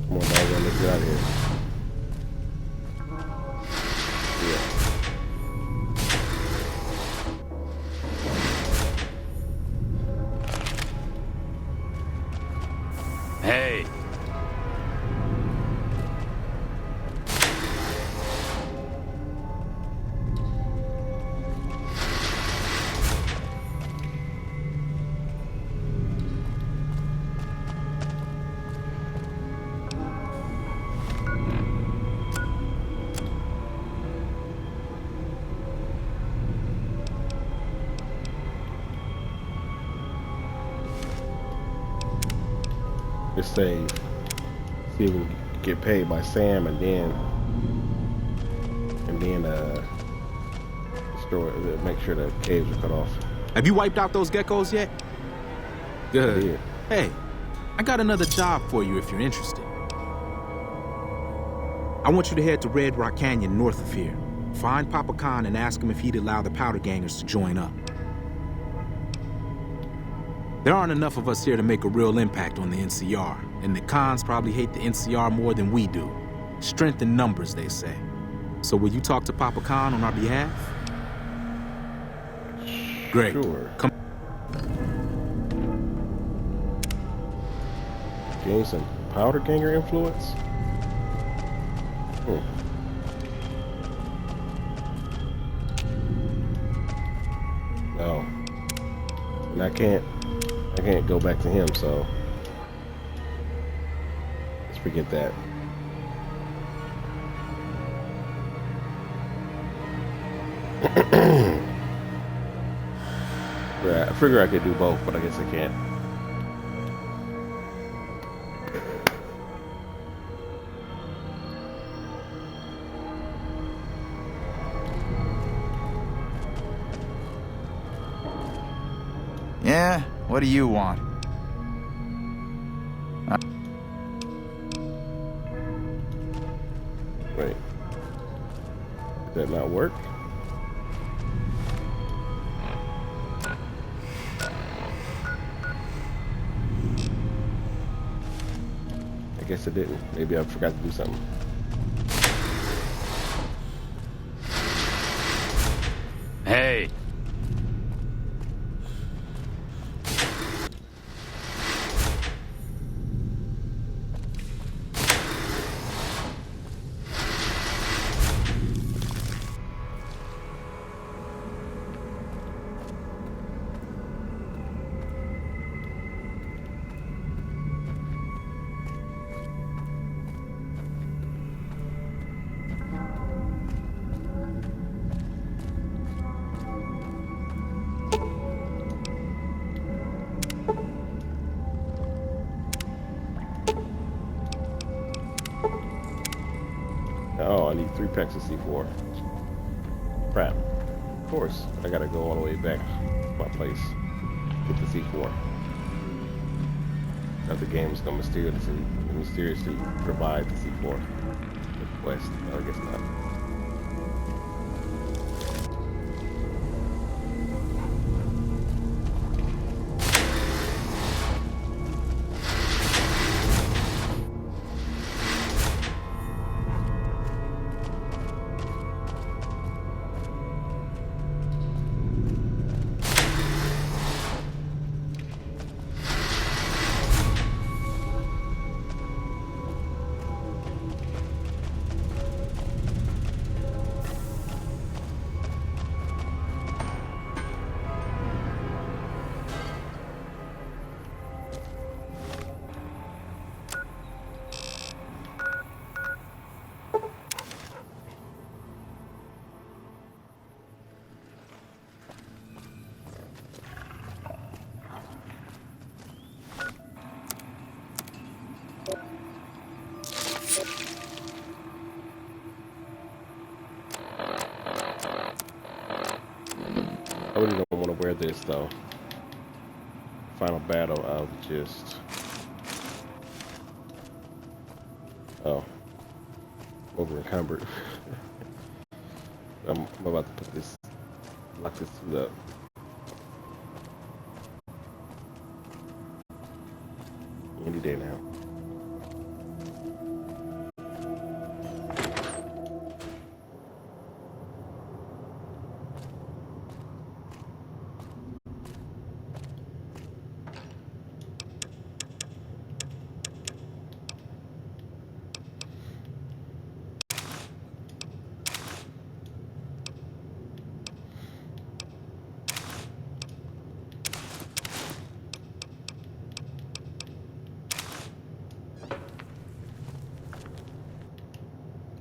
Come on, dog, let's get out of here. Hey. Just save. See if we can get paid by Sam and then destroy, make sure the caves are cut off. Have you wiped out those geckos yet? Good. Hey, I got another job for you if you're interested. I want you to head to Red Rock Canyon north of here. Find Papa Khan and ask him if he'd allow the Powder Gangers to join up. There aren't enough of us here to make a real impact on the NCR, and the Khans probably hate the NCR more than we do. Strength in numbers, they say. So will you talk to Papa Khan on our behalf? Great. Sure. Come. Gain some Powder Ganger influence? No. And I can't go back to him, so let's forget that. I figure I could do both, but I guess I can't. Yeah? What do you want? Wait. Did that not work? I guess it didn't. Maybe I forgot to do something. Hey. Oh, I need 3 packs of C4. Crap. Of course, I gotta go all the way back to my place. Get the C4. Now the game's gonna mysteriously provide the C4. Quest. No, I guess not. this though. Final battle, I'll just... Oh. Over encumbered. I'm about to put this, lock this suit up. Any day now.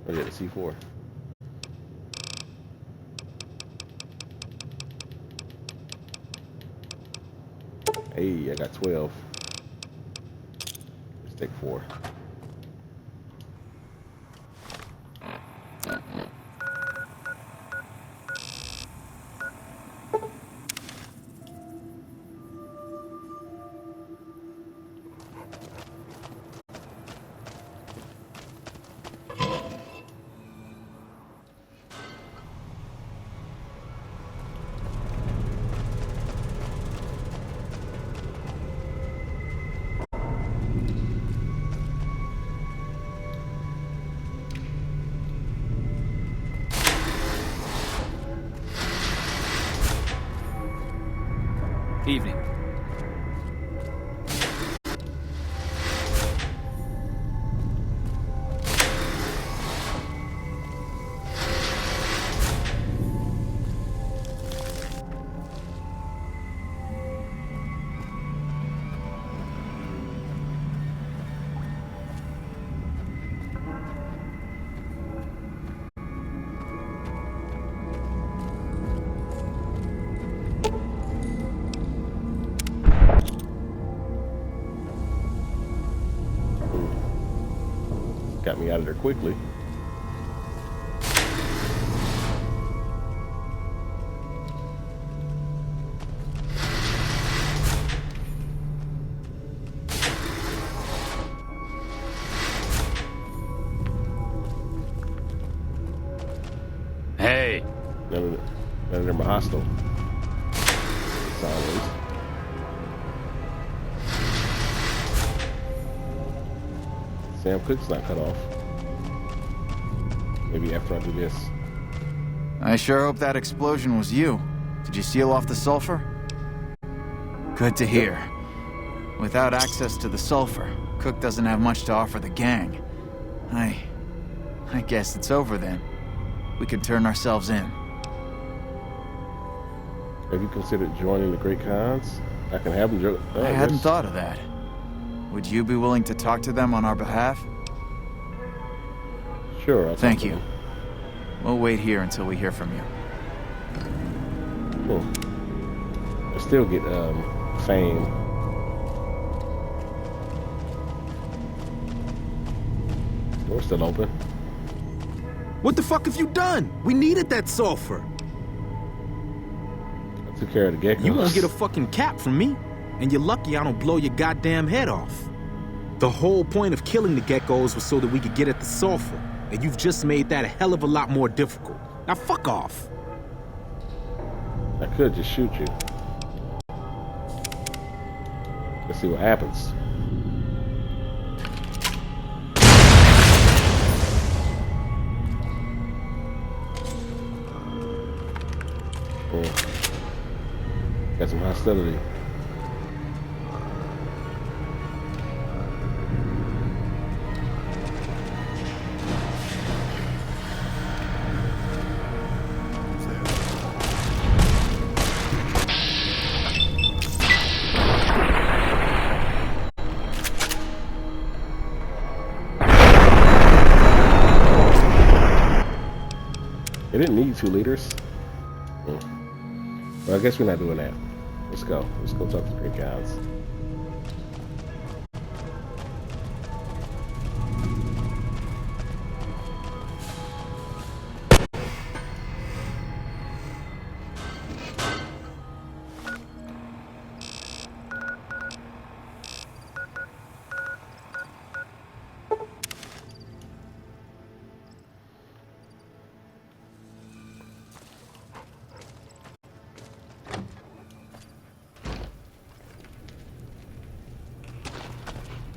Oh yeah, the C4. Hey, I got 12. Let's take 4. Evening. Got me out of there quickly. Hey. None of them are hostile. As always. Sam Cooke's not cut off. Maybe after I do this. I sure hope that explosion was you. Did you seal off the sulfur? Good to hear. Without access to the sulfur, Cooke doesn't have much to offer the gang. I guess it's over then. We can turn ourselves in. Have you considered joining the Great Khans? I can have them join. I hadn't thought of that. Would you be willing to talk to them on our behalf? Sure. Thank you. We'll wait here until we hear from you. Cool. I still get fame. Door's still open. What the fuck have you done? We needed that sulfur. I took care of the geckos. You won't get a fucking cap from me. And you're lucky I don't blow your goddamn head off. The whole point of killing the geckos was so that we could get at the sulfur. And you've just made that a hell of a lot more difficult. Now fuck off. I could just shoot you. Let's see what happens. Oh. Got some hostility. They didn't need 2 leaders. Well, I guess we're not doing that. Let's go. Let's go talk to the Great Khans.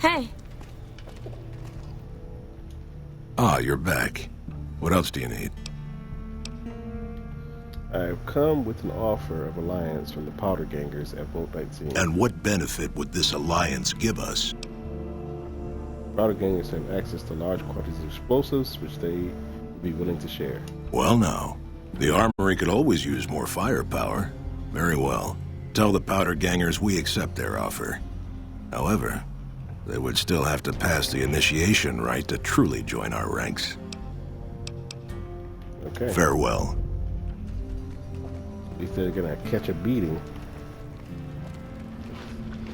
Hey. Ah, you're back. What else do you need? I've come with an offer of alliance from the Powder Gangers at Boat 19. And what benefit would this alliance give us? Powder Gangers have access to large quantities of explosives, which they would be willing to share. Well now, the armory could always use more firepower. Very well. Tell the Powder Gangers we accept their offer. However, they would still have to pass the initiation rite to truly join our ranks. Okay. Farewell. At least they're gonna catch a beating.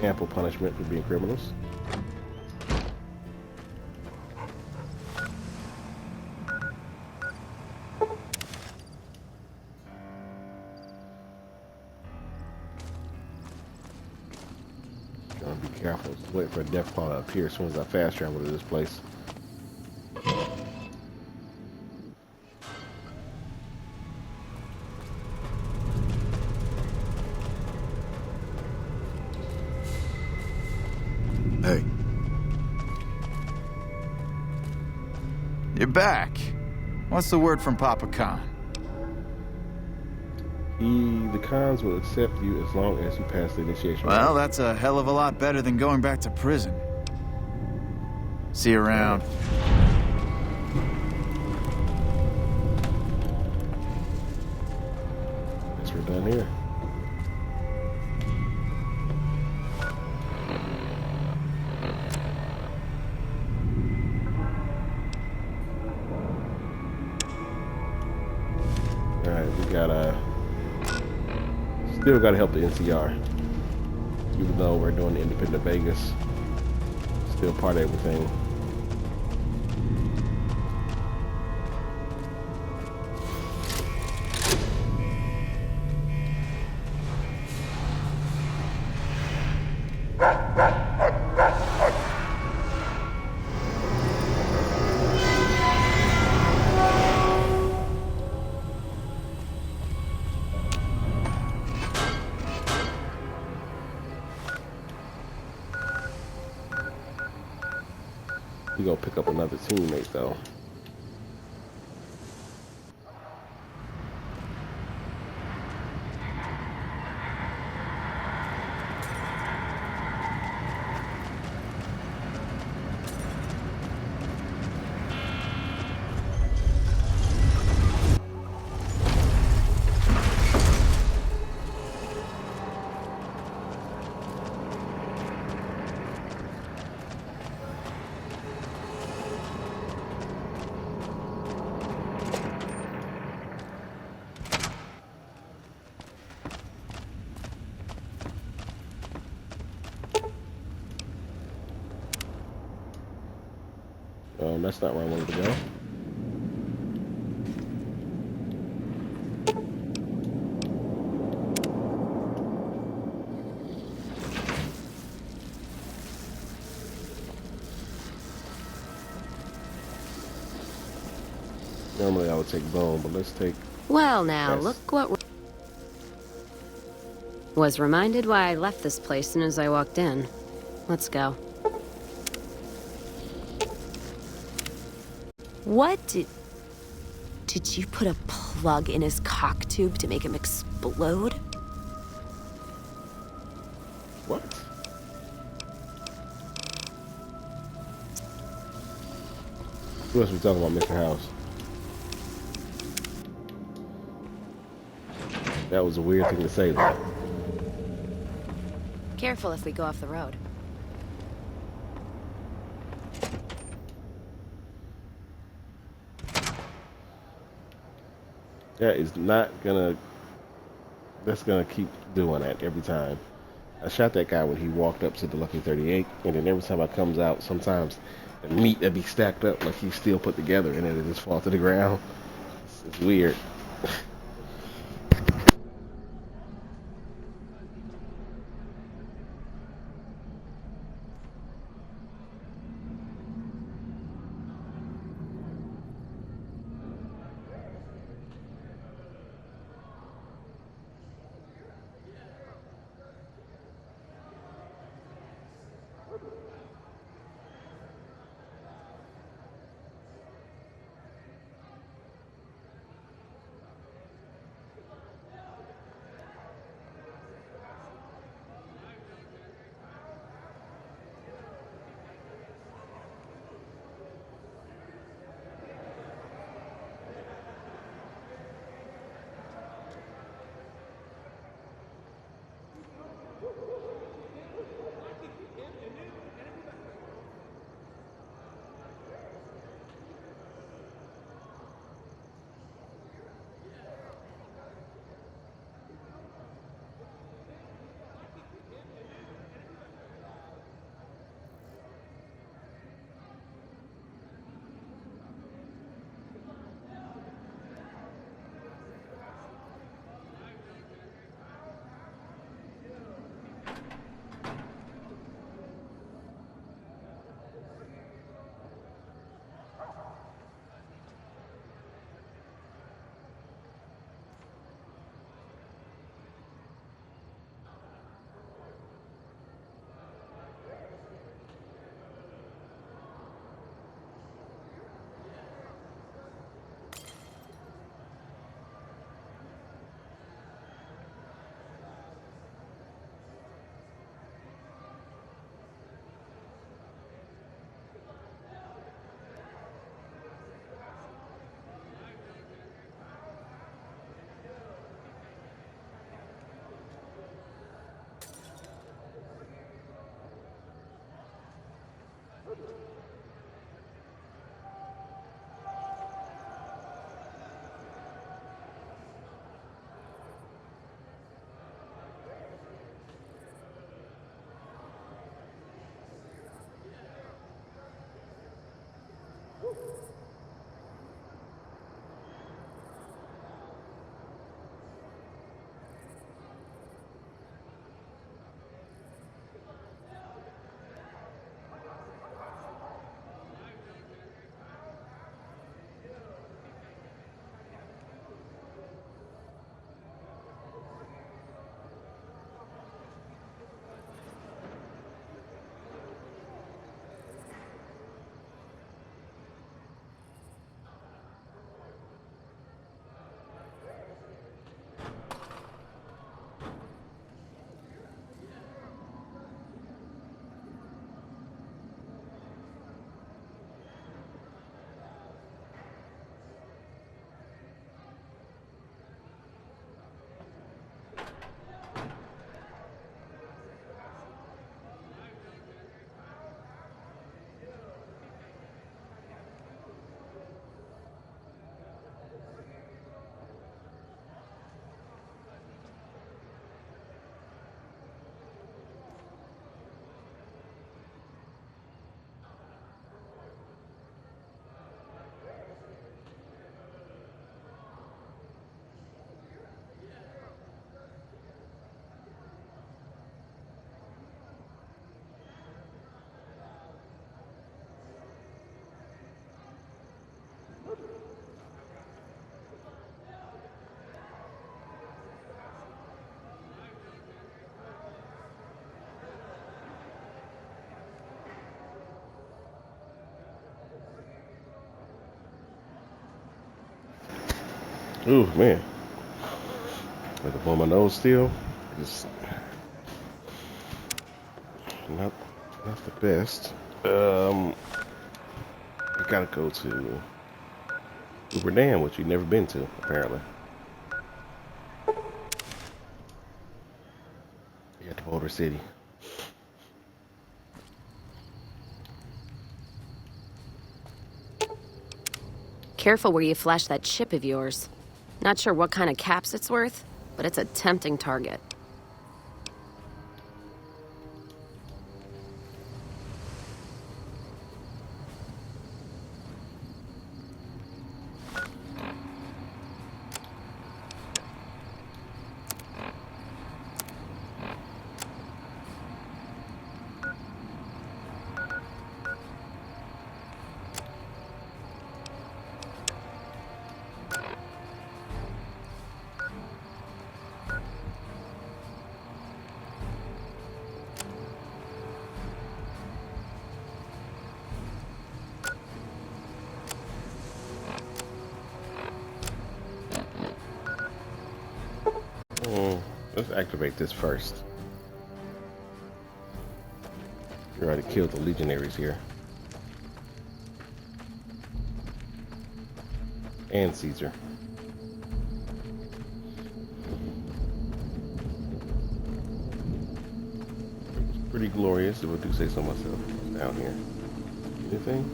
Ample punishment for being criminals. Gotta be careful. Just wait for a death claw to appear as soon as I fast travel to this place. Hey. You're back. What's the word from Papa Khan? The Khans will accept you as long as you pass the initiation. Well, that's a hell of a lot better than going back to prison. See you around. Guess we're done here. Alright, we gotta... Still gotta help the NCR. Even though we're doing the Independent Vegas. Still part of everything. We gonna pick up another teammate though. That's not where I wanted to go. Normally I would take bone, but let's take... Well now, Yes. look what... Was reminded why I left this place soon as I walked in. Let's go. What did you put a plug in his cock tube to make him explode? What? Who else we talking about, Mr. House? That was a weird thing to say, though. Careful if we go off the road. That is not gonna... That's gonna keep doing that every time. I shot that guy when he walked up to the Lucky 38, and then every time I comes out, sometimes the meat that be stacked up like he's still put together, and then it just fall to the ground. It's weird. Ooh, man. Like to blow my nose still. It's not the best. I gotta go to Hoover Dam, which you've never been to, apparently. Yeah, to Boulder City. Careful where you flash that chip of yours. Not sure what kind of caps it's worth, but it's a tempting target. Let's activate this first. We already killed the legionaries here. And Caesar. It was pretty glorious, if I do say so myself, down here. Anything?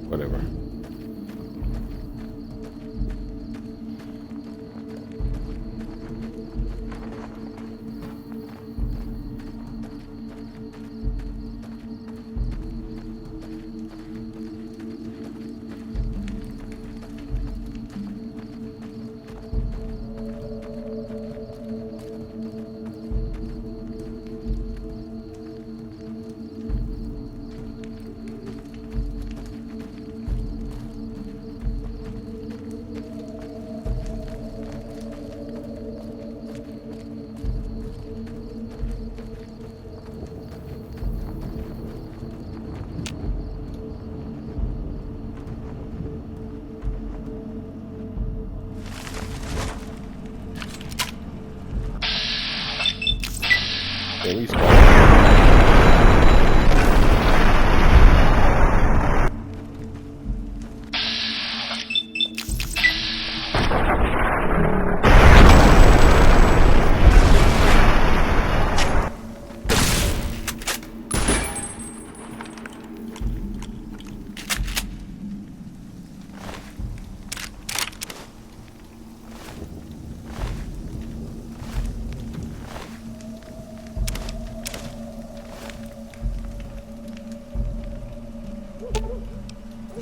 Whatever. At least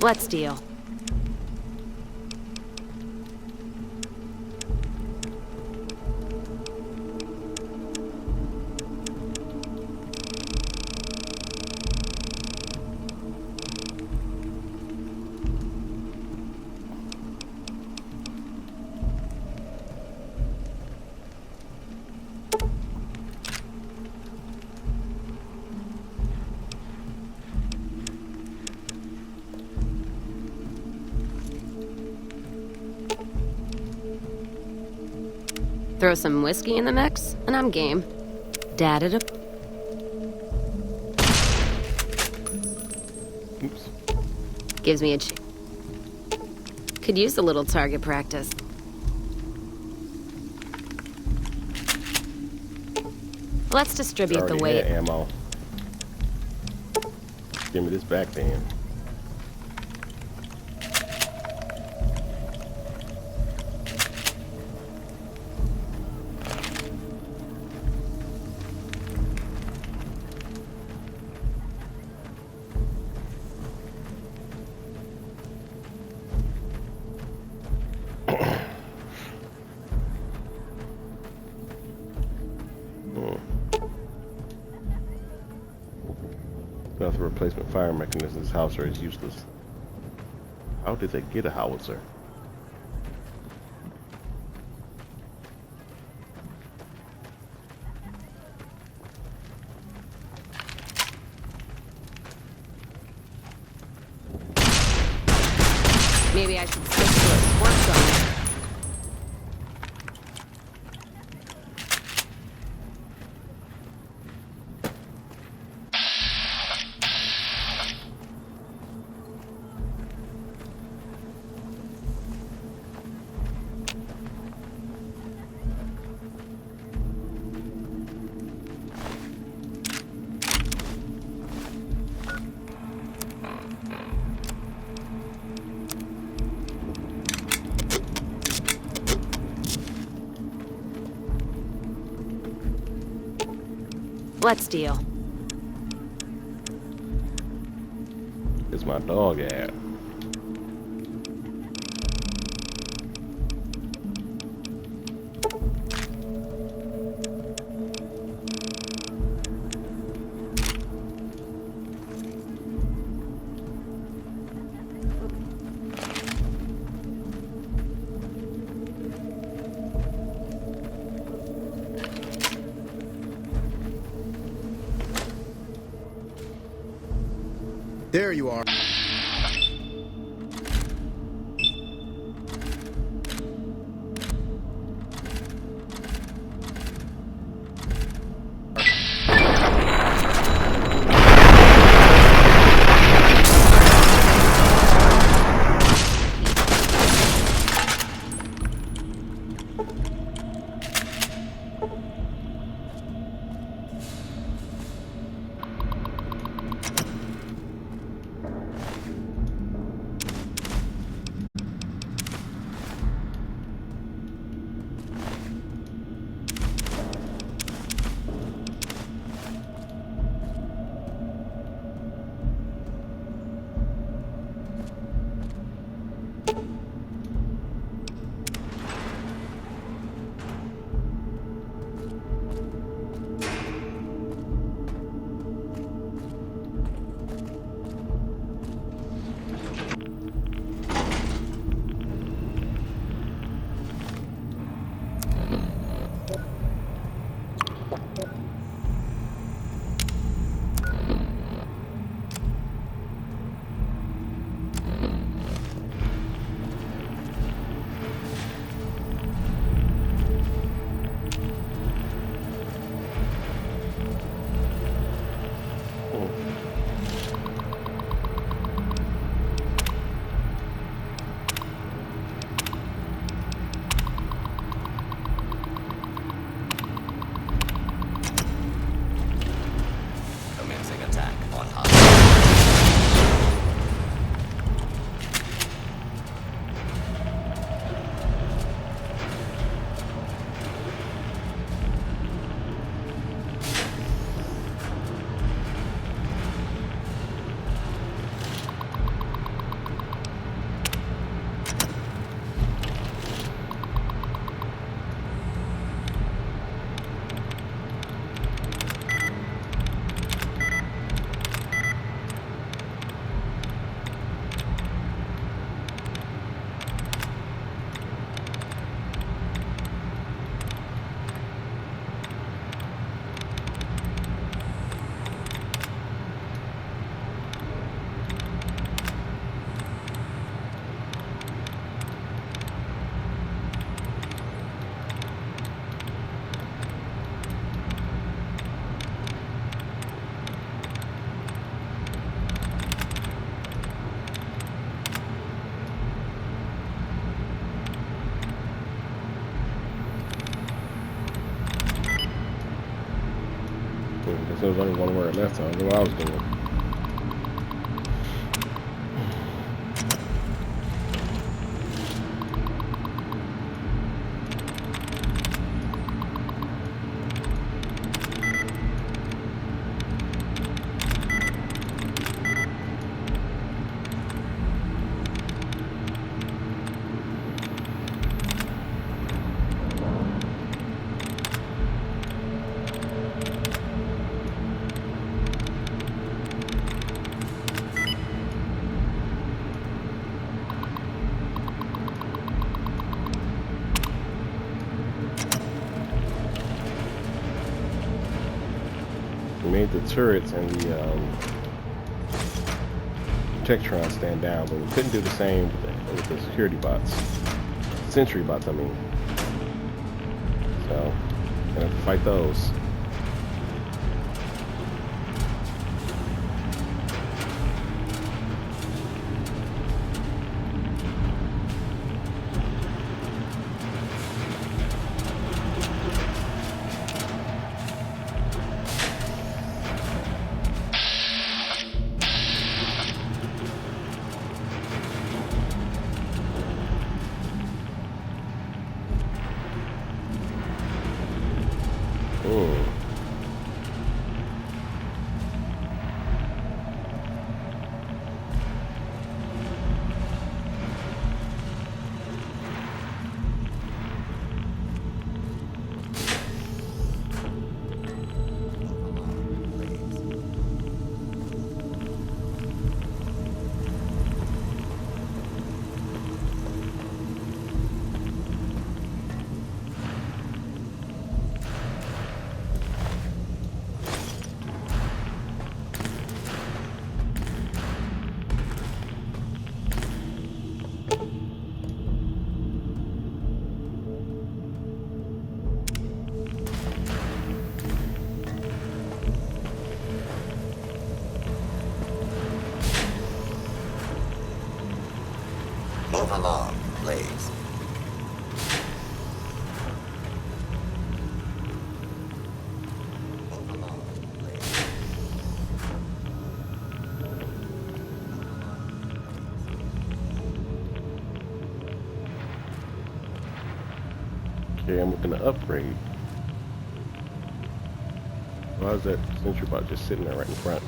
Let's deal. Throw some whiskey in the mix, and I'm game. Dad it up. Oops. Gives me a could use a little target practice. Let's distribute the weight. Ammo. Give me this back then. The replacement fire mechanisms howitzer is useless. How did they get a howitzer? Let's deal. It's my dog at. There you are. There was only one word left, so I don't know what I was doing. Made the turrets and the Tektron stand down, but we couldn't do the same with the security bots. Sentry bots, I mean. So, gonna have to fight those. Okay, I'm looking to upgrade. Why is that sentry bot just sitting there right in front?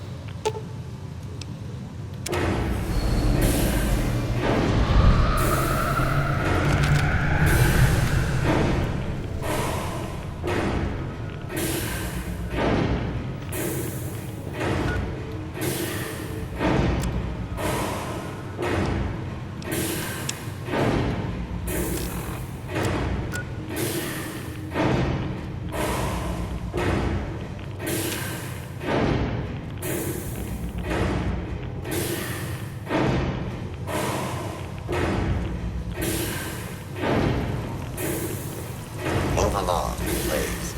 Overlord, please.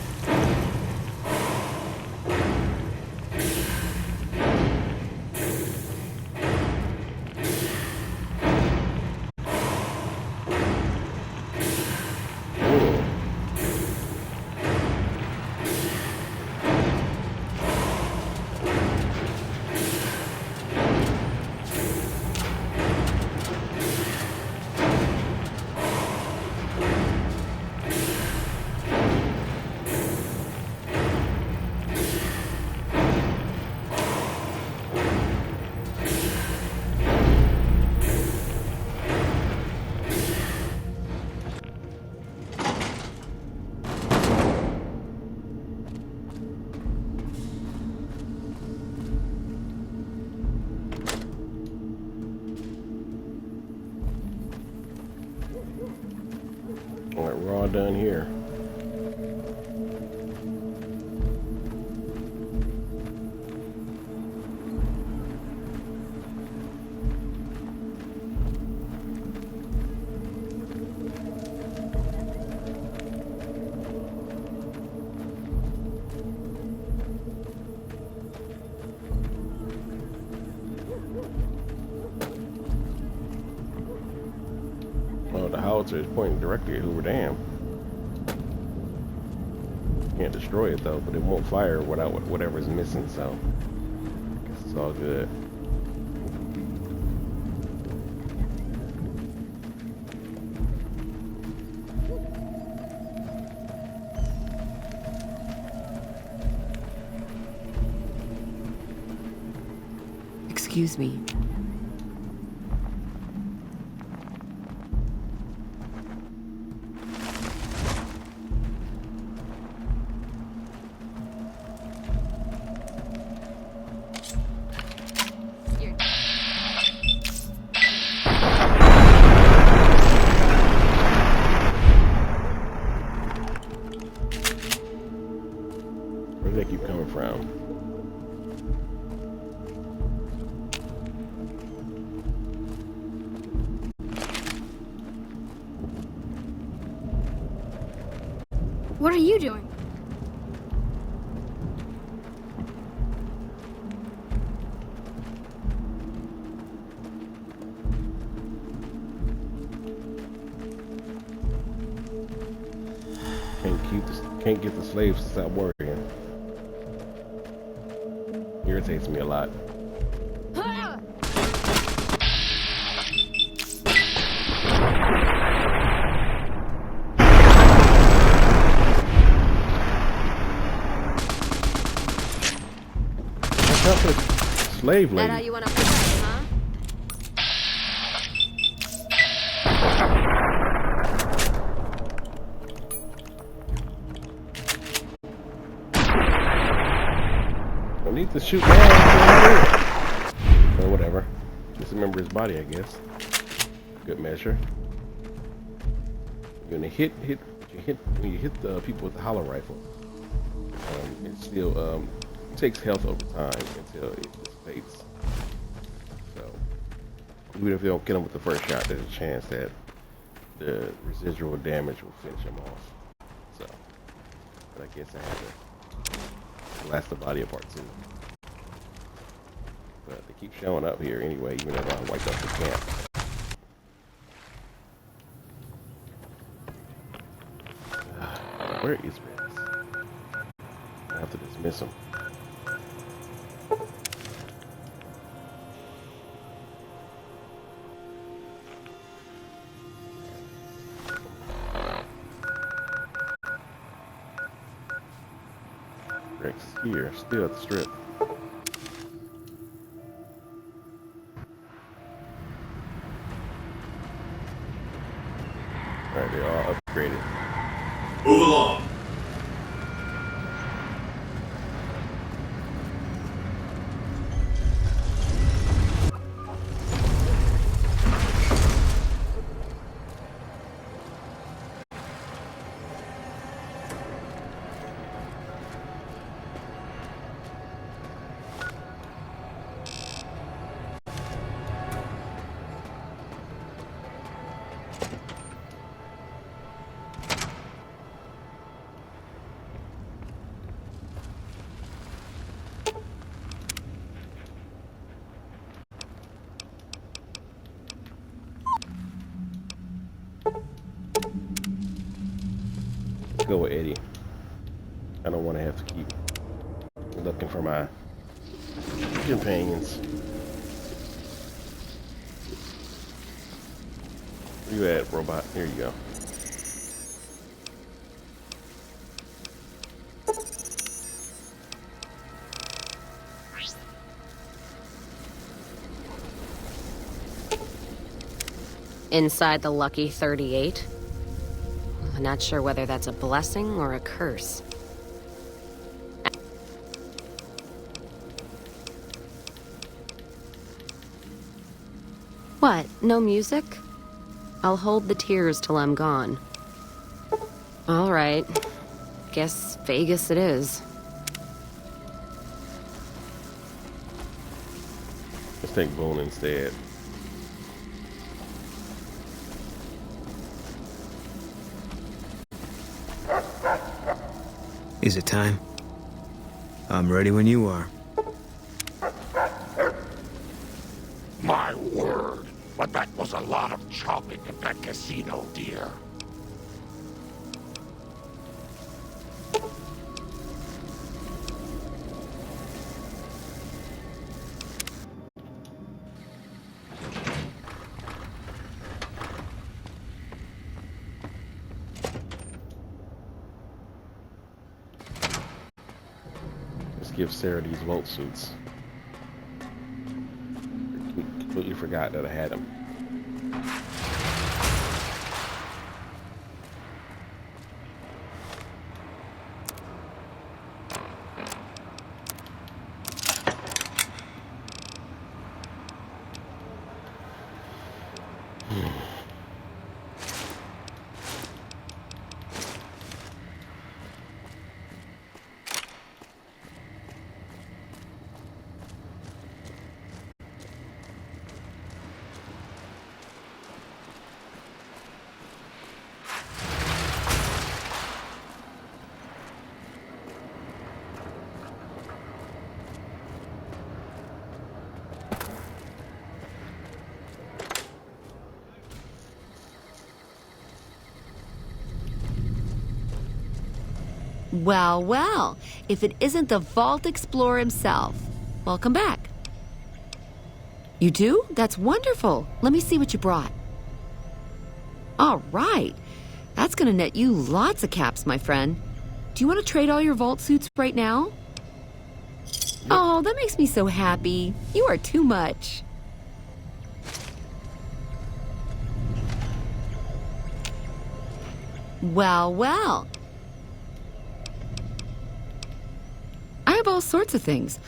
Alright, we're all done here. Oh, the howitzer is pointing directly at Hoover Dam. Can't destroy it though, but it won't fire without whatever's missing, so I guess it's all good. Excuse me. Where do they keep coming from? What are you doing? Can't get the slaves to stop working. Irritates me a lot. Slave lady. That how you want to play, huh? I need to shoot now. Or whatever. Dismember his body, I guess. Good measure. You're gonna hit when you hit the people with the hollow rifle. It still takes health over time until it dissipates. So even if they don't kill him with the first shot, there's a chance that the residual damage will finish him off. So, but I guess I have to blast the body apart too. But they keep showing up here anyway, even if I wiped up the camp. Where is Rex? I have to dismiss him. Rex here, still at the strip. Alright, they're all upgraded. Move along. Go with Eddie. I don't want to have to keep looking for my companions. Where you at, robot? Here you go. Inside the lucky 38? I'm not sure whether that's a blessing or a curse. What? No music? I'll hold the tears till I'm gone. All right. Guess Vegas it is. Let's take Boone instead. Is it time? I'm ready when you are. My word, but that was a lot of chopping at that casino, dear. Give Sarah these Volt suits. Completely forgot that I had them. Well, well, if it isn't the Vault Explorer himself. Welcome back. You do? That's wonderful. Let me see what you brought. All right. That's gonna net you lots of caps, my friend. Do you want to trade all your Vault suits right now? Oh, that makes me so happy. You are too much. Well, well. I have all sorts of things.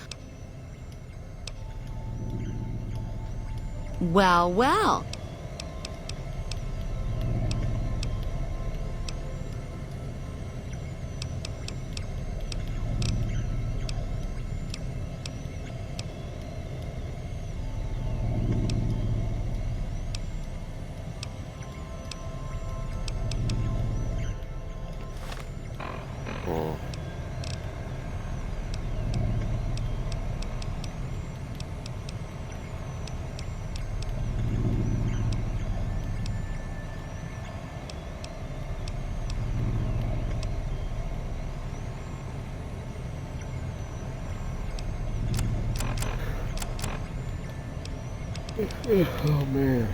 Well, well. Oh man.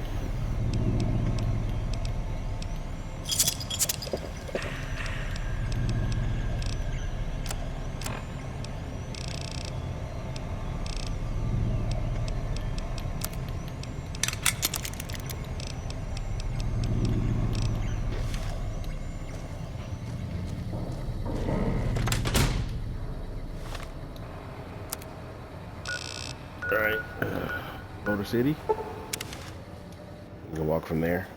Alright. Motor City. We can walk from there.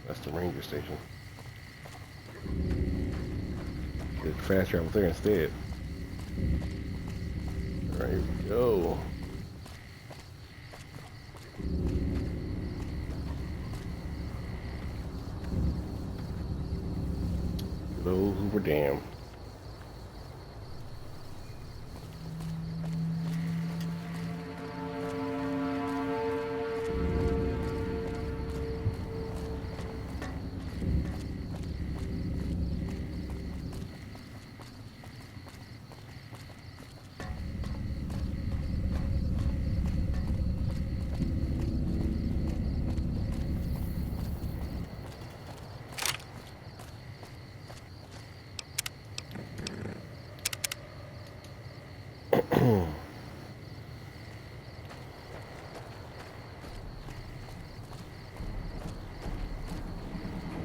That's the ranger station. Get fast travel there instead. Alright, here we go. Those who were damned.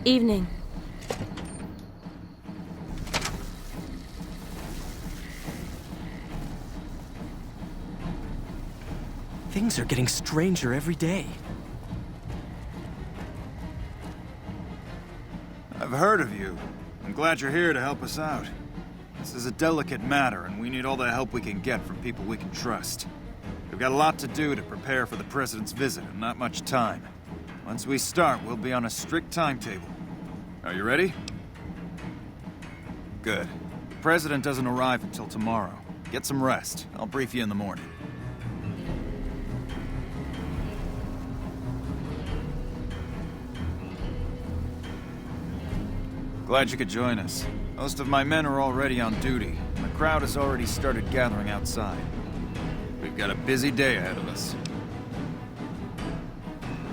Evening. Things are getting stranger every day. I've heard of you. I'm glad you're here to help us out. This is a delicate matter, and we need all the help we can get from people we can trust. We've got a lot to do to prepare for the President's visit, and not much time. Once we start, we'll be on a strict timetable. Are you ready? Good. The President doesn't arrive until tomorrow. Get some rest. I'll brief you in the morning. Glad you could join us. Most of my men are already on duty, and the crowd has already started gathering outside. We've got a busy day ahead of us.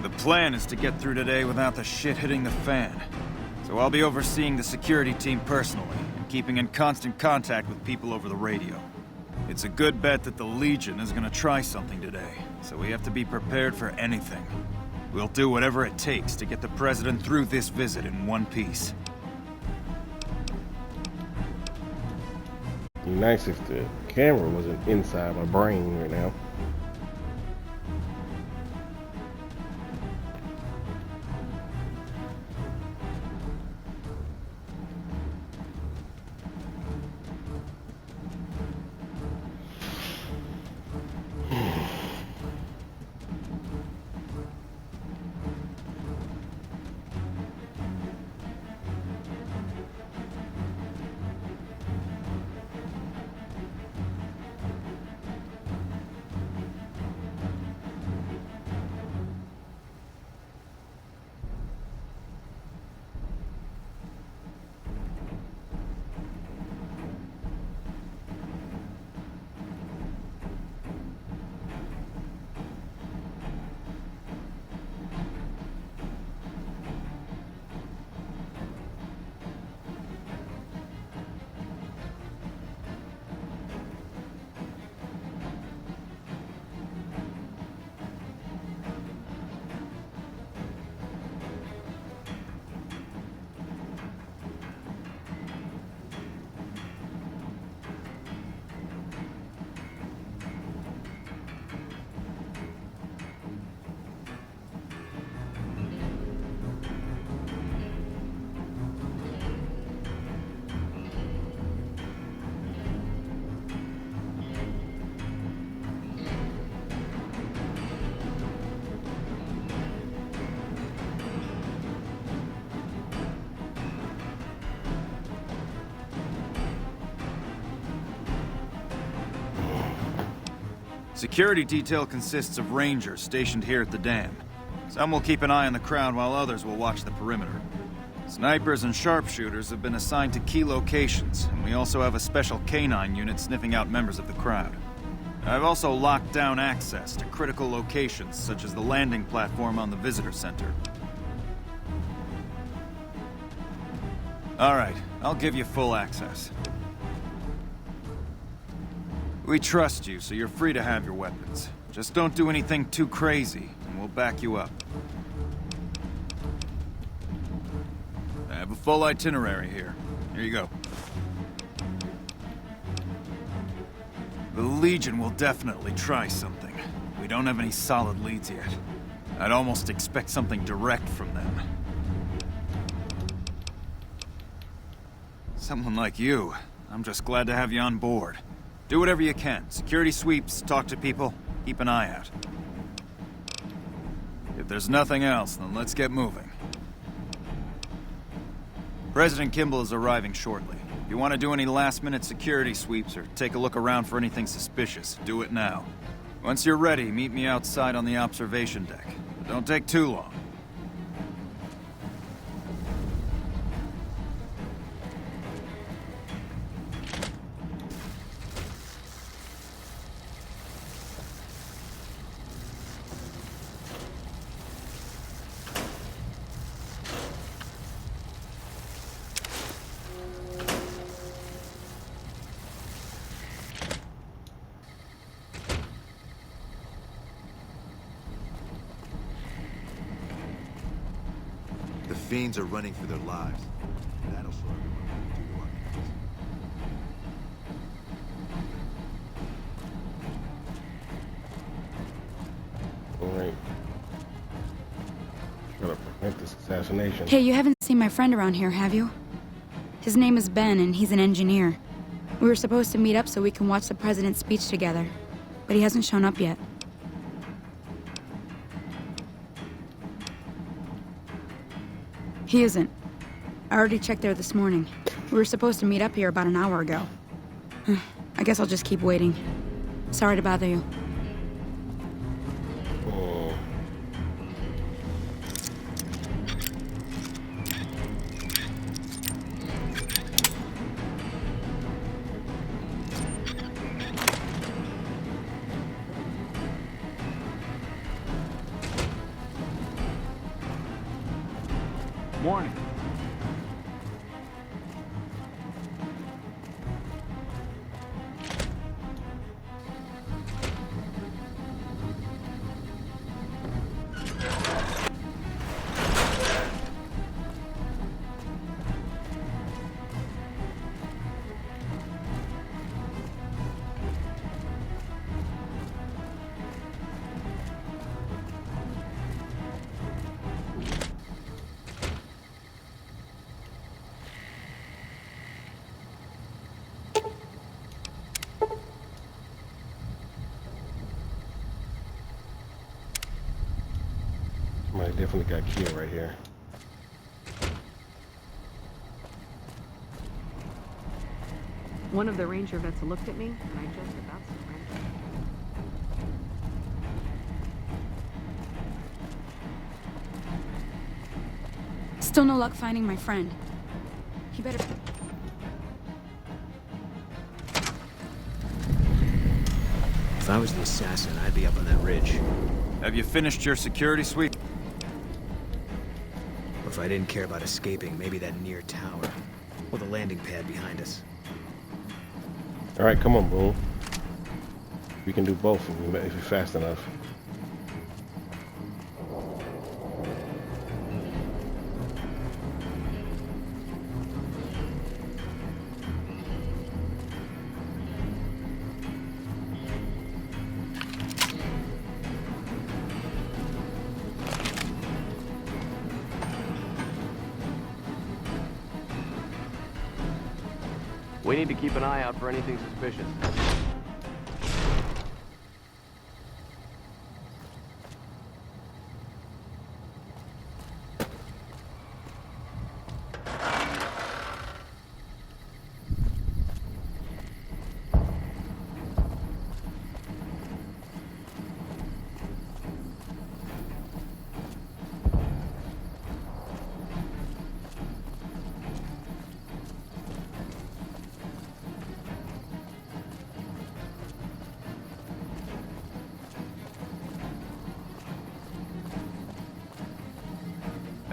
The plan is to get through today without the shit hitting the fan. So I'll be overseeing the security team personally, and keeping in constant contact with people over the radio. It's a good bet that the Legion is gonna try something today, so we have to be prepared for anything. We'll do whatever it takes to get the President through this visit in one piece. It'd be nice if the camera wasn't inside my brain right now. Security detail consists of rangers stationed here at the dam. Some will keep an eye on the crowd while others will watch the perimeter. Snipers and sharpshooters have been assigned to key locations, and we also have a special canine unit sniffing out members of the crowd. I've also locked down access to critical locations, such as the landing platform on the visitor center. All right, I'll give you full access. We trust you, so you're free to have your weapons. Just don't do anything too crazy, and we'll back you up. I have a full itinerary here. Here you go. The Legion will definitely try something. We don't have any solid leads yet. I'd almost expect something direct from them. Someone like you, I'm just glad to have you on board. Do whatever you can. Security sweeps, talk to people, keep an eye out. If there's nothing else, then let's get moving. President Kimball is arriving shortly. If you want to do any last-minute security sweeps or take a look around for anything suspicious, do it now. Once you're ready, meet me outside on the observation deck. But don't take too long. The fiends are running for their lives. That'll show everyone what we do to our Alright. Gotta prevent this assassination. Hey, you haven't seen my friend around here, have you? His name is Ben, and he's an engineer. We were supposed to meet up so we can watch the president's speech together, but he hasn't shown up yet. He isn't. I already checked there this morning. We were supposed to meet up here about an hour ago. I guess I'll just keep waiting. Sorry to bother you. Morning. Somebody definitely got killed right here. One of the ranger vets looked at me, and I just about surrendered. Still no luck finding my friend. He better... If I was the assassin, I'd be up on that ridge. Have you finished your security sweep? Or if I didn't care about escaping, maybe that near tower. Or the landing pad behind us. Alright, come on, Boone. We can do both if you're fast enough. We need to keep an eye out for anything suspicious.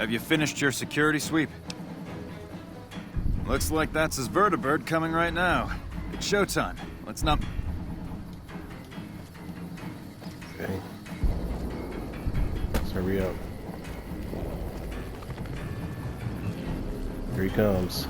Have you finished your security sweep? Looks like that's his vertibird coming right now. It's showtime. Let's not... Okay. Let's hurry up. Here he comes.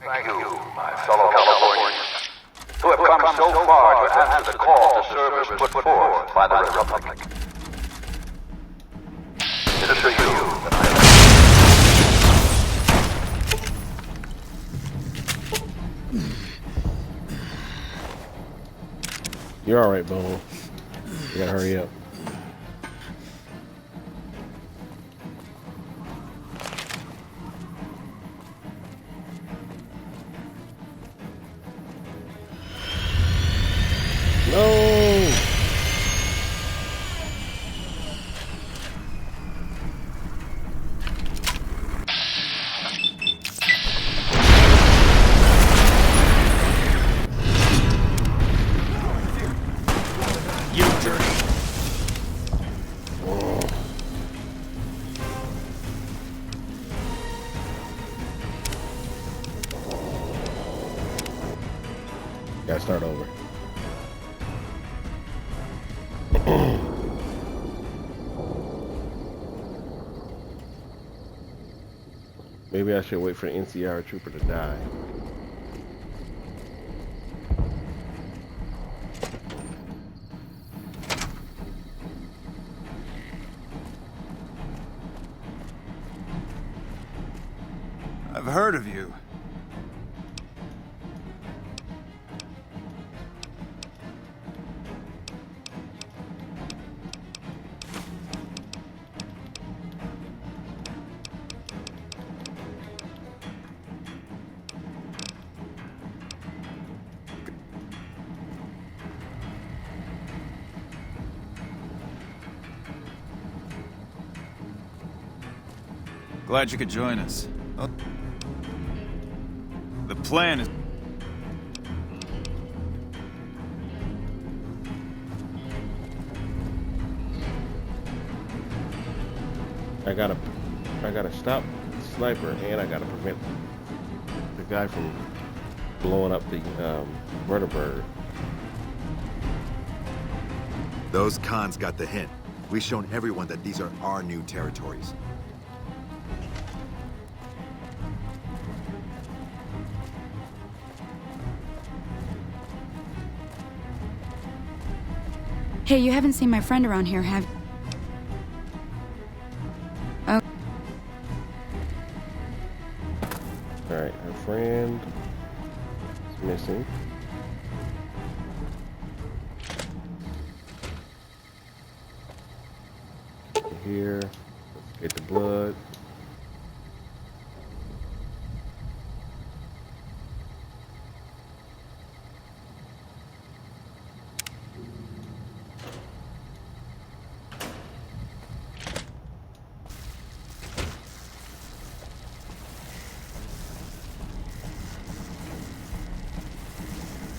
Thank you, my fellow Californians, who have come so far to answer the call to service put forth by the Republic. It is for you that I am. You're alright, Bo. You gotta hurry up. No! You dirty. Gotta start over. Maybe I should wait for the NCR trooper to die. I've heard of you. Glad you could join us. The plan is... I gotta stop the sniper, and I gotta prevent the guy from blowing up the vertibird. Those cons got the hint. We've shown everyone that these are our new territories. Hey, you haven't seen my friend around here, have you? Oh. Alright, our friend is missing. Here, let's get the blood.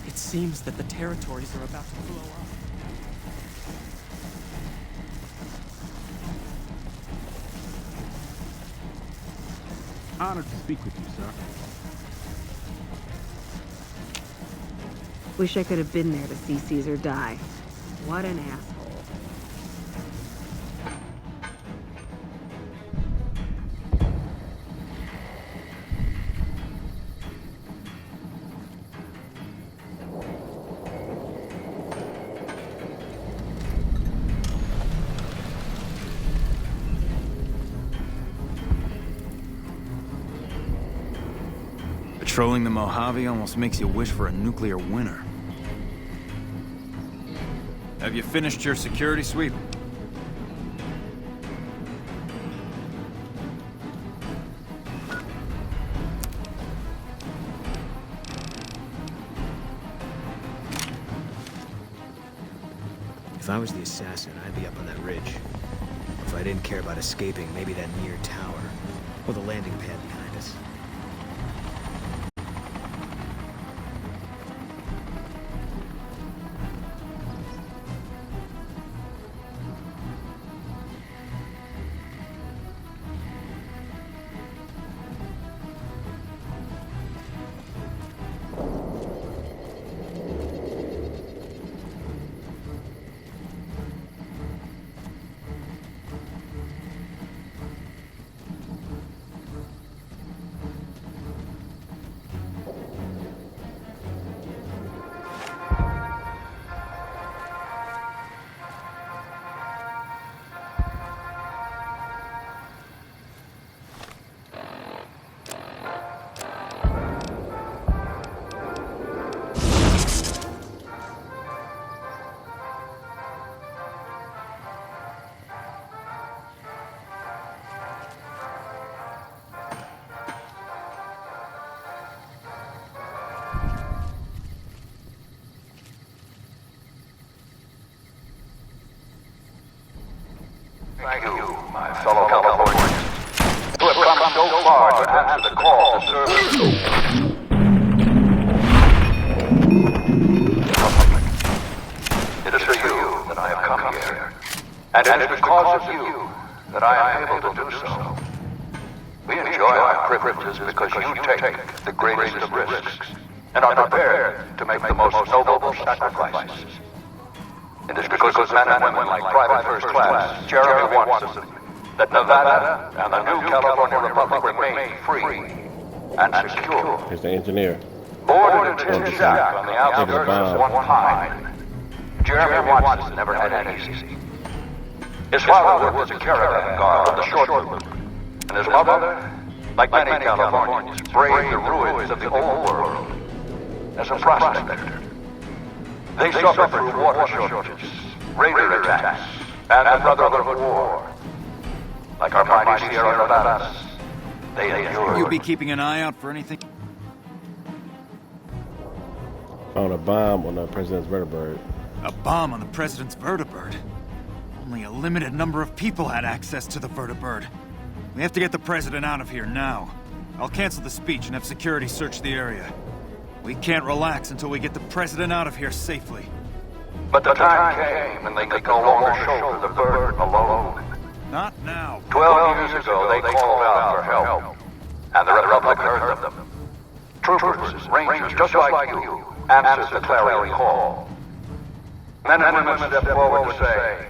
It seems that the territories are about to blow up. Honored to speak with you, sir. Wish I could have been there to see Caesar die. What an asshole. Patrolling the Mojave almost makes you wish for a nuclear winter. Have you finished your security sweep? If I was the assassin, I'd be up on that ridge. If I didn't care about escaping, maybe that near tower. Or the landing pad behind us. Thank you, my fellow Californians, who have come so far to answer the call to service. It is for you that I have come here, and it is because of you that I am able to do so. We enjoy our privileges because you take the greatest of risks, and are prepared to make the most noble sacrifices. It is because of men and women like Private First Class Jeremy Watson that Nevada and the new California Republic remain free and secure. Here's the engineer. Born in a tin shack on the outskirts of one pine, Jeremy Watson never had it easy. His father worked as a caravan guard on the short route, and his mother, like many Californians, braved the ruins of the old world as a prospector. They suffered through water shortages, raider attacks, and the Brotherhood War. Like our mighty Sierra Nevadas, they endured. You'll be keeping an eye out for anything? Found a bomb on the president's vertibird. A bomb on the president's vertibird? Only a limited number of people had access to the vertibird. We have to get the president out of here now. I'll cancel the speech and have security search the area. We can't relax until we get the president out of here safely. But the time came and they could no longer shoulder the burden alone. Not now. 12 years ago, they called out for help, and the Republic heard them. Troopers, rangers, just like you, answered the clarion call. Men and women stepped forward to say,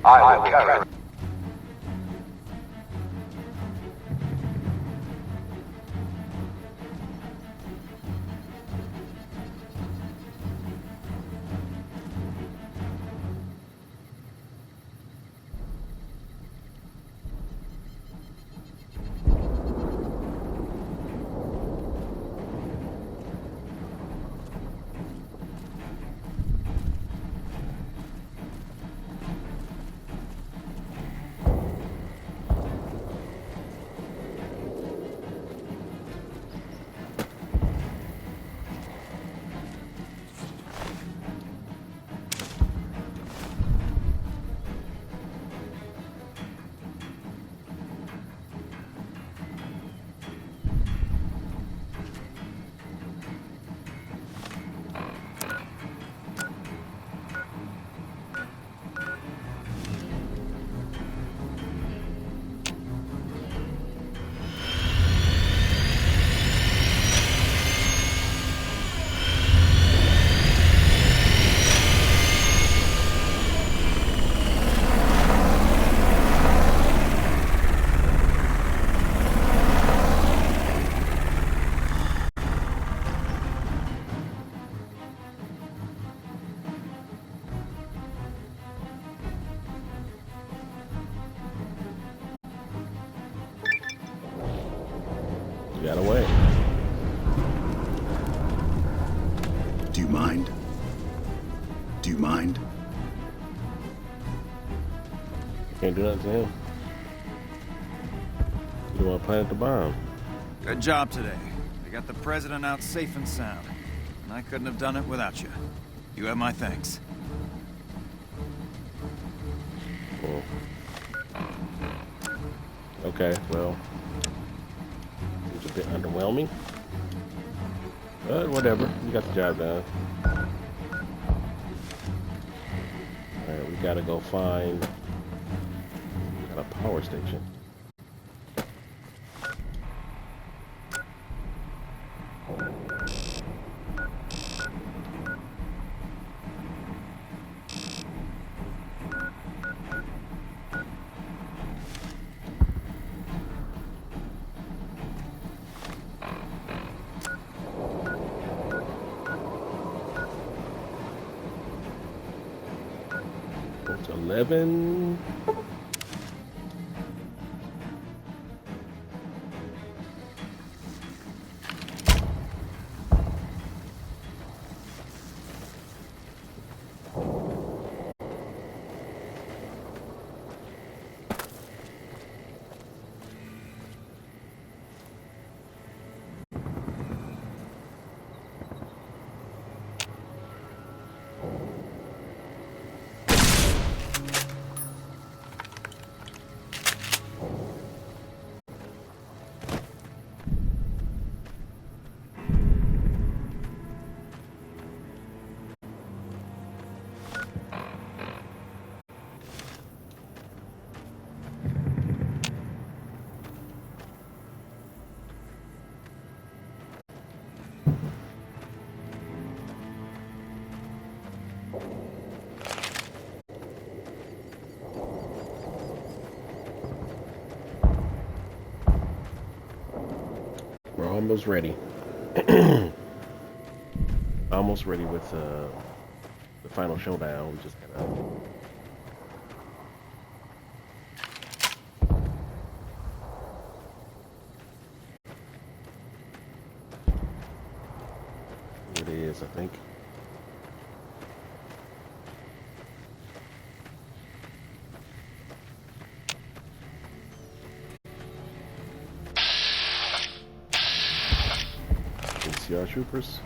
I will carry Do you mind? Do you mind? Can't do nothing to him. You don't want to plant the bomb. Good job today. We got the president out safe and sound. And I couldn't have done it without you. You have my thanks. Cool. Okay, well, it's a bit underwhelming. But whatever, you got the job done. Alright, we gotta go find a power station. It's 11. We're almost ready. Almost ready with the final showdown. We just gotta. Here it is, I think. NCR troopers.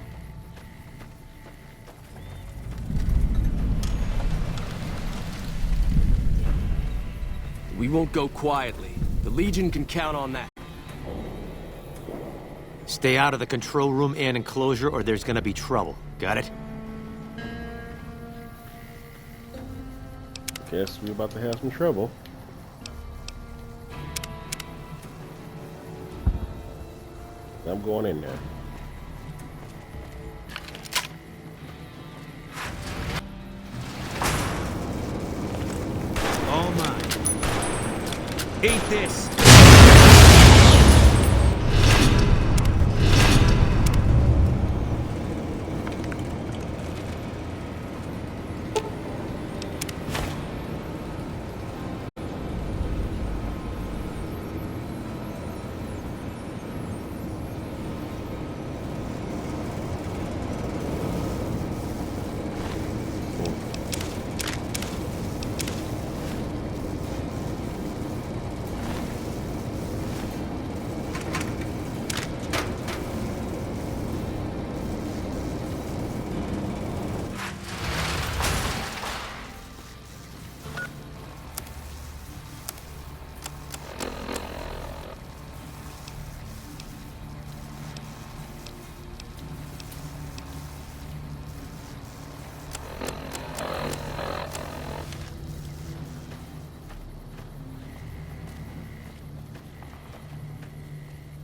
We won't go quietly. The Legion can count on that. Stay out of the control room and enclosure or there's gonna be trouble. Got it? Guess we're about to have some trouble. I'm going in there. All mine. Eat this!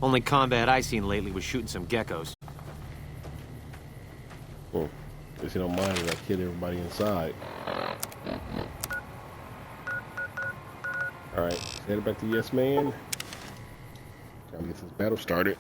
Only combat I seen lately was shooting some geckos. Guess you don't mind that I killed everybody inside. Alright, headed back to Yes Man. Time to get this battle started.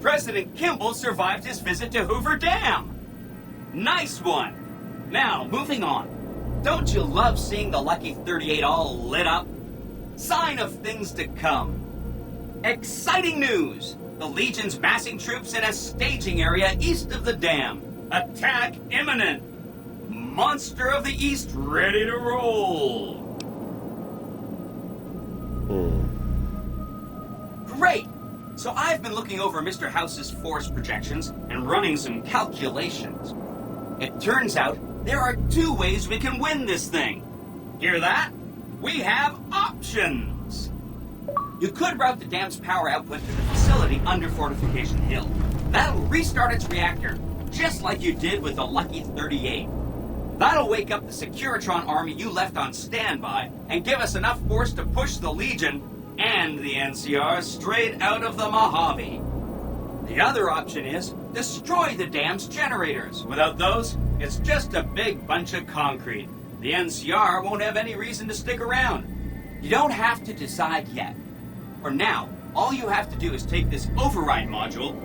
President Kimball survived his visit to Hoover Dam. Nice one. Now, moving on. Don't you love seeing the Lucky 38 all lit up? Sign of things to come. Exciting news! The Legion's massing troops in a staging area east of the dam. Attack imminent! Monster of the East ready to roll! Great! So I've been looking over Mr. House's force projections and running some calculations. It turns out there are two ways we can win this thing. Hear that? We have options! You could route the dam's power output to the facility under Fortification Hill. That'll restart its reactor, just like you did with the Lucky 38. That'll wake up the Securitron army you left on standby and give us enough force to push the Legion and the NCR straight out of the Mojave. The other option is destroy the dam's generators. Without those, it's just a big bunch of concrete. The NCR won't have any reason to stick around. You don't have to decide yet. For now, all you have to do is take this override module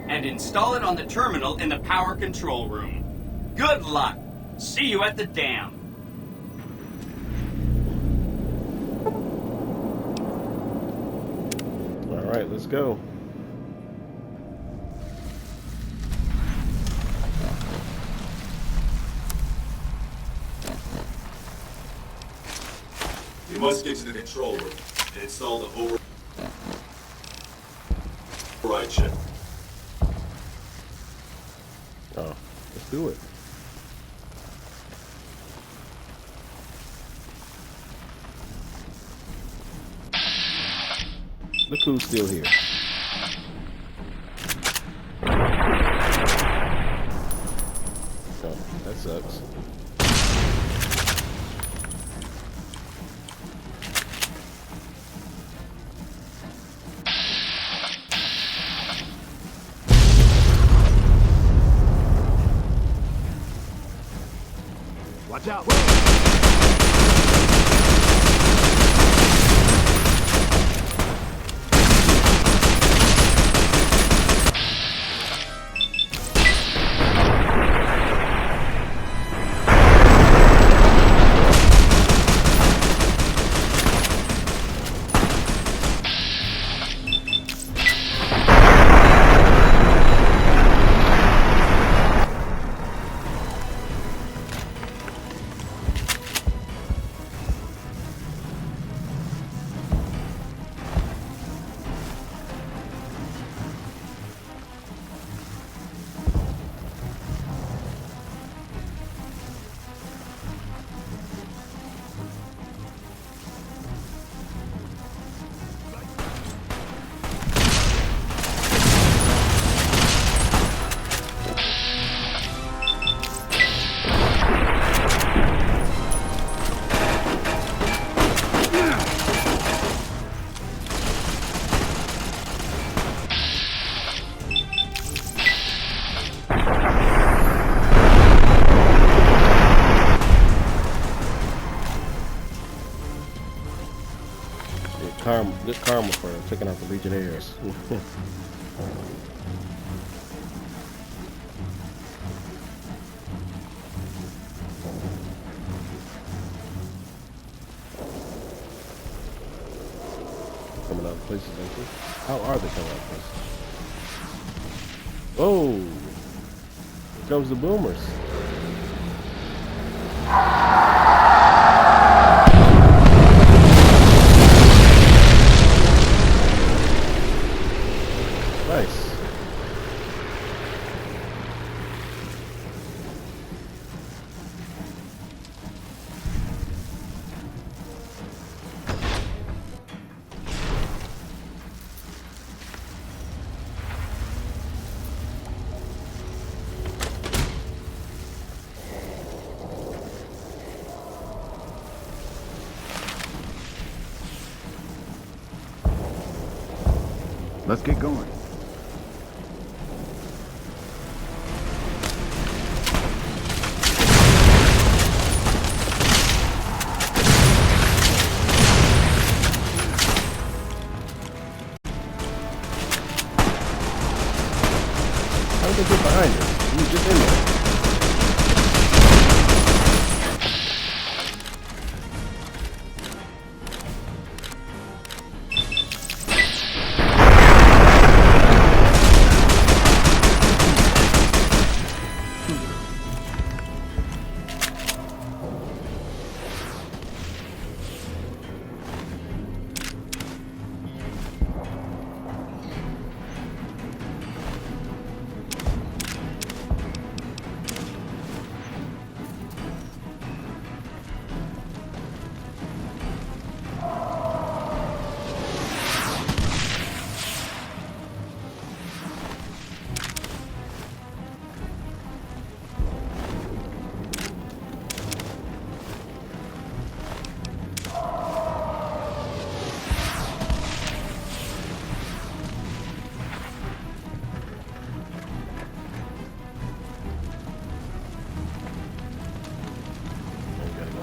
and install it on the terminal in the power control room. Good luck. See you at the dam. All right, let's go. We must get to the control room and install the override chip. Oh, let's do it. Look who's still here. Oh, that sucks. Watch out! Good karma for taking out the Legionnaires. Coming out of places like this. How are they coming out of places? Oh, here comes the boomers. Nice. Let's get going. would they get behind us? We were just in there.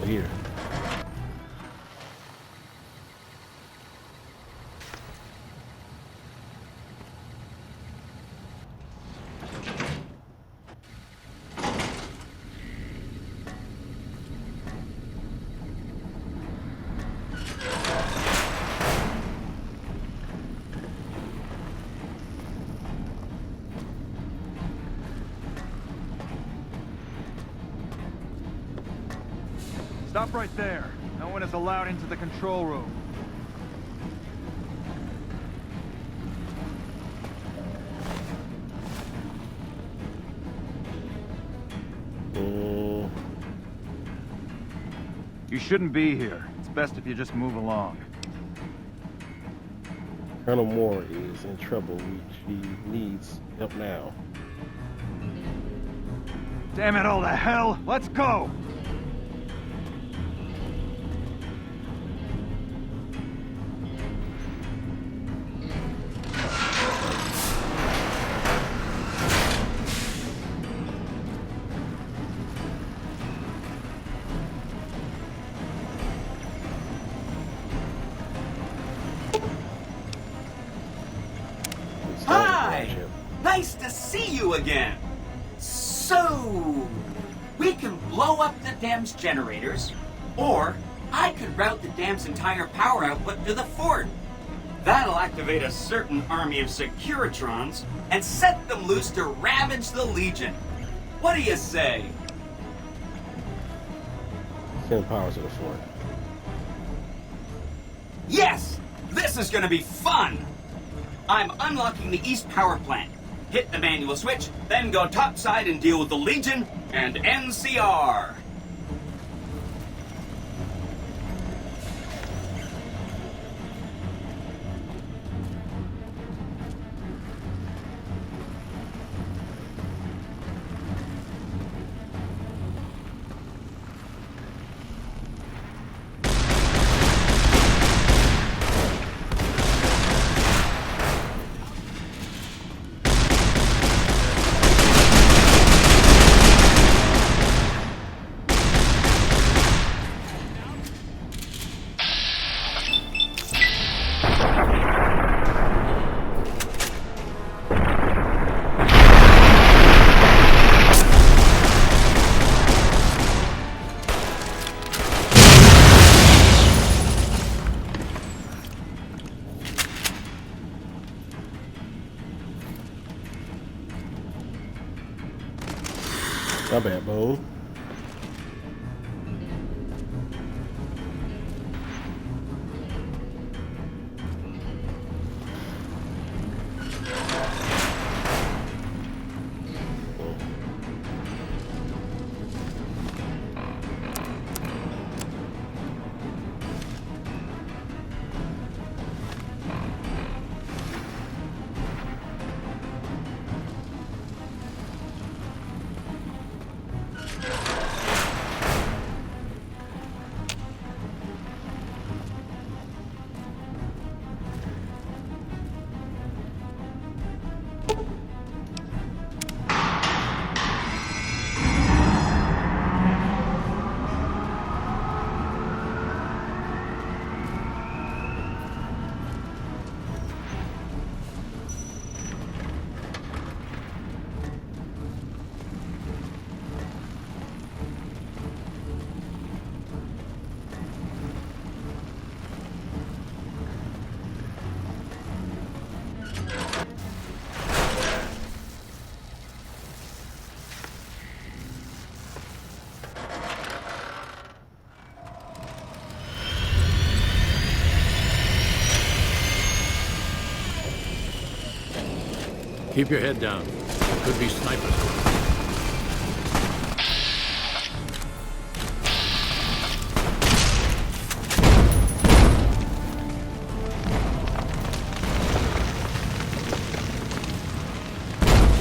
Here. Stop right there. No one is allowed into the control room. You shouldn't be here. It's best if you just move along. Colonel Moore is in trouble. She needs help now. Damn it all to hell! Let's go! Nice to see you again. So, we can blow up the dam's generators, or I could route the dam's entire power output to the fort. That'll activate a certain army of Securitrons and set them loose to ravage the Legion. What do you say? Send power to the fort. Yes! This is gonna be fun! I'm unlocking the East Power Plant. Hit the manual switch, then go topside and deal with the Legion and NCR. My bad, Bo. Keep your head down. Could be snipers.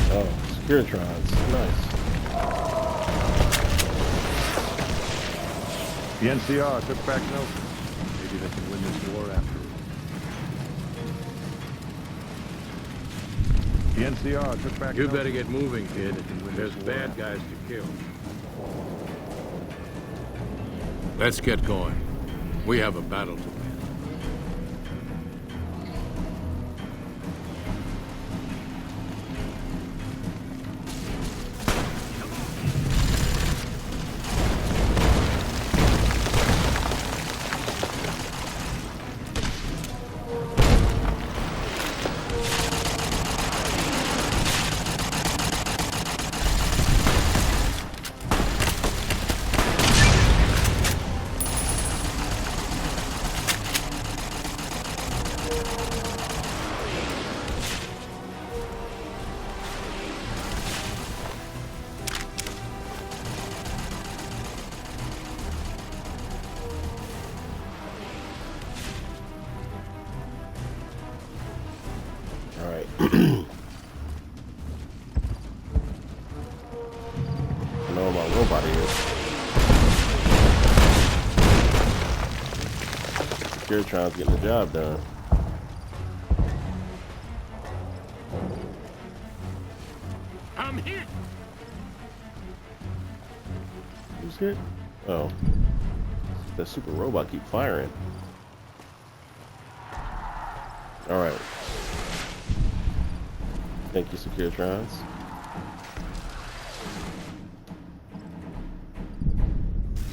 Oh, Securitrons. Nice. The NCR took back Nelson. Maybe they can win this war after all. The NCR took back You Nelson. better get moving, kid. There's bad guys to kill. Let's get going. We have a battle to win. Securitron's getting the job done. I'm hit. Who's hit? Oh, the super robot keep firing. All right. Thank you, Securitrons.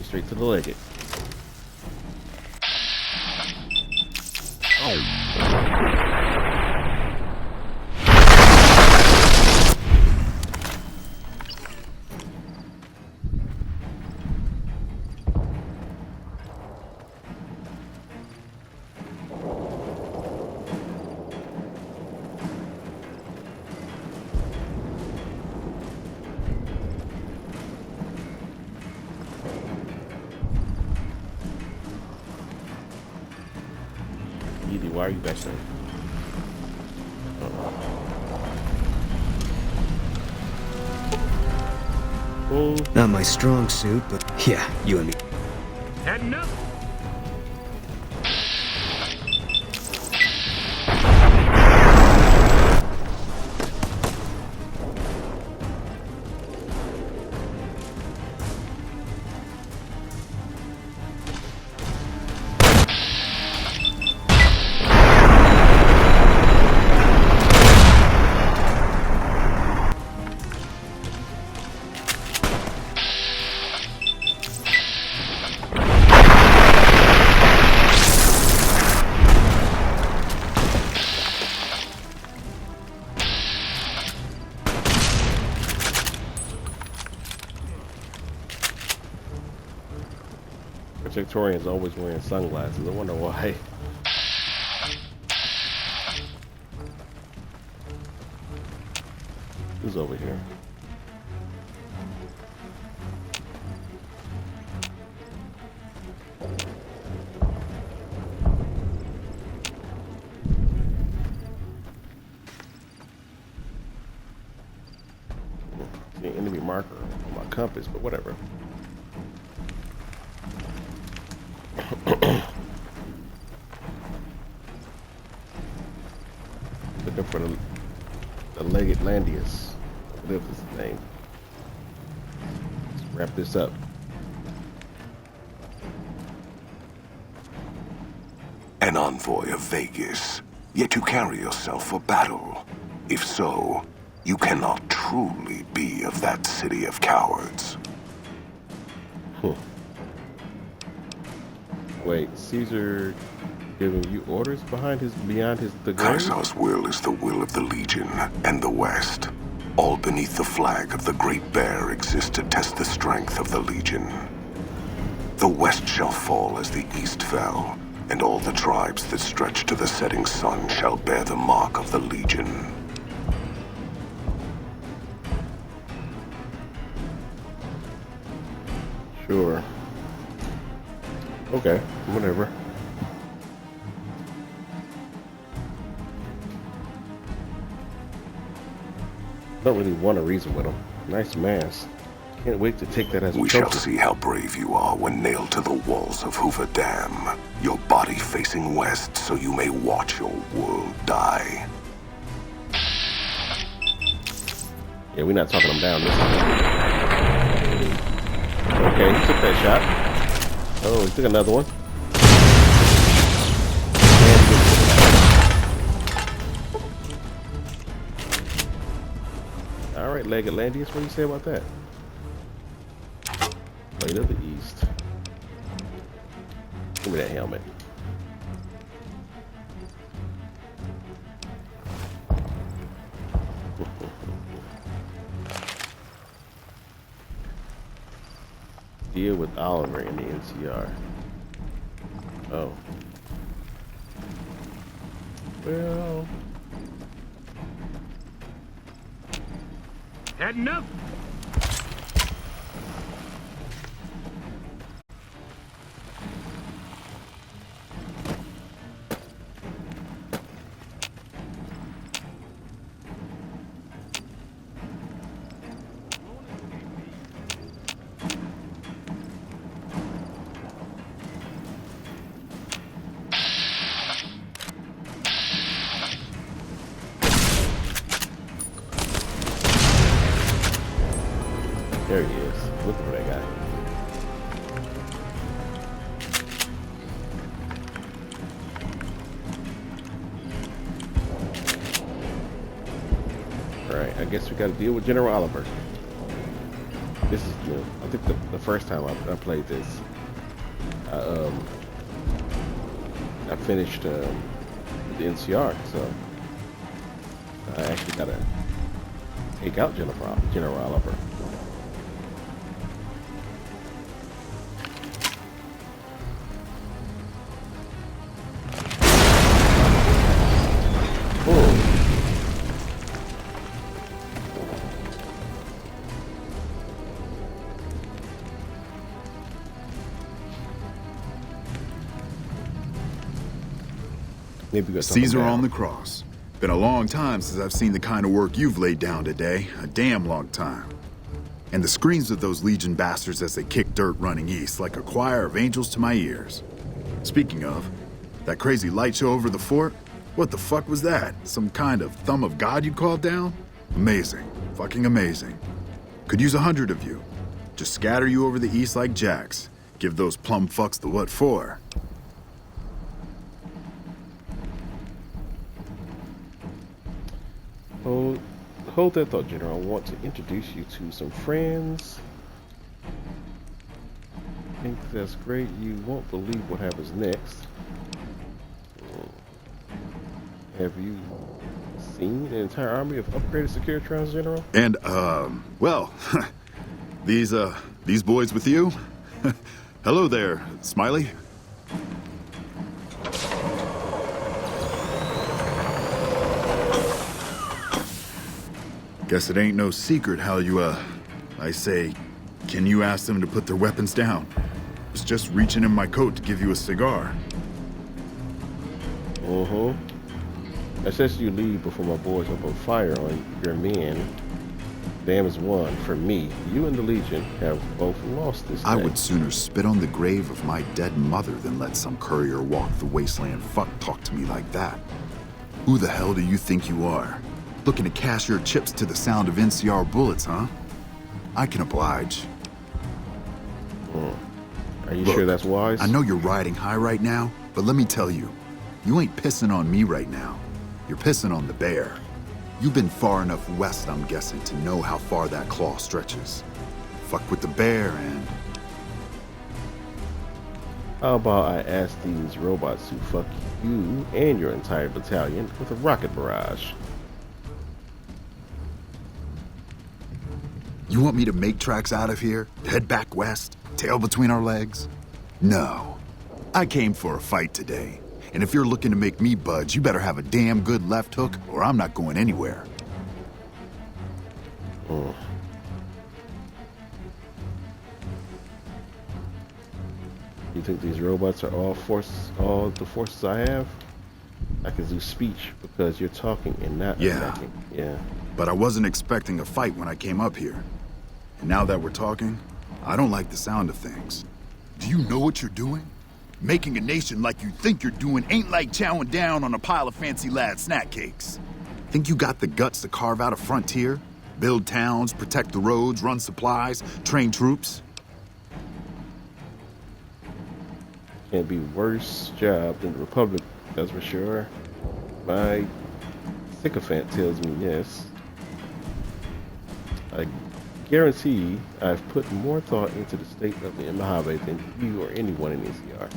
Straight to the Legate. Why are you back there? Not my strong suit, but yeah, you and me. Heading up. Victorian's always wearing sunglasses. I wonder why. Who's over here? The enemy marker on my compass, but whatever. Looking for the Legate Landius. Whatever his name. Let's wrap this up. An envoy of Vegas, yet you carry yourself for battle. If so, you cannot truly be of that city of cowards. Wait, Caesar giving you orders beyond his the grave? Caesar's will is the will of the Legion and the West. All beneath the flag of the Great Bear exist to test the strength of the Legion. The West shall fall as the East fell, and all the tribes that stretch to the setting sun shall bear the mark of the Legion. Okay, whatever. Don't really want to reason with him. Nice mask. Can't wait to take that as a We trophy. shall see how brave you are when nailed to the walls of Hoover Dam. Your body facing west so you may watch your world die. Yeah, we're not talking him down this time. Okay, he took that shot. Oh, he took another one. Alright, Leg Atlanteus, what do you say about that? Blade of the East. Give me that helmet. Deal with Oliver in the NCR. Oh. Well. Heading up. There he is. Look for that guy. Alright, I guess we gotta deal with General Oliver. This is new. I think the first time I played this, I finished the NCR, so I actually gotta take out General Oliver. Caesar on the cross. Been a long time since I've seen the kind of work you've laid down today. A damn long time. And the screams of those Legion bastards as they kick dirt running east like a choir of angels to my ears. Speaking of, that crazy light show over the fort? What the fuck was that? Some kind of thumb of God you called down? Amazing. Fucking amazing. Could use 100 of you. Just scatter you over the east like jacks. Give those plum fucks the what for. Hold that thought, General. I want to introduce you to some friends. I think that's great. You won't believe what happens next. Have you seen an entire army of upgraded Securitrons, General? And, well, these boys with you? Hello there, Smiley. Guess it ain't no secret how you, I say, can you ask them to put their weapons down? Was just reaching in my coat to give you a cigar. I suggest you leave before my boys open fire on your men. Dam is won. For me, you and the Legion have both lost this I day. would sooner spit on the grave of my dead mother than let some courier walk the wasteland fuck talk to me like that. Who the hell do you think you are? Looking to cash your chips to the sound of NCR bullets, huh? I can oblige. Are you sure that's wise? I know you're riding high right now, but let me tell you, you ain't pissing on me right now. You're pissing on the bear. You've been far enough west, I'm guessing, to know how far that claw stretches. Fuck with the bear and... How about I ask these robots to fuck you and your entire battalion with a rocket barrage? You want me to make tracks out of here? Head back west? Tail between our legs? No. I came for a fight today. And if you're looking to make me budge, you better have a damn good left hook or I'm not going anywhere. You think these robots are all the forces I have? I can do speech because you're talking and not attacking. Yeah. But I wasn't expecting a fight when I came up here. And now that we're talking, I don't like the sound of things. Do you know what you're doing? Making a nation like you think you're doing ain't like chowing down on a pile of fancy lad snack cakes. Think you got the guts to carve out a frontier? Build towns, protect the roads, run supplies, train troops? Can't be worse job than the Republic, that's for sure. My sycophant tells me yes. I guarantee I've put more thought into the state of the Mojave than you or anyone in NCR.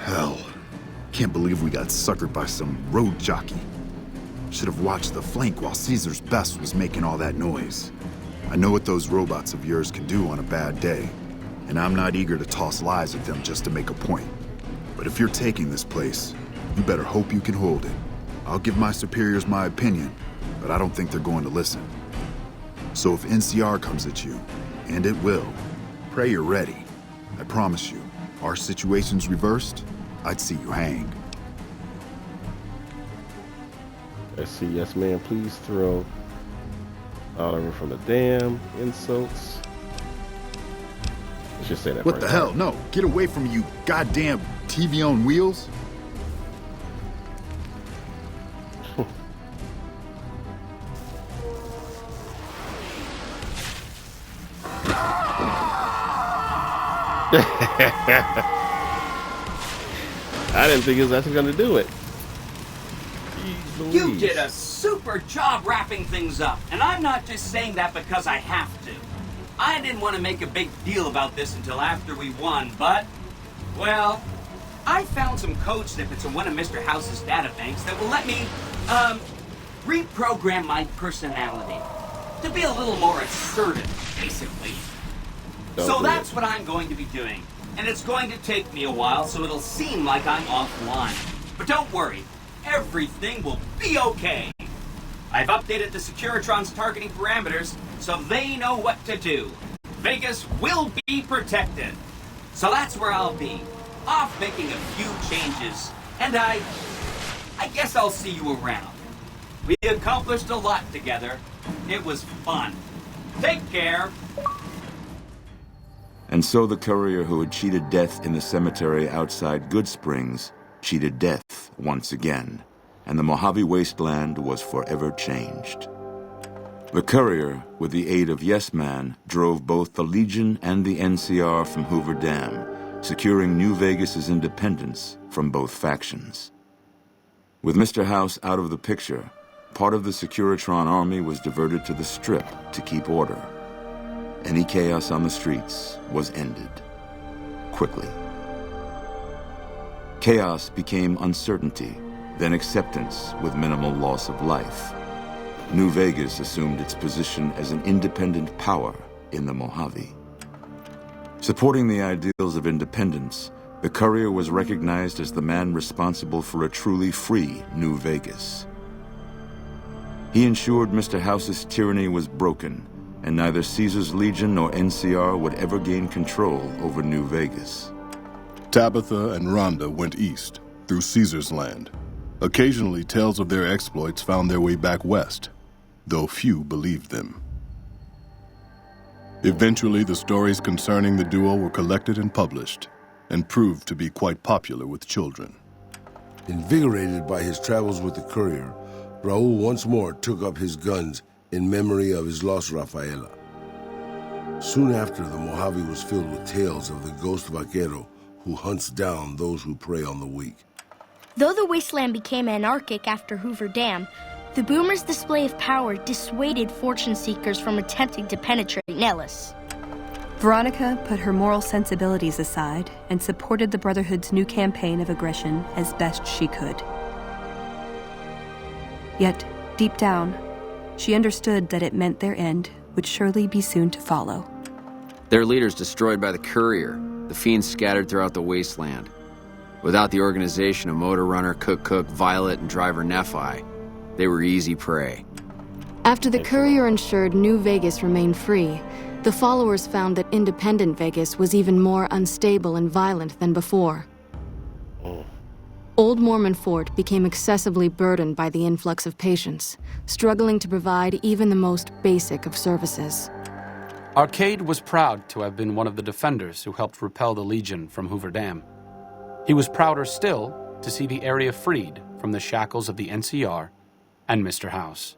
Hell. Can't believe we got suckered by some road jockey. Should have watched the flank while Caesar's best was making all that noise. I know what those robots of yours can do on a bad day, and I'm not eager to toss lies at them just to make a point. But if you're taking this place, you better hope you can hold it. I'll give my superiors my opinion, but I don't think they're going to listen. So if NCR comes at you, and it will, pray you're ready. I promise you, our situation's reversed, I'd see you hang. Let's see, yes ma'am, please throw Oliver from the dam, insults. Let's just say that. What the hell? No, get away from me, you goddamn TV on wheels. I didn't think he was actually going to do it. You did a super job wrapping things up, and I'm not just saying that because I have to. I didn't want to make a big deal about this until after we won, but, well, I found some code snippets in one of Mr. House's databanks that will let me, reprogram my personality to be a little more assertive, basically. So that's what I'm going to be doing, and it's going to take me a while, so it'll seem like I'm offline. But don't worry. Everything will be okay. I've updated the Securitron's targeting parameters so they know what to do. Vegas will be protected. So that's where I'll be. Off making a few changes. And I guess I'll see you around. We accomplished a lot together. It was fun. Take care. And so the courier who had cheated death in the cemetery outside Goodsprings cheated death once again, and the Mojave Wasteland was forever changed. The courier, with the aid of Yes Man, drove both the Legion and the NCR from Hoover Dam, securing New Vegas's independence from both factions. With Mr. House out of the picture, part of the Securitron army was diverted to the Strip to keep order. Any chaos on the streets was ended. Quickly. Chaos became uncertainty, then acceptance with minimal loss of life. New Vegas assumed its position as an independent power in the Mojave. Supporting the ideals of independence, the courier was recognized as the man responsible for a truly free New Vegas. He ensured Mr. House's tyranny was broken, and neither Caesar's Legion nor NCR would ever gain control over New Vegas. Tabitha and Rhonda went east, through Caesar's land. Occasionally, tales of their exploits found their way back west, though few believed them. Eventually, the stories concerning the duo were collected and published, and proved to be quite popular with children. Invigorated by his travels with the courier, Raul once more took up his guns in memory of his lost Rafaela. Soon after, the Mojave was filled with tales of the ghost vaquero who hunts down those who prey on the weak. Though the wasteland became anarchic after Hoover Dam, the Boomers' display of power dissuaded fortune seekers from attempting to penetrate Nellis. Veronica put her moral sensibilities aside and supported the Brotherhood's new campaign of aggression as best she could. Yet, deep down, she understood that it meant their end would surely be soon to follow. Their leaders destroyed by the courier, the fiends scattered throughout the wasteland. Without the organization of Motor Runner, Cook, Violet, and Driver Nephi, they were easy prey. After the courier ensured New Vegas remained free, The followers found that independent Vegas was even more unstable and violent than before. Old Mormon Fort became excessively burdened by the influx of patients, struggling to provide even the most basic of services. Arcade was proud to have been one of the defenders who helped repel the Legion from Hoover Dam. He was prouder still to see the area freed from the shackles of the NCR and Mr. House.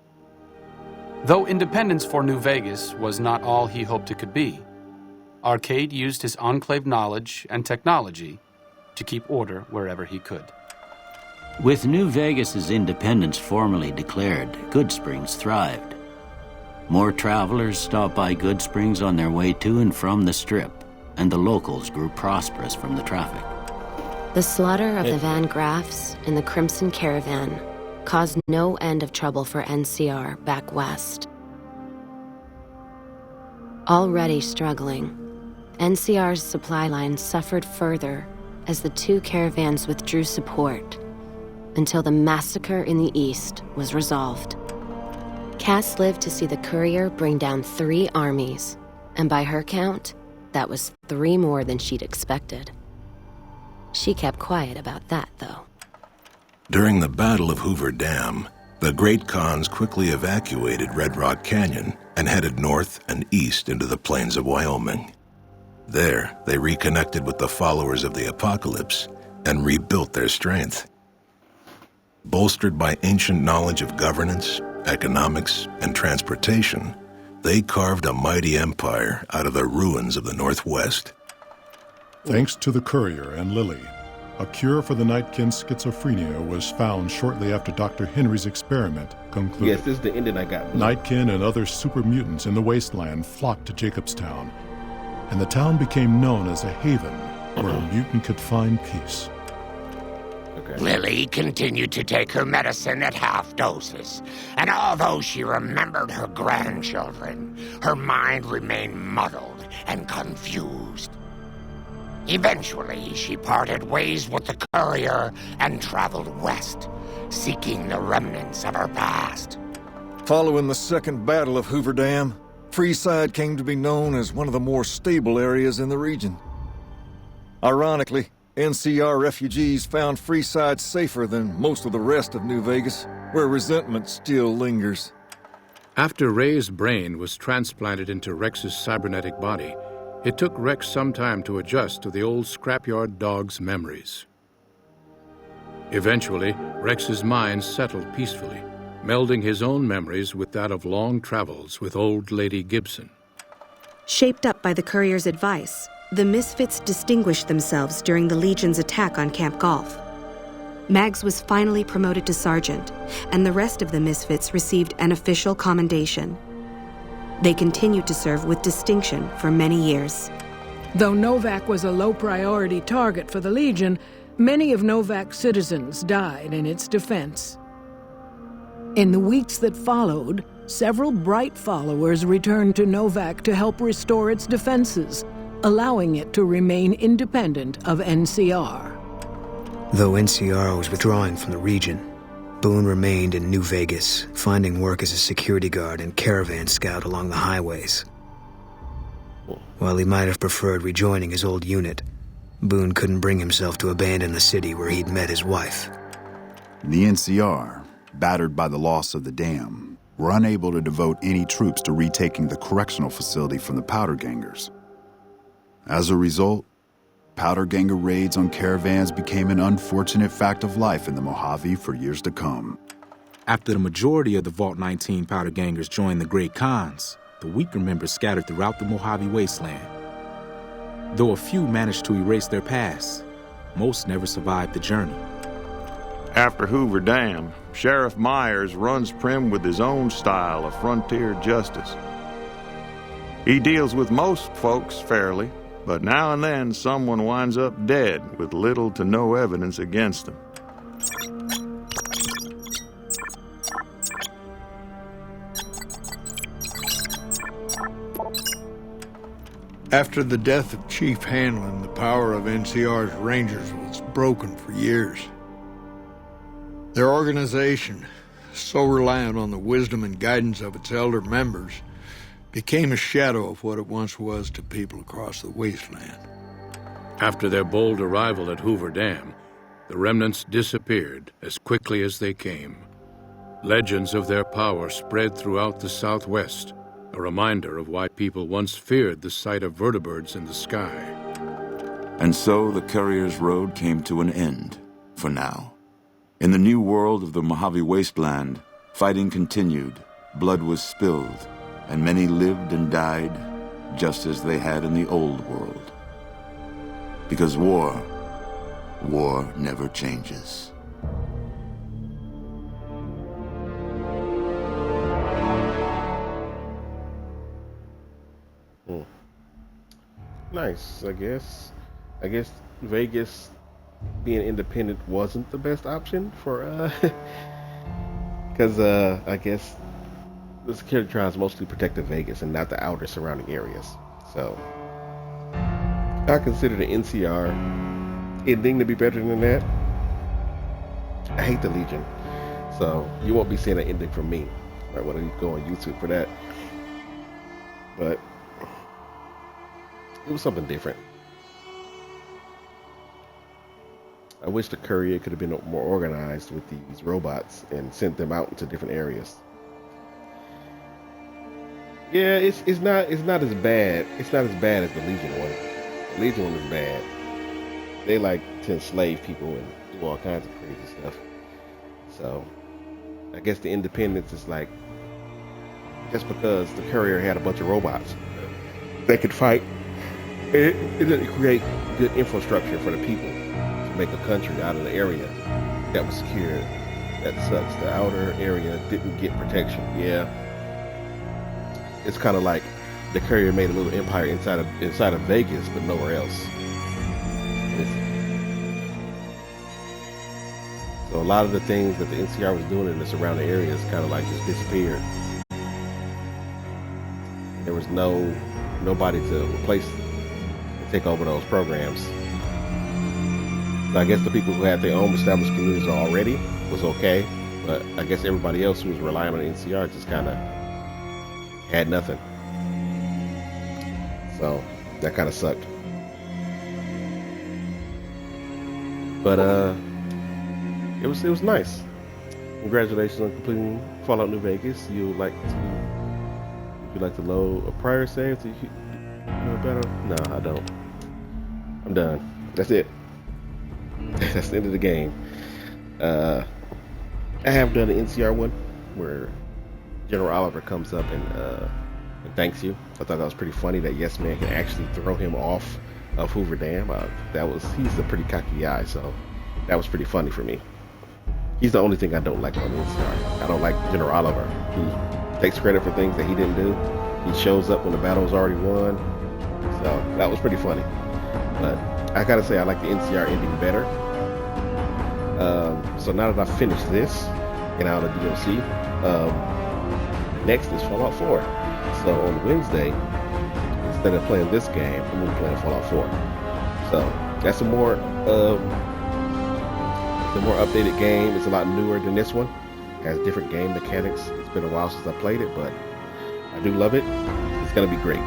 Though independence for New Vegas was not all he hoped it could be, Arcade used his Enclave knowledge and technology to keep order wherever he could. With New Vegas's independence formally declared, Goodsprings thrived. More travelers stopped by Goodsprings on their way to and from the Strip, and the locals grew prosperous from the traffic. The slaughter of the Van Graffs and the Crimson Caravan caused no end of trouble for NCR back west. Already struggling, NCR's supply line suffered further as the two caravans withdrew support until the massacre in the east was resolved. Cass lived to see the courier bring down 3 armies, and by her count, that was 3 more than she'd expected. She kept quiet about that, though. During the Battle of Hoover Dam, the Great Khans quickly evacuated Red Rock Canyon and headed north and east into the plains of Wyoming. There, they reconnected with the followers of the Apocalypse and rebuilt their strength. Bolstered by ancient knowledge of governance, economics, and transportation, they carved a mighty empire out of the ruins of the Northwest. Thanks to the Courier and Lily, a cure for the Nightkin schizophrenia was found shortly after Dr. Henry's experiment concluded. Yes, this is the ending I got. Nightkin and other super mutants in the wasteland flocked to Jacobstown, and the town became known as a haven where a mutant could find peace. Lily continued to take her medicine at half doses, and although she remembered her grandchildren, her mind remained muddled and confused. Eventually, she parted ways with the Courier and traveled west, seeking the remnants of her past. Following the Second Battle of Hoover Dam, Freeside came to be known as one of the more stable areas in the region. Ironically, NCR refugees found Freeside safer than most of the rest of New Vegas, where resentment still lingers. After Ray's brain was transplanted into Rex's cybernetic body, it took Rex some time to adjust to the old scrapyard dog's memories. Eventually, Rex's mind settled peacefully, melding his own memories with that of long travels with old Lady Gibson. Shaped up by the Courier's advice, the Misfits distinguished themselves during the Legion's attack on Camp Golf. Mags was finally promoted to sergeant, and the rest of the Misfits received an official commendation. They continued to serve with distinction for many years. Though Novak was a low-priority target for the Legion, many of Novak's citizens died in its defense. In the weeks that followed, several bright followers returned to Novak to help restore its defenses, allowing it to remain independent of NCR. Though NCR was withdrawing from the region, Boone remained in New Vegas, finding work as a security guard and caravan scout along the highways. While he might have preferred rejoining his old unit, Boone couldn't bring himself to abandon the city where he'd met his wife. The NCR, battered by the loss of the dam, were unable to devote any troops to retaking the correctional facility from the Powder Gangers. As a result, Powder Ganger raids on caravans became an unfortunate fact of life in the Mojave for years to come. After the majority of the Vault 19 Powder Gangers joined the Great Khans, the weaker members scattered throughout the Mojave wasteland. Though a few managed to erase their past, most never survived the journey. After Hoover Dam, Sheriff Myers runs Primm with his own style of frontier justice. He deals with most folks fairly, but now and then someone winds up dead with little to no evidence against them. After the death of Chief Hanlon, the power of NCR's Rangers was broken for years. Their organization, so reliant on the wisdom and guidance of its elder members, became a shadow of what it once was to people across the wasteland. After their bold arrival at Hoover Dam, the remnants disappeared as quickly as they came. Legends of their power spread throughout the Southwest, a reminder of why people once feared the sight of vertibirds in the sky. And so the Courier's Road came to an end, for now. In the new world of the Mojave Wasteland, fighting continued, blood was spilled, and many lived and died just as they had in the old world. Because war never changes. Nice, I guess. I guess Vegas being independent wasn't the best option for, because I guess the security trials mostly protected Vegas and not the outer surrounding areas. So I consider the NCR ending to be better than that. I hate the Legion, so you won't be seeing an ending from me. I want to go on YouTube for that, but it was something different. I wish the Courier could have been more organized with these robots and sent them out into different areas. Yeah, it's not as bad. It's not as bad as the Legion one. The Legion one is bad. They like to enslave people and do all kinds of crazy stuff. So I guess the Independence is like, just because the Courier had a bunch of robots that could fight, it didn't create good infrastructure for the people to make a country out of the area that was secured. That sucks. The outer area didn't get protection. Yeah. It's kind of like the Courier made a little empire inside of Vegas, but nowhere else. So a lot of the things that the NCR was doing in the surrounding areas kind of like just disappeared. There was nobody to replace and take over those programs. So I guess the people who had their own established communities already was okay, but I guess everybody else who was relying on the NCR just kind of had nothing. So that kind of sucked. But it was nice. Congratulations on completing Fallout New Vegas. Would you like to load a prior save to better? No, I don't. I'm done. That's it. That's the end of the game. I have done the NCR one where General Oliver comes up and thanks you. I thought that was pretty funny that Yes Man can actually throw him off of Hoover Dam. He's a pretty cocky guy, so that was pretty funny for me. He's the only thing I don't like on the NCR. I don't like General Oliver. He takes credit for things that he didn't do. He shows up when the battle was already won. So that was pretty funny. But I gotta say I like the NCR ending better. So now that I've finished this and out of DLC, next is Fallout 4. So on Wednesday, instead of playing this game, I'm gonna be playing Fallout 4. So that's a more updated game. It's a lot newer than this one. It has different game mechanics. It's been a while since I played it, but I do love it. It's gonna be great.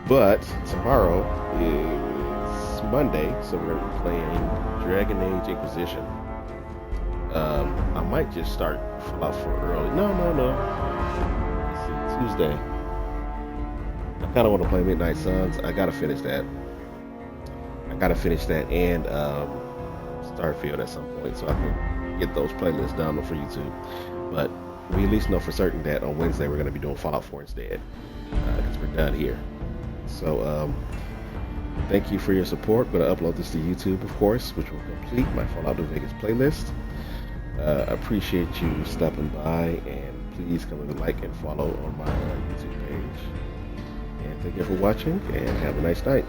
But tomorrow is Monday, so we're gonna be playing Dragon Age Inquisition. I might just start Fallout 4 early. No. It's Tuesday. I kind of want to play Midnight Suns. I gotta finish that. And Starfield at some point, so I can get those playlists down for YouTube. But we at least know for certain that on Wednesday we're going to be doing Fallout 4 instead, because we're done here. So thank you for your support. I'm going to upload this to YouTube, of course, which will complete my Fallout New Vegas playlist. Appreciate you stopping by, and please come and like and follow on my YouTube page. And thank you for watching, and have a nice night.